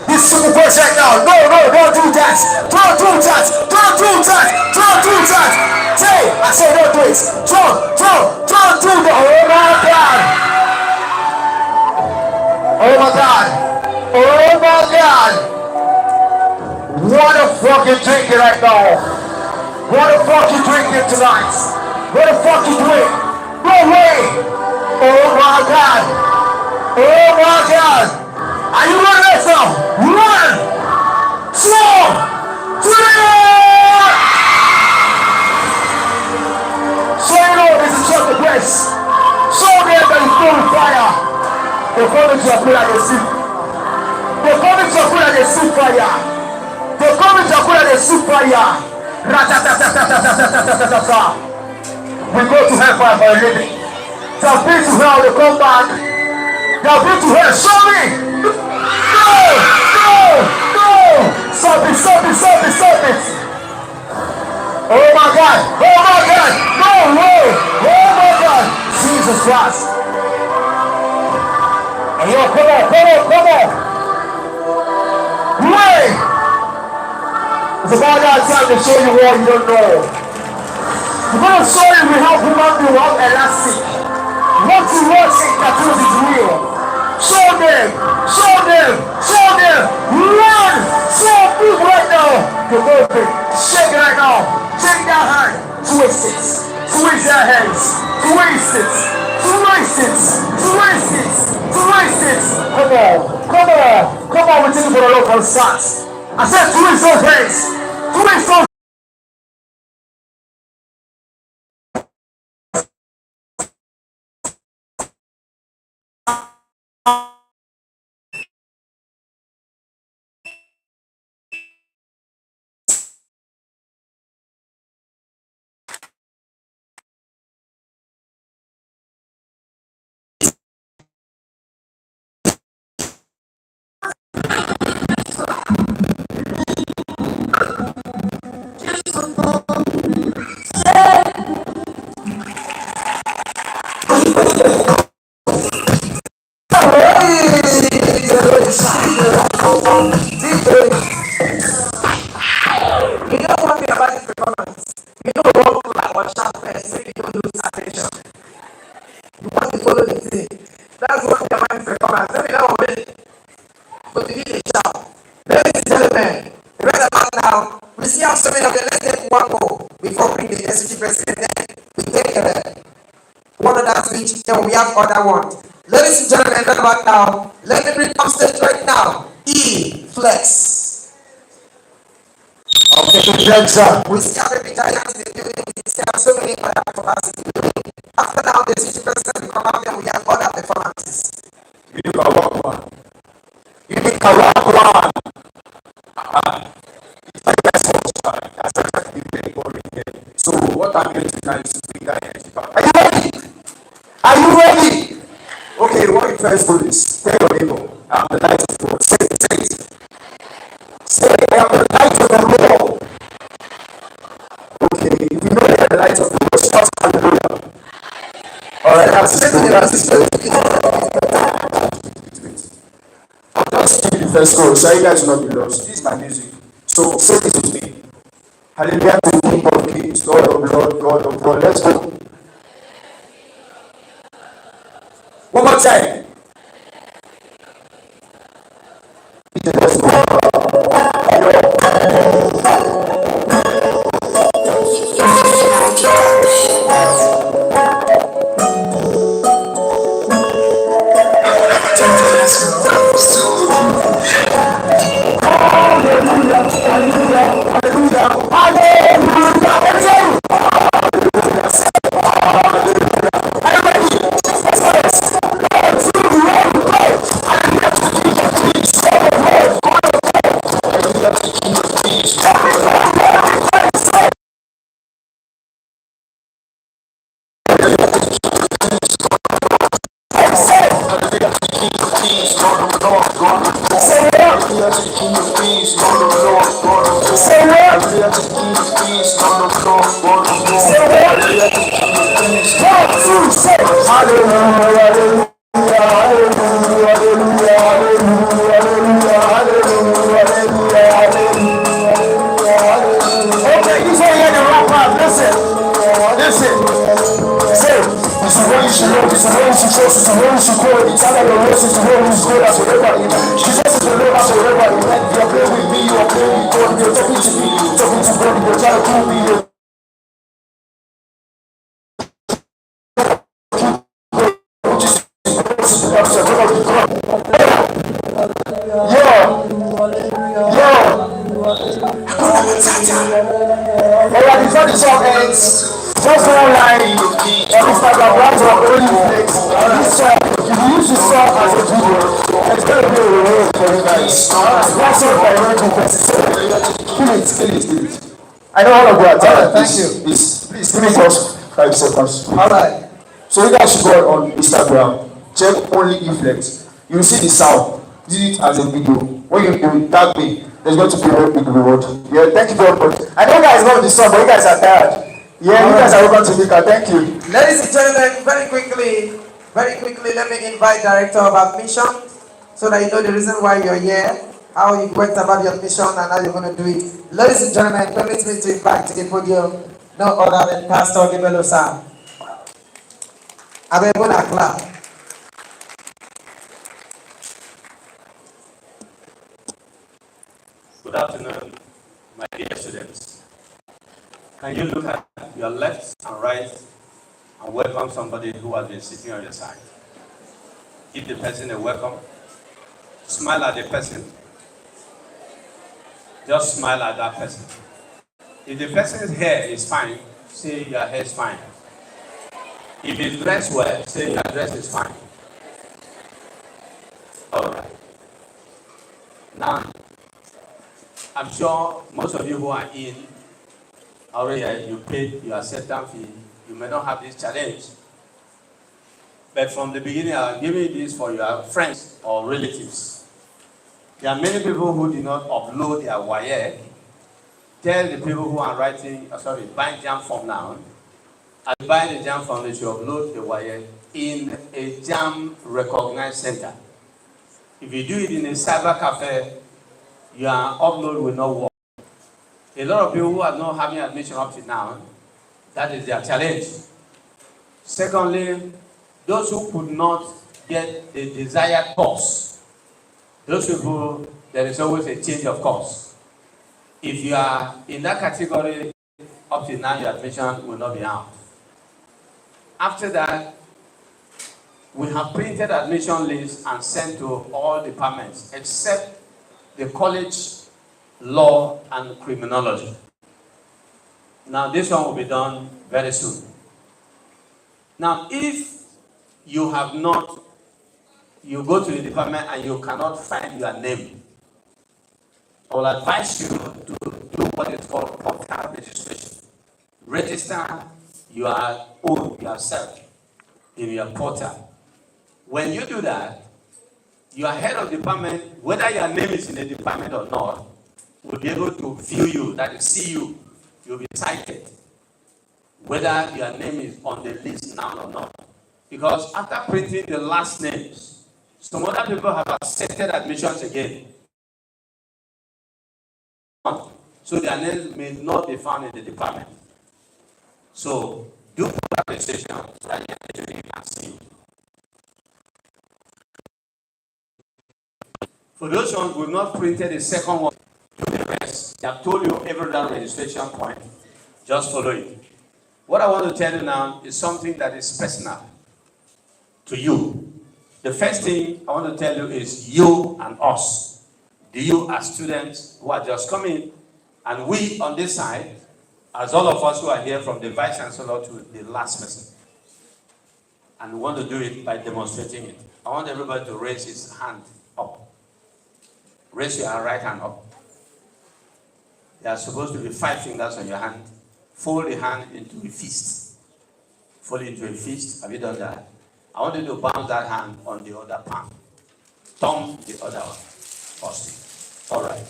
S2: This super fresh right now. No, don't do that. Don't do that. Say, I said don't do it. Don't do that. Oh my God. What the fuck you drinking right now? What the fuck you drinking tonight? What the fuck you drink? No way. Oh my God. Are you ready now? 1, 2, 3. So you know this is just the place. So there that is full fire. They call it Dracula, they see. They call it Dracula, they see fire. They call it Dracula, they see fire. Ratatatatatatatatatatata. We go to hellfire for a living. They've been to hell, they come back. They've been to hell, show me. No. Stop it. Oh my God. No way. Oh my God.
S1: fast. And yo, come on, come on, come on. Wait! It's about that time to show you what you don't know. We're going to show you we have human being, we have elastic. What you watch in cartoons is real. Show them, show them, show them. Run! So big right now. You're moving. Shake it right now. Shake that hand. Twist it. Twist your hands. Twist it. Twist it. Twist it. Twist it. Come on. Come on. Come on. We're taking for a local stance. I said twist those hands. Twist those.
S2: You know one thing about this performance? You don't walk like one sharp first, so you don't lose attention. You want to follow the thing. That's one thing about this performance. Let me know what it is. But you need a shout. Ladies and gentlemen, right about now, we see how so many of them. Let's take one more before we bring the SCG president. Then we take one of that speech, then we have other ones. Ladies and gentlemen, right about now, let me bring on stage right now. E Flex. Okay, we see how many giants in the building, we see how so many other performances in the building. After now, the city president will come out and we have other performances. You need a rock one. You need a rock one. That's actually very boring here. So what I'm going to do now is to bring that energy back. Are you ready? Are you ready? Okay, what you first do is tell your neighbor, I'm the light of the world. Say it, say it. Say, I am the light of the world. Okay, if you know you're the light of the world, shout hallelujah. Alright, that's it. I'll just keep the first chorus, so you guys will not be lost. This is my music. So say this with me. Hallelujah to the King of Kings, Lord of Lords, God of God. Let's go. One more time. Let's go. Before the song ends, just one line on Instagram, that's what only flex. This song, if you use this song as a video, it's going to be a reward for you guys. That's all by Kill it. I know all of that. Thank you. Please give me just 5 seconds. Alright. So you guys should go on Instagram, check only Flex. You will see the sound. Use it as a video. When you tag me, there's going to be a big reward. Yeah, thank you very much. I know you guys love the song, but you guys are tired.
S1: Yeah, you guys are welcome to Mika. Thank you.
S2: Ladies and gentlemen, very quickly, let me invite Director of Admission so that you know the reason why you're here, how you went about your mission, and how you're going to do it. Ladies and gentlemen, permit me to invite to the podium no other than Pastor Gibelo Sam. Abebona clap.
S11: Good afternoon, my dear students. Can you look at your left and right and welcome somebody who has been sitting on your side? Give the person a welcome. Smile at the person. Just smile at that person. If the person's hair is fine, say your hair is fine. If he's dressed well, say your dress is fine. All right. Now, I'm sure most of you who are in already, you paid your acceptance fee. You may not have this challenge. But from the beginning, I'm giving this for your friends or relatives. There are many people who did not upload their WAEC. Tell the people who are buying JAM form now, and buying the JAM form, they should upload the WAEC in a JAM recognized center. If you do it in a cyber cafe, your upload will not work. A lot of people who are not having admission up to now, that is their challenge. Secondly, those who could not get the desired course, those people, there is always a change of course. If you are in that category, up to now, your admission will not be out. After that, we have printed admission lists and sent to all departments except the college, law, and criminology. Now, this one will be done very soon. Now, if you have not, you go to the department and you cannot find your name, I will advise you to do what is called portal registration. Register your own yourself in your portal. When you do that, your head of department, whether your name is in the department or not, will be able to view you, that is, see you. You'll be cited, whether your name is on the list now or not. Because after printing the last names, some other people have accepted admissions again. So their names may not be found in the department. So do registration so that you can see. For those ones who have not printed the second one, do the rest. They have told you every registration point. Just follow it. What I want to tell you now is something that is personal to you. The first thing I want to tell you is you and us. You as students who are just coming, and we on this side, as all of us who are here from the Vice Chancellor to the last person. And we want to do it by demonstrating it. I want everybody to raise his hand up. Raise your right hand up. There are supposed to be 5 fingers on your hand. Fold the hand into a fist. Fold it into a fist. Have you done that? I want you to bounce that hand on the other palm. Thumb the other one. First. All right.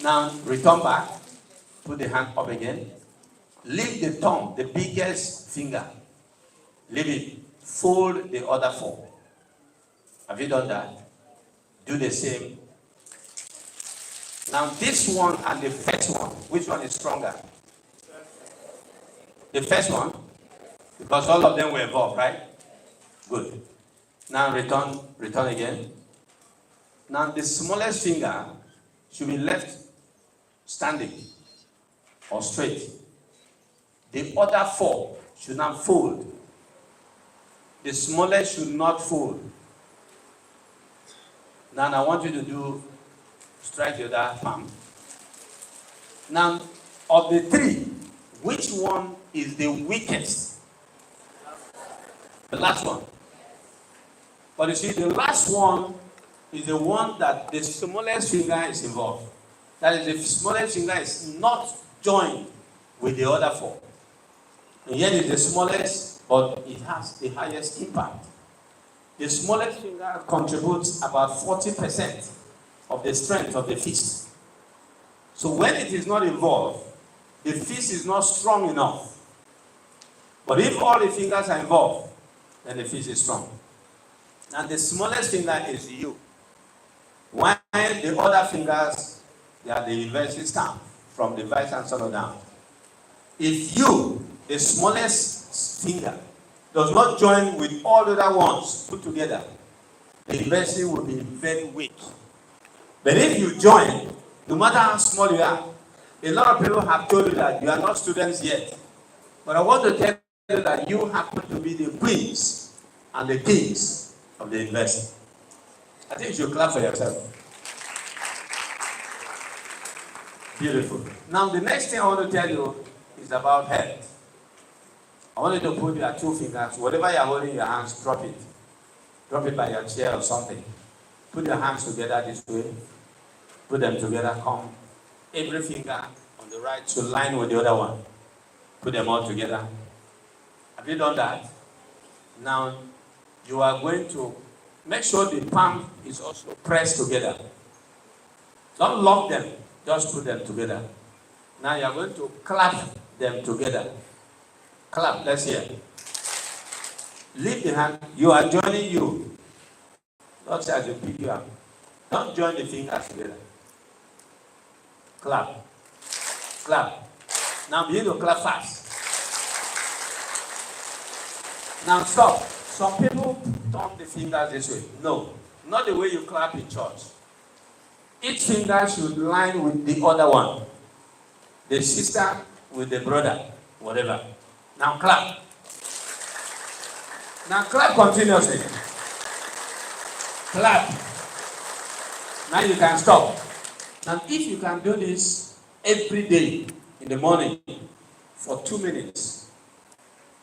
S11: Now return back. Put the hand up again. Leave the thumb, the biggest finger. Leave it. Fold the other 4. Have you done that? Do the same. Now this one and the first one, which one is stronger? The first one, because all of them were involved, right? Good. Now return again. Now the smallest finger should be left standing or straight. The other 4 should not fold. The smallest should not fold. Now I want you to strike the other palm. Now, of the 3, which one is the weakest? The last one. But you see, the last one is the one that the smallest finger is involved. That is, the smallest finger is not joined with the other 4. And yet it's the smallest, but it has the highest impact. The smallest finger contributes about 40% of the strength of the fist. So when it is not involved, the fist is not strong enough But if all the fingers are involved, then the fish is strong. And the smallest finger is you. While the other fingers, they are the university staff, from the vice chancellor down. If you, the smallest finger, does not join with all the other ones put together, the university will be very weak. But if you join, no matter how small you are, a lot of people have told you that you are not students yet. But I want to tell you that you happen to be the queens and the kings of the university. I think you should clap for yourself. Beautiful. Now, the next thing I want to tell you is about health. I want you to put your two fingers, whatever you're holding in your hands, drop it. Drop it by your chair or something. Put your hands together this way. Put them together. Come. Every finger on the right should line with the other one. Put them all together. Have you done that? Now, you are going to make sure the palm is also pressed together. Don't lock them. Just put them together. Now you are going to clap them together. Clap. Let's hear. Leave the hand. You are joining you. Not as you pick you up. Don't join the fingers together. Clap. Clap. Now begin to clap fast. Now stop. Some people turn the fingers this way. No. Not the way you clap in church. Each finger should line with the other one. The sister with the brother. Whatever. Now clap. Now clap continuously. Clap. Now you can stop. Now if you can do this every day in the morning for 2 minutes,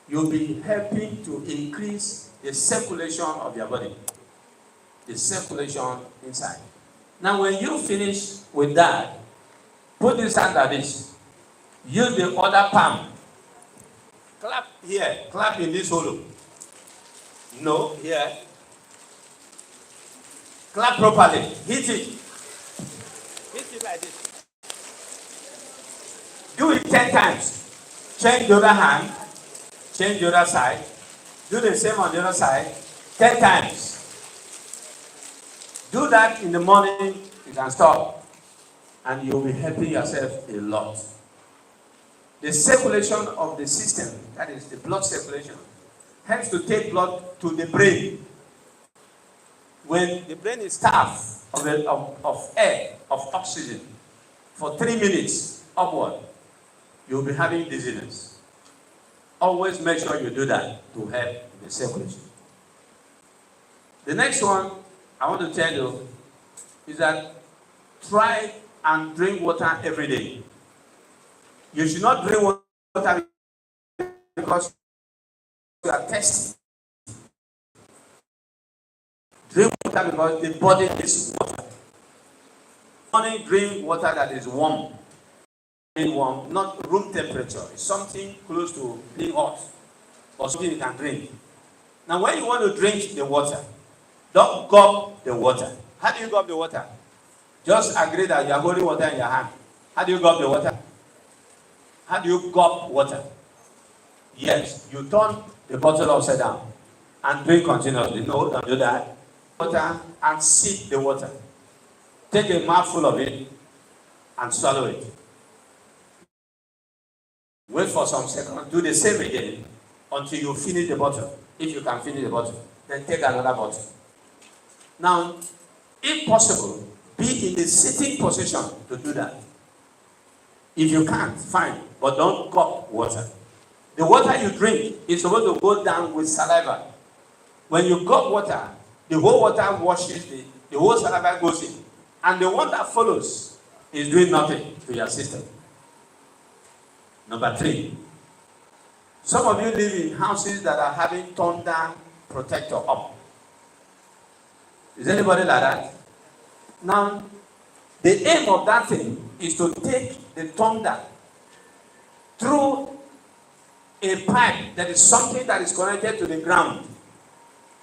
S11: you'll be helping to increase the circulation of your body. The circulation inside. Now when you finish with that, put this hand like this. Use the other palm. Clap here. Clap in this hollow. No, here. Clap properly. Hit it. Hit it like this. Do it 10 times. Change the other hand. Change the other side. Do the same on the other side. 10 times. Do that in the morning. You can stop. And you'll be helping yourself a lot. The circulation of the system, that is the blood circulation, helps to take blood to the brain. When the brain is starved of air, of oxygen, for 3 minutes upward, you'll be having dizziness. Always make sure you do that to help the circulation. The next one I want to tell you is that try and drink water every day. You should not drink water because you are thirsty. Drink water because the body needs water. Only drink water that is warm. Warm, not room temperature. It's something close to being hot or something you can drink. Now, when you want to drink the water, don't gulp the water. How do you gulp the water? Just agree that you are holding water in your hand. How do you gulp the water? How do you gulp water? Yes, you turn the bottle upside down and drink continuously. No, don't do that. Water and sip the water. Take a mouthful of it and swallow it. Wait for some seconds. Do the same again until you finish the bottle. If you can finish the bottle, then take another bottle. Now, if possible, be in the sitting position to do that. If you can't, fine, but don't gulp water. The water you drink is supposed to go down with saliva. When you gulp water, the whole water washes, the whole saliva goes in. And the one that follows is doing nothing to your system. Number 3. Some of you live in houses that are having thunder protector up. Is anybody like that? Now, the aim of that thing is to take the thunder through a pipe that is something that is connected to the ground.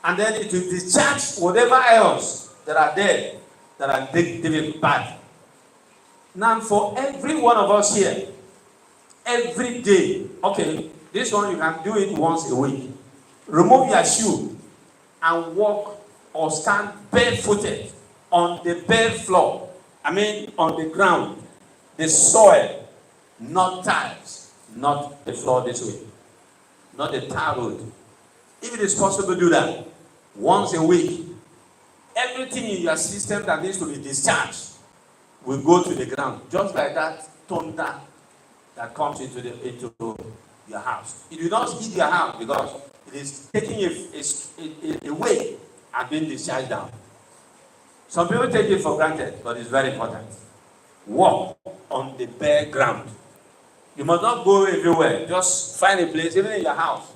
S11: And then it will discharge whatever else that are there that are difficult bad. Now, for every one of us here, every day, okay, This one you can do it once a week. Remove your shoe and walk or stand barefooted on the bare floor. I mean on the ground, the soil, not tiles, not the floor this way, not the tar road. If it is possible, do that once a week. Everything in your system that needs to be discharged will go to the ground, just like that thunder that comes into your house. It will not hit your house because it is taking away and being discharged down. Some people take it for granted, but it's very important. Walk on the bare ground. You must not go everywhere. Just find a place, even in your house,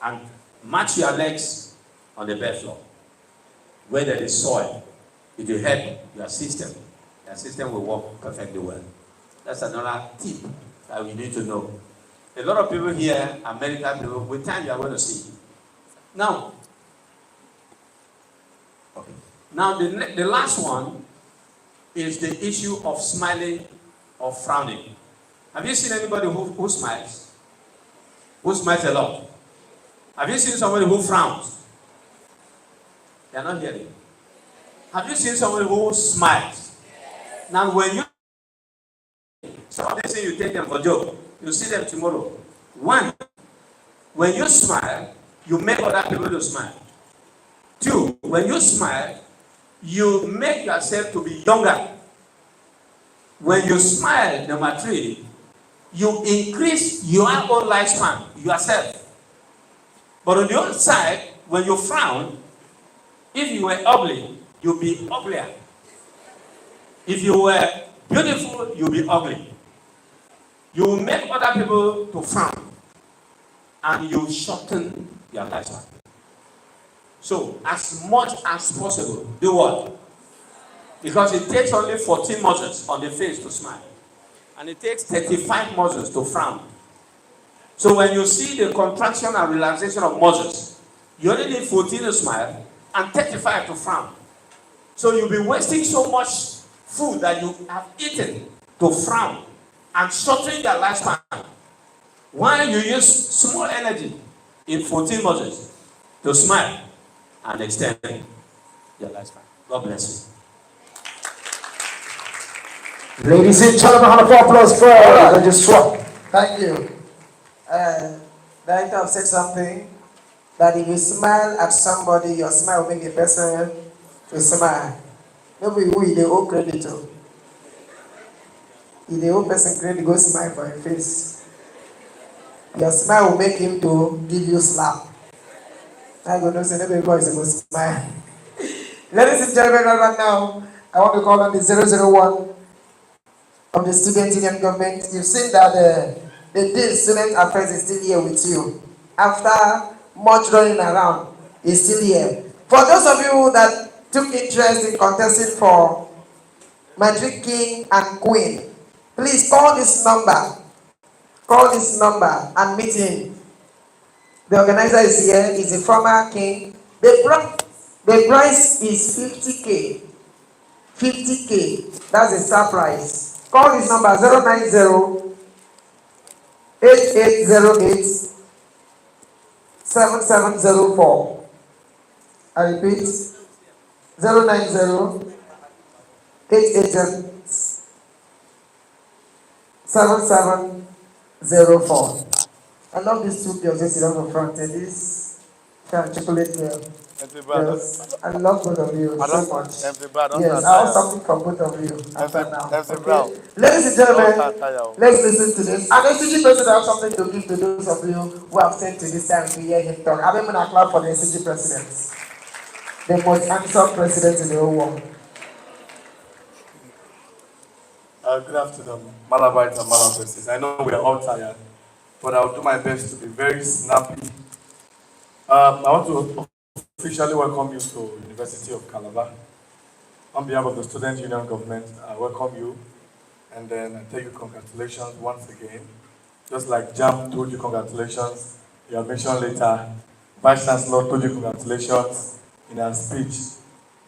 S11: and match your legs on the bare floor. Where there is soil, it will help your system. Your system will work perfectly well. That's another tip that we need to know. A lot of people here, American people, with time you are going to see. Now, the last one is the issue of smiling or frowning. Have you seen anybody who smiles? Who smiles a lot? Have you seen somebody who frowns? They are not hearing. Have you seen somebody who smiles? Now, when you some of them say you take them for joke, you see them tomorrow. One, when you smile, you make other people to smile. Two, when you smile, you make yourself to be younger. When you smile, number three, you increase your own lifespan yourself. But on the other side, when you frown, if you were ugly, you'll be uglier. If you were beautiful, you'll be ugly. You will make other people to frown, and you shorten your lifespan. So, as much as possible, do what? Because it takes only 14 muscles on the face to smile, and it takes 35 muscles to frown. So, when you see the contraction and relaxation of muscles, you only need 14 to smile and 35 to frown. So, you'll be wasting so much food that you have eaten to frown and shorten your lifespan. While you use small energy in 14 muscles to smile and extend your lifespan. God bless you.
S2: Ladies and gentlemen, round of applause for the registrar. Thank you. Director have said something that if you smile at somebody, your smile will make the person to smile. Nobody who they owe credit to. If the old person credit, go smile for your face. Your smile will make him to give you slap. I go no say everybody is going to smile. Ladies and gentlemen, right now, I want to call on the 001 of the Student Union Government. You've seen that the Dean Student Affairs is still here with you. After much running around, he's still here. For those of you that took interest in contesting for Magic King and Queen, please call this number. Call this number and meet him. The organizer is here. He's a former king. The price is 50K. 50K. That's a star prize. Call this number 090 8808 7704. I repeat 090 8808 7704. I love these two girls just on the front and this chocolate girl. Yes, I love both of you so much. Yes, I have something from both of you after now. Okay? Ladies and gentlemen, let's listen to this. And the SCG president have something to give to those of you who have stayed to this time to hear him talk. I'm going to clap for the SCG president, the most handsome president in the whole world.
S14: Good afternoon, Malabites and Malabases. I know we are all tired, but I'll do my best to be very snappy. I want to officially welcome you to University of Calabar. On behalf of the Student Union Government, I welcome you, and then I tell you congratulations once again. Just like Jam told you congratulations, you have mentioned later, Vice Chancellor told you congratulations in her speech.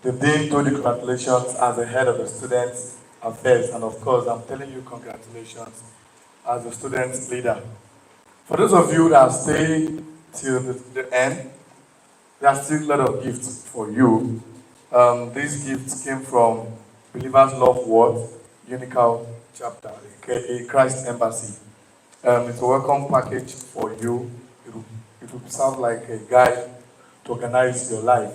S14: The Dean told you congratulations as the head of the Students Affairs, and of course, I'm telling you congratulations as the student leader. For those of you that stay till the end, there are still a lot of gifts for you. These gifts came from Believers Love Word, Unical Chapter, aka Christ Embassy. It's a welcome package for you. It will serve like a guide to organize your life.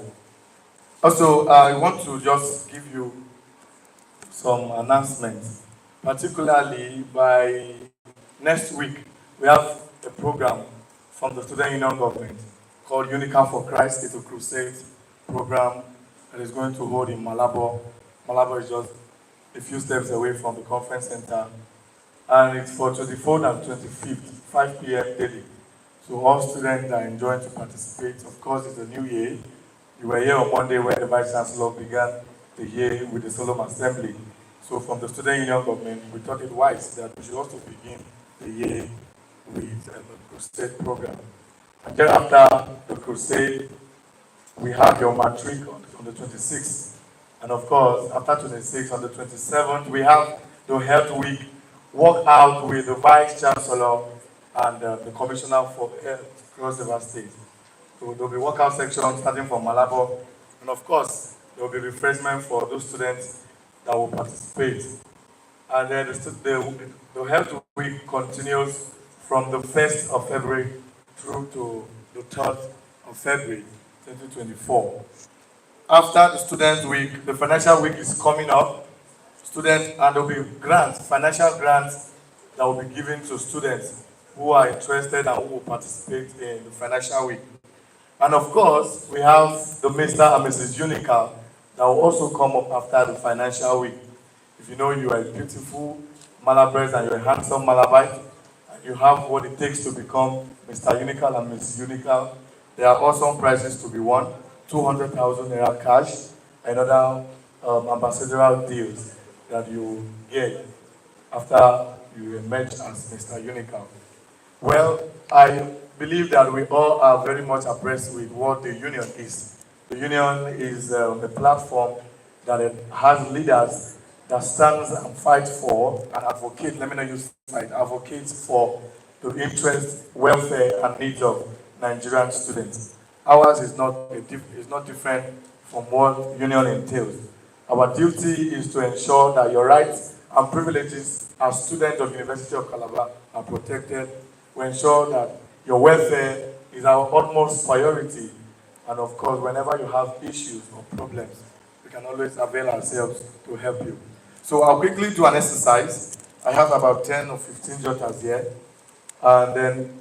S14: Also, I want to just give you some announcements, particularly by next week, we have a program from the Student Union Government called Unica for Christ. It's a crusade program that is going to hold in Malabo. Malabo is just a few steps away from the conference center. And it's for 24th and 25th, 5 p.m. daily. So all students are enjoying to participate. Of course, it's a new year. You were here on Monday when the Vice Chancellor began the year with the Solemn Assembly. So from the Student Union Government, we thought it wise that we should also begin the year with a crusade program. And thereafter the crusade, we have your matric on the 26th. And of course, after 26th, on the 27th, we have the Health Week walk out with the Vice Chancellor and the Commissioner for Health across the state. So there will be workout section starting from Malabo. And of course, there will be refreshment for those students that will participate. And then the Health Week continues from the 1st of February through to the 3rd of February 2024. After the Student Week, the Financial Week is coming up. Students, and there will be grants, financial grants that will be given to students who are interested and who will participate in the Financial Week. And of course, we have the Mr. and Mrs. Unica that will also come up after the Financial Week. If you know you are a beautiful Malabres and you're a handsome Malabite, and you have what it takes to become Mr. Unical and Mrs. Unical, there are awesome prizes to be won, 200,000 naira cash, and other ambassadorial deals that you get after you emerge as Mr. Unical. Well, I believe that we all are very much abreast with what the union is. The union is a platform that has leaders that stands and fights for and advocate, let me not use fight, advocates for the interest, welfare, and needs of Nigerian students. Ours is not different from what union entails. Our duty is to ensure that your rights and privileges as students of University of Calabar are protected. We ensure that your welfare is our utmost priority. And of course, whenever you have issues or problems, we can always avail ourselves to help you. So I'll quickly do an exercise. I have about 10 or 15 jotters here. And then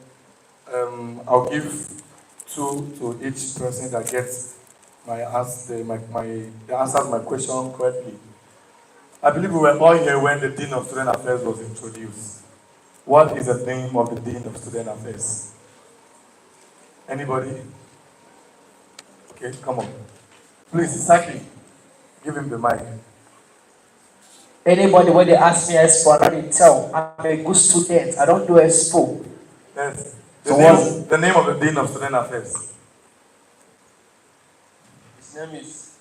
S14: I'll give 2 to each person that gets the answer to my question correctly. I believe we were all here when the Dean of Student Affairs was introduced. What is the name of the Dean of Student Affairs? Anybody? Okay, come on. Please, Saki, give him the mic.
S15: Anybody when they ask me expo, I don't tell. I'm a good student. I don't do expo.
S14: Yes.
S15: The
S14: name of the Dean of Student Affairs.
S16: His name is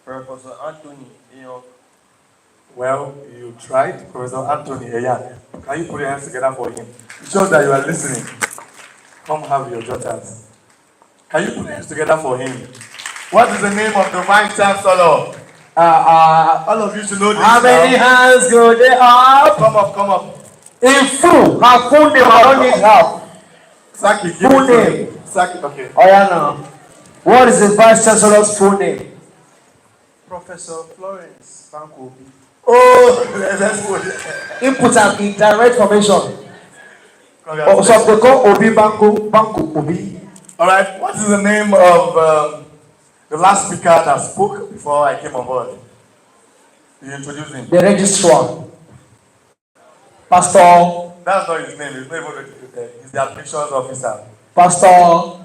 S16: Professor Anthony Eyon.
S14: Well, you tried, Professor Anthony Eyan. Can you put your hands together for him? It shows that you are listening. Come have your jotters. Can you put your hands together for him? What is the name of the Vice Chancellor? All of you should know this.
S15: How many hands go they up?
S14: Come up.
S15: In full, her full name, I don't need help.
S14: Saki, give
S15: full
S14: it to
S15: name.
S14: him. Saki, okay.
S15: Oh yeah, now. What is the Vice Chancellor's full name?
S16: Professor Florence Bankobi.
S14: Oh, let's put it.
S15: Input and indirect formation. Oh, so they call Obi Banko Obi.
S14: All right. What is the name of the last speaker that spoke before I came on board? You introduced him.
S15: The registrar. Pastor.
S14: That's not his name. His name is the admissions officer.
S15: Pastor.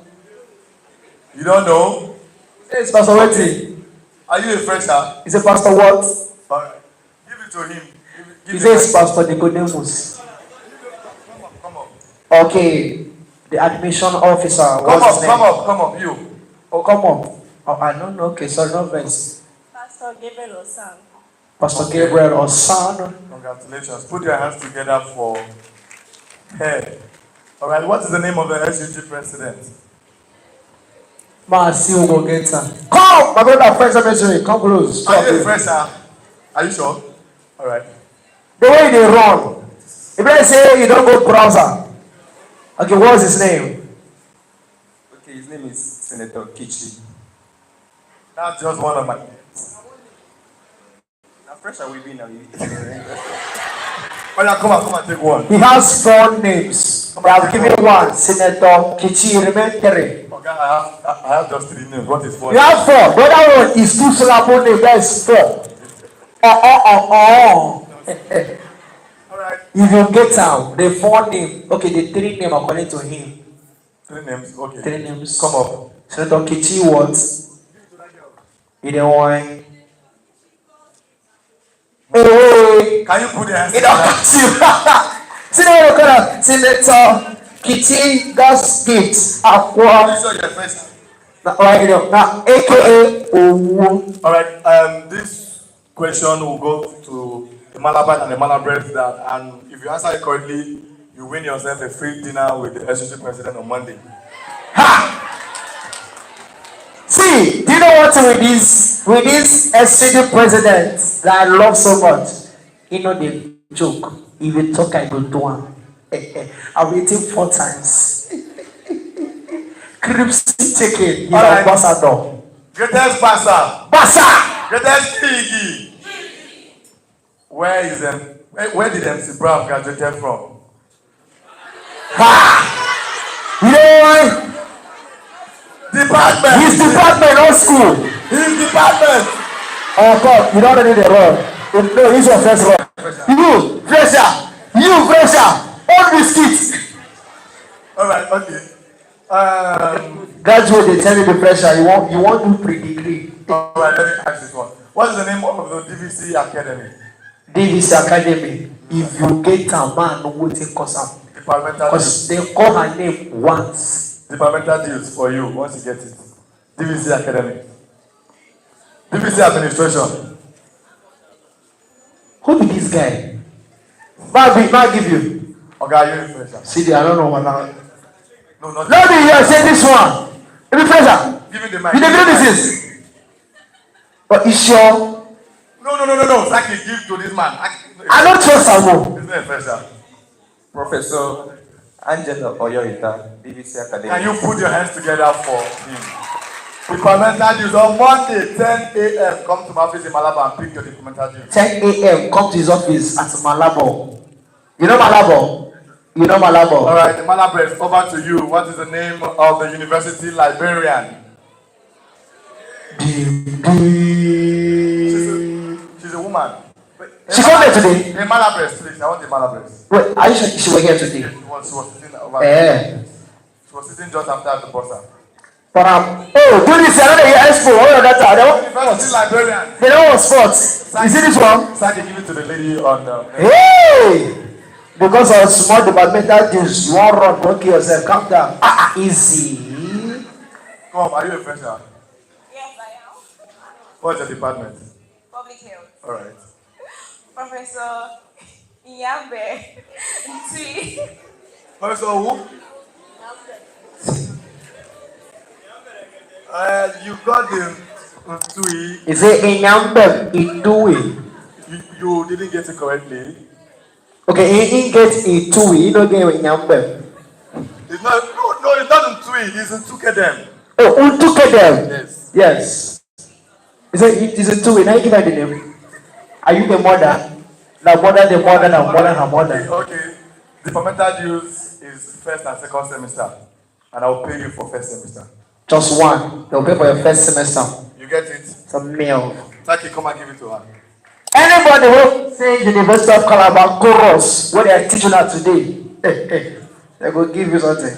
S14: You don't know?
S15: It's Pastor Wetty.
S14: Are you a fresher?
S15: Is it Pastor what?
S14: All right. Give it to him.
S15: He says Pastor Nicodemus.
S14: Come up.
S15: Okay. The admission officer.
S14: Come up, you.
S15: Oh, come up. Oh, I don't know. Okay, sorry, no offense.
S17: Pastor Gabriel Osan.
S15: Pastor Gabriel Osan.
S14: Congratulations. Put your hands together for her. All right, what is the name of the SUG president?
S15: Marcy will get her. Come, my brother, fresh cemetery. Come close.
S14: Are you a fresher? Are you sure? All right.
S15: The way they run. If they say you don't go browser. Okay, what's his name?
S16: Okay, his name is Senator Kichi.
S14: That's just one of my.
S16: Now, fresher will be now.
S14: Oh yeah, come on, take one.
S15: He has 4 names. They have given one. Senator Kichi, remain 3.
S14: Okay, I have just 3 names. What is 4?
S15: You have 4. The other one is 2 syllable name. That is 4.
S14: All right.
S15: If you get out, the 4 name, okay, the 3 name according to him.
S14: 3 names, okay.
S15: 3 names.
S14: Come up.
S15: Senator Kichi what? You don't want. Hey,
S14: can you put your hands
S15: together? Senator Kitty God's gift. Aqua. Now, AKA Owo.
S14: All right. This question will go to the Malabar and the Malabres that, and if you answer it correctly, you win yourself a free dinner with the SUG president on Monday.
S15: See, do you know what with this SUG president that I love so much? You know the joke. If you talk, I go do one. I've eaten 4 times. Crispy chicken. He's our ambassador.
S14: Greatest Bassa.
S15: Bassa.
S14: Greatest Piggy. Where is them? Where did MC Brown graduated from?
S15: You know why?
S14: Department.
S15: His department, not school.
S14: His department.
S15: Oh God, you don't need the run. No, he's your first run. You, fresher. You, fresher. All biscuits.
S14: All right, okay.
S15: Graduate, they tell you the pressure. You want to pre-degree.
S14: All right, let me ask this one. What is the name of the DVC Academy?
S15: DVC Academy. If you get a man, no one take cause up. Because they call her name once.
S14: Departmental deals for you once you get it. DVC Academy. DVC Administration.
S15: Who be this guy? Might give you.
S14: Okay, you're a fresher.
S15: See, I don't know what now.
S14: No, not
S15: let me hear say this one. Let me fresher.
S14: Give me the mic.
S15: You dey this is. But is sure?
S14: No. Saki, give to this man.
S15: I don't trust Samu.
S14: He's not a fresher.
S16: Professor Angela Oyoita, BBC Academy.
S14: Can you put your hands together for him? Departmental dues on Monday, 10 a.m. Come to my office in Malabar and pick your departmental dues.
S15: 10 a.m. Come to his office at Malabo. You know Malabo? You know Malabo?
S14: All right, the Malabres, over to you. What is the name of the university librarian? She's a woman.
S15: She come here today?
S14: A Malabres, please. I want the Malabres.
S15: Wait, are you sure she was here today?
S14: She was sitting over there. She was sitting just after the bursar.
S15: But do this another year expo. All of that
S14: University librarian.
S15: They know what sports. You see this one?
S14: Saki, give it to the lady on the.
S15: Hey! Because of small departmental dues, you won't run, don't kill yourself. Calm down. Easy.
S14: Come on, are you a fresher?
S17: Yes, I am.
S14: What's your department?
S17: Public health.
S14: All right.
S17: Professor Iyambe Ntui.
S14: Professor who? You got the Ntui.
S15: Is it Iyambe Ntui?
S14: You didn't get it correctly.
S15: Okay, he gets Ntui. You don't get Iyambe.
S14: It's not. No, it's not Ntui. It's Ntukedem.
S15: Oh, Ntukedem.
S14: Yes.
S15: Yes. Is it Ntui? Now you give her the name. Are you the mother? The mother, her mother.
S14: Okay. Departmental dues is first and second semester, and I will pay you for first semester.
S15: Just one. They'll pay for your first semester.
S14: You get it?
S15: Some meal.
S14: Taki, come and give it to her.
S15: Anybody who say University of Calabar chorus, what they are teaching her today, they will give you something.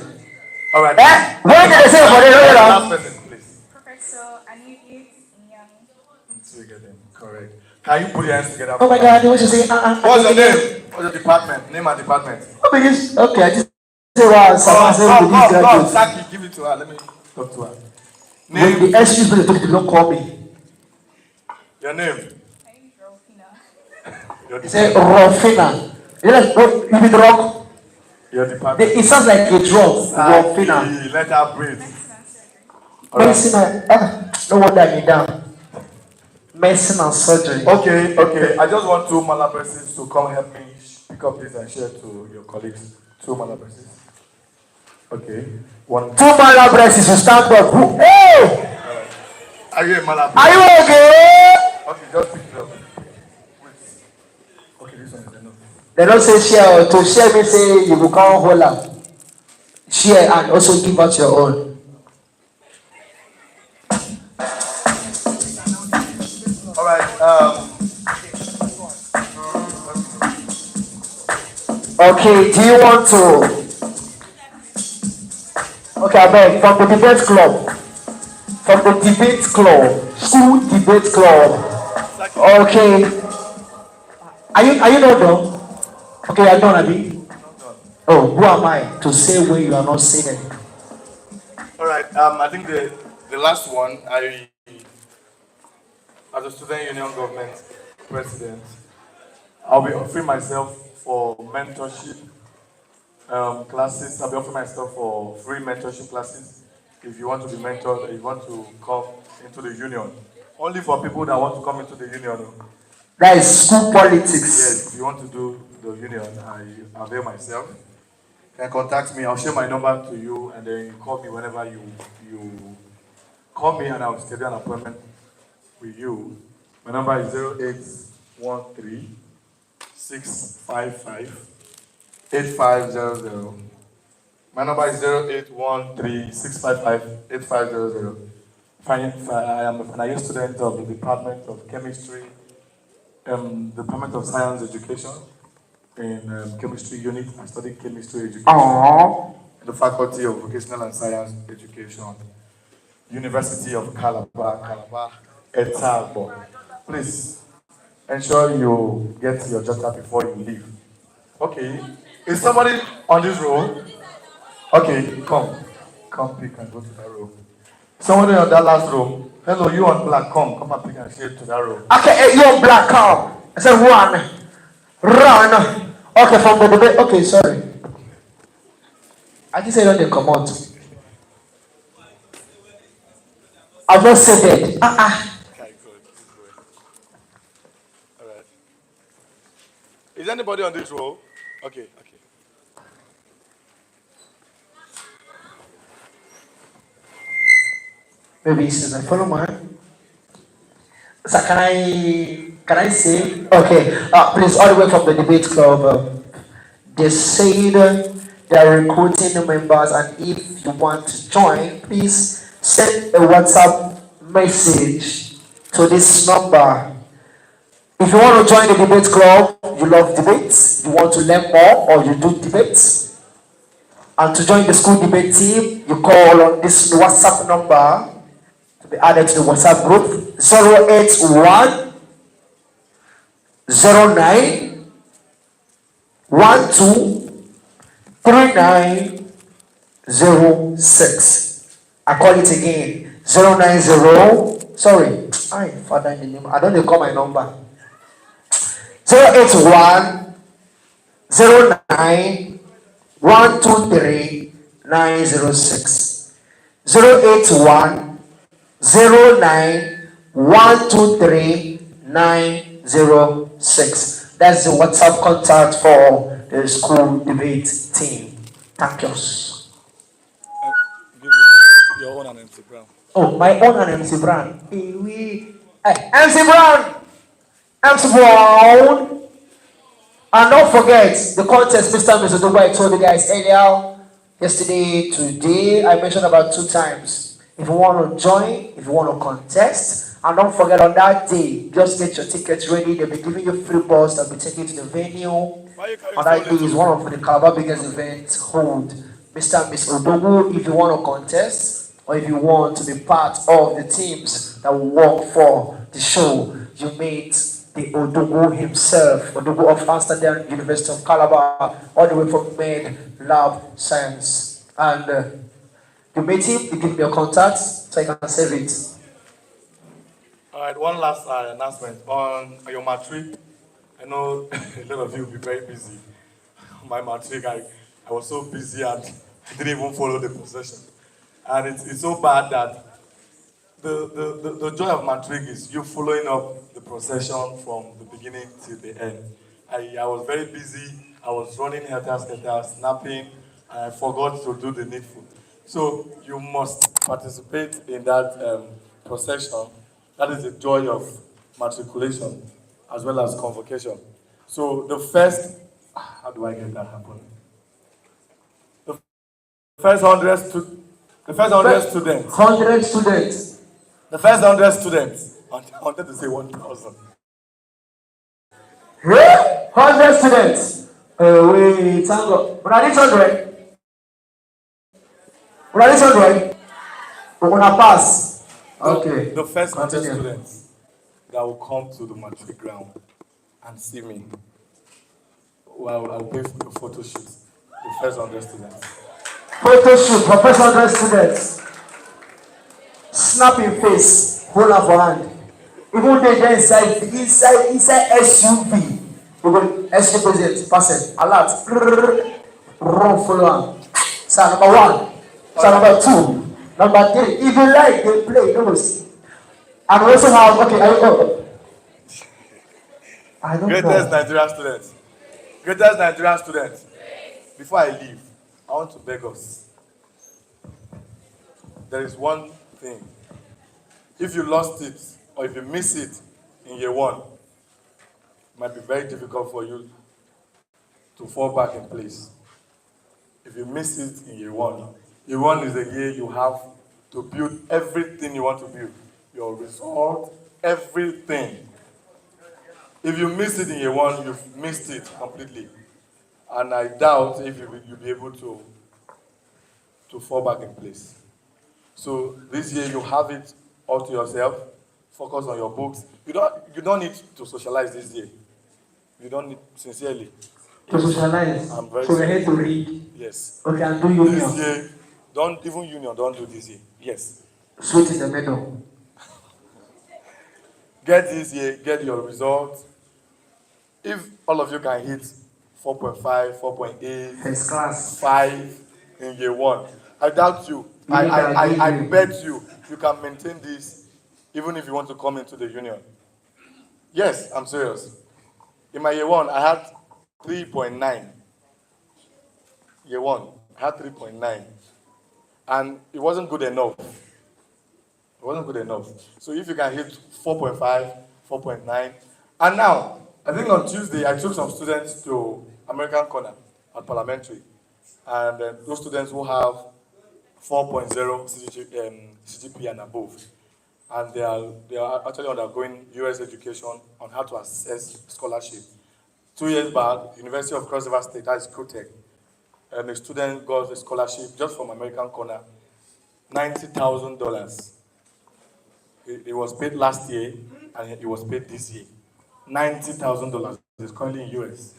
S14: All right.
S15: When did they say for the
S14: last person, please?
S17: Professor Aniki Nyang.
S14: Correct. Can you put your hands together?
S15: Oh my God, what you say?
S14: What's your name? What's your department? Name and department.
S15: Okay, I just say wow.
S14: Saki, give it to her. Let me talk to her.
S15: Name. When the excuse me, don't call me.
S14: Your name?
S15: Say Rofina. You mean rock?
S14: Your department.
S15: It sounds like a drug. Warfina.
S14: Let her breathe.
S15: Medicine. No wonder me down. Medicine and surgery.
S14: Okay. I just want two Malabases to come help me pick up this and share to your colleagues. Two Malabases. Okay. One.
S15: Two Malabases to stand up. Hey!
S14: Are you a Malabase?
S15: Are you okay?
S14: Okay, just pick it up. Okay, this one is enough.
S15: They don't say share. To share me say you will come hold up. Share and also give out your own.
S14: All right.
S15: Okay, do you want to? Okay, I beg, from the debate club. From the debate club. School debate club. Okay. Are you not done? Okay, I'm done, Abi. Oh, who am I to say where you are not saying it?
S14: All right. I think the last one, as a student union government president, I'll be offering myself for mentorship classes. I'll be offering myself for free mentorship classes. If you want to be mentored, if you want to come into the union, only for people that want to come into the union.
S15: That is school politics.
S14: Yes, if you want to do the union, I avail myself. You can contact me. I'll share my number to you, and then you call me whenever you call me, and I'll schedule an appointment with you. My number is 0813 655 8500. My number is 0813 655 8500. I am a final year student of the Department of Chemistry, Department of Science Education in Chemistry Unit. I studied Chemistry Education in the Faculty of Vocational and Science Education, University of Calabar, Etabo. Please ensure you get your jota before you leave. Okay. Is somebody on this row? Okay, come pick and go to that row. Somebody on that last row. Hello, you on black, come and pick and share to that row.
S15: Okay, you on black, come. I said run. Okay, from the debate. Okay, sorry. I just said don't come out. I've not said that.
S14: Okay, good. All right. Is anybody on this row? Okay.
S15: Maybe he says I follow mine. So can I say okay? Please, all the way from the debate club. They said they're recruiting members, and if you want to join, please send a WhatsApp message to this number. If you want to join the debate club, you love debates, you want to learn more, or you do debates, and to join the school debate team, you call on this WhatsApp number to be added to the WhatsApp group 081 09 12 3906. I call it again 090. Sorry, Father in the name. I don't even call my number 081 09 123 906. 081 09 123 906. That's the WhatsApp contact for the school debate team. Thank you.
S14: Your own and MC Brown.
S15: Oh, my own and MC Brown. MC Brown! MC Brown! And don't forget the contest Mr. Mizodoba I told you guys earlier, yesterday, today, I mentioned about 2 times. If you want to join, if you want to contest, and don't forget on that day, just get your tickets ready. They'll be giving you free bus, they'll be taking you to the venue. On that day is one of the Calabar biggest events hold. Mr. and Miss Odogu, if you want to contest, or if you want to be part of the teams that will work for the show, you meet the Odogu himself, Odogu of Amsterdam University of Calabar, all the way from Med Lab Science. And you meet him, you give me your contact so I can save it.
S14: All right, one last announcement on your matric. I know a lot of you will be very busy. My matric, I was so busy and I didn't even follow the procession. And it's so bad that the joy of matric is you following up the procession from the beginning till the end. I was very busy. I was running helter-skelter, snapping, and I forgot to do the needful. So you must participate in that procession. That is the joy of matriculation as well as convocation. So the first, how do I get that happen? The first 100 students.
S15: 100 students.
S14: The first 100 students. I wanted to say 1,000.
S15: Yeah? 100 students. Wait, thank God. But I need 100. But I need 100. We're gonna pass. Okay.
S14: The first 100
S15: Continue.
S14: students that will come to the matric ground and see me. Well, I'll pay for the photo shoot. The first 100 students.
S15: Photo shoot for first 100 students. Snap in face. Hold up for hand. Even they get inside SUV. We go SUV president, pass it. Alert. Run, follow am. Sir number 1. Sir number 2. Number 3. If you like, they play. Those. And we also have, okay, I don't
S14: Greatest
S15: know.
S14: Nigerian students. Greatest Nigerian students. Before I leave, I want to beg us. There is one thing. If you lost it or if you miss it in year 1, it might be very difficult for you to fall back in place. If you miss it in year 1 is a year you have to build everything you want to build. Your result, everything. If you miss it in year 1, you've missed it completely. And I doubt if you'll be able to fall back in place. So this year you have it all to yourself. Focus on your books. You don't need to socialize this year. You don't need, sincerely.
S15: To socialize.
S14: I'm very
S15: So we
S14: serious.
S15: need to read.
S14: Yes.
S15: Okay, and do union.
S14: This year, don't do this year. Yes.
S15: Sweet in the middle.
S14: Get this year, get your results. If all of you can hit 4.5, 4.8,
S15: First class.
S14: 5 in year 1, I doubt you. I bet you can maintain this even if you want to come into the union. Yes, I'm serious. In my year 1, I had 3.9. Year 1, I had 3.9. And it wasn't good enough. It wasn't good enough. So if you can hit 4.5, 4.9. And now, I think on Tuesday, I took some students to American Corner at Parliamentary. And those students who have 4.0 CGP and above. And they are actually undergoing US education on how to assess scholarship. 2 years back, University of Cross River State, that is COTEC, a student got a scholarship just from American Corner, $90,000. It was paid last year, and it was paid this year. $90,000. It's currently in US.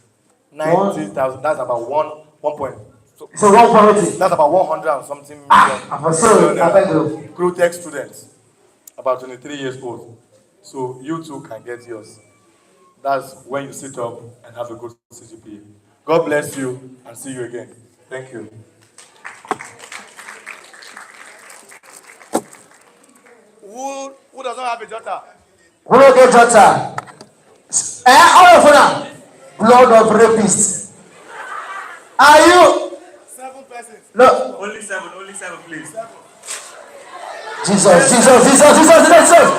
S14: 90,000. That's about one point.
S15: So 1.8.
S14: That's about 100 and something million. COTEC students, about 23 years old. So you too can get yours. That's when you sit up and have a good CGPA. God bless you and see you again. Thank you. Who does not have a jotter?
S15: Who don't get jotter? All of them. Blood of rapists. Are you?
S14: 7 persons.
S15: No.
S14: Only 7, please.
S15: Jesus. Raise up.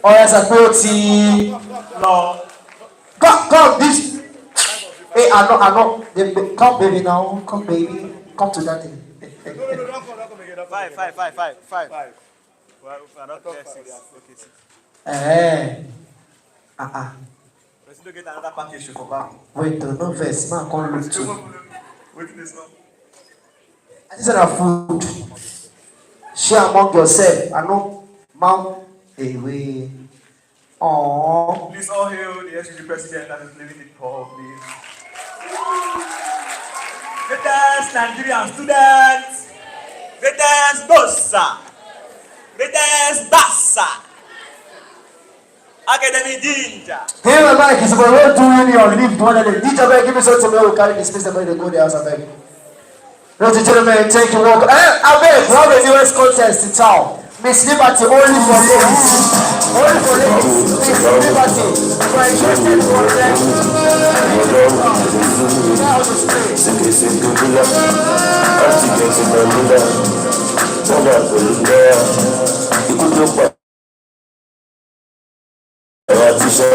S15: Oh, yes, I go to.
S14: No.
S15: Come, this. Hey, I know. Come, baby, now. Come, baby. Come to that thing.
S14: No, don't come again.
S18: Five. Well, if I not there, 6. Okay, 6. Let's look at another package for back.
S15: Wait, no verse. Man, can't look too.
S14: Wait this one.
S15: These are food. Share among yourself. I know, mount away. Oh.
S18: Please all hail the SUG president that is leaving the call, please. Greatest Nigerian students. Greatest bossa. Greatest Academy Dinta.
S15: Here my mic is about what do union leave one of the DJ beg give me something we will carry the space about the go the house I beg. Ladies and gentlemen, take a walk. I beg, we have a US contest in town. Miss Liberty only for ladies. Only for ladies. Miss Liberty. If you are interested for them, now to stay. Our teacher,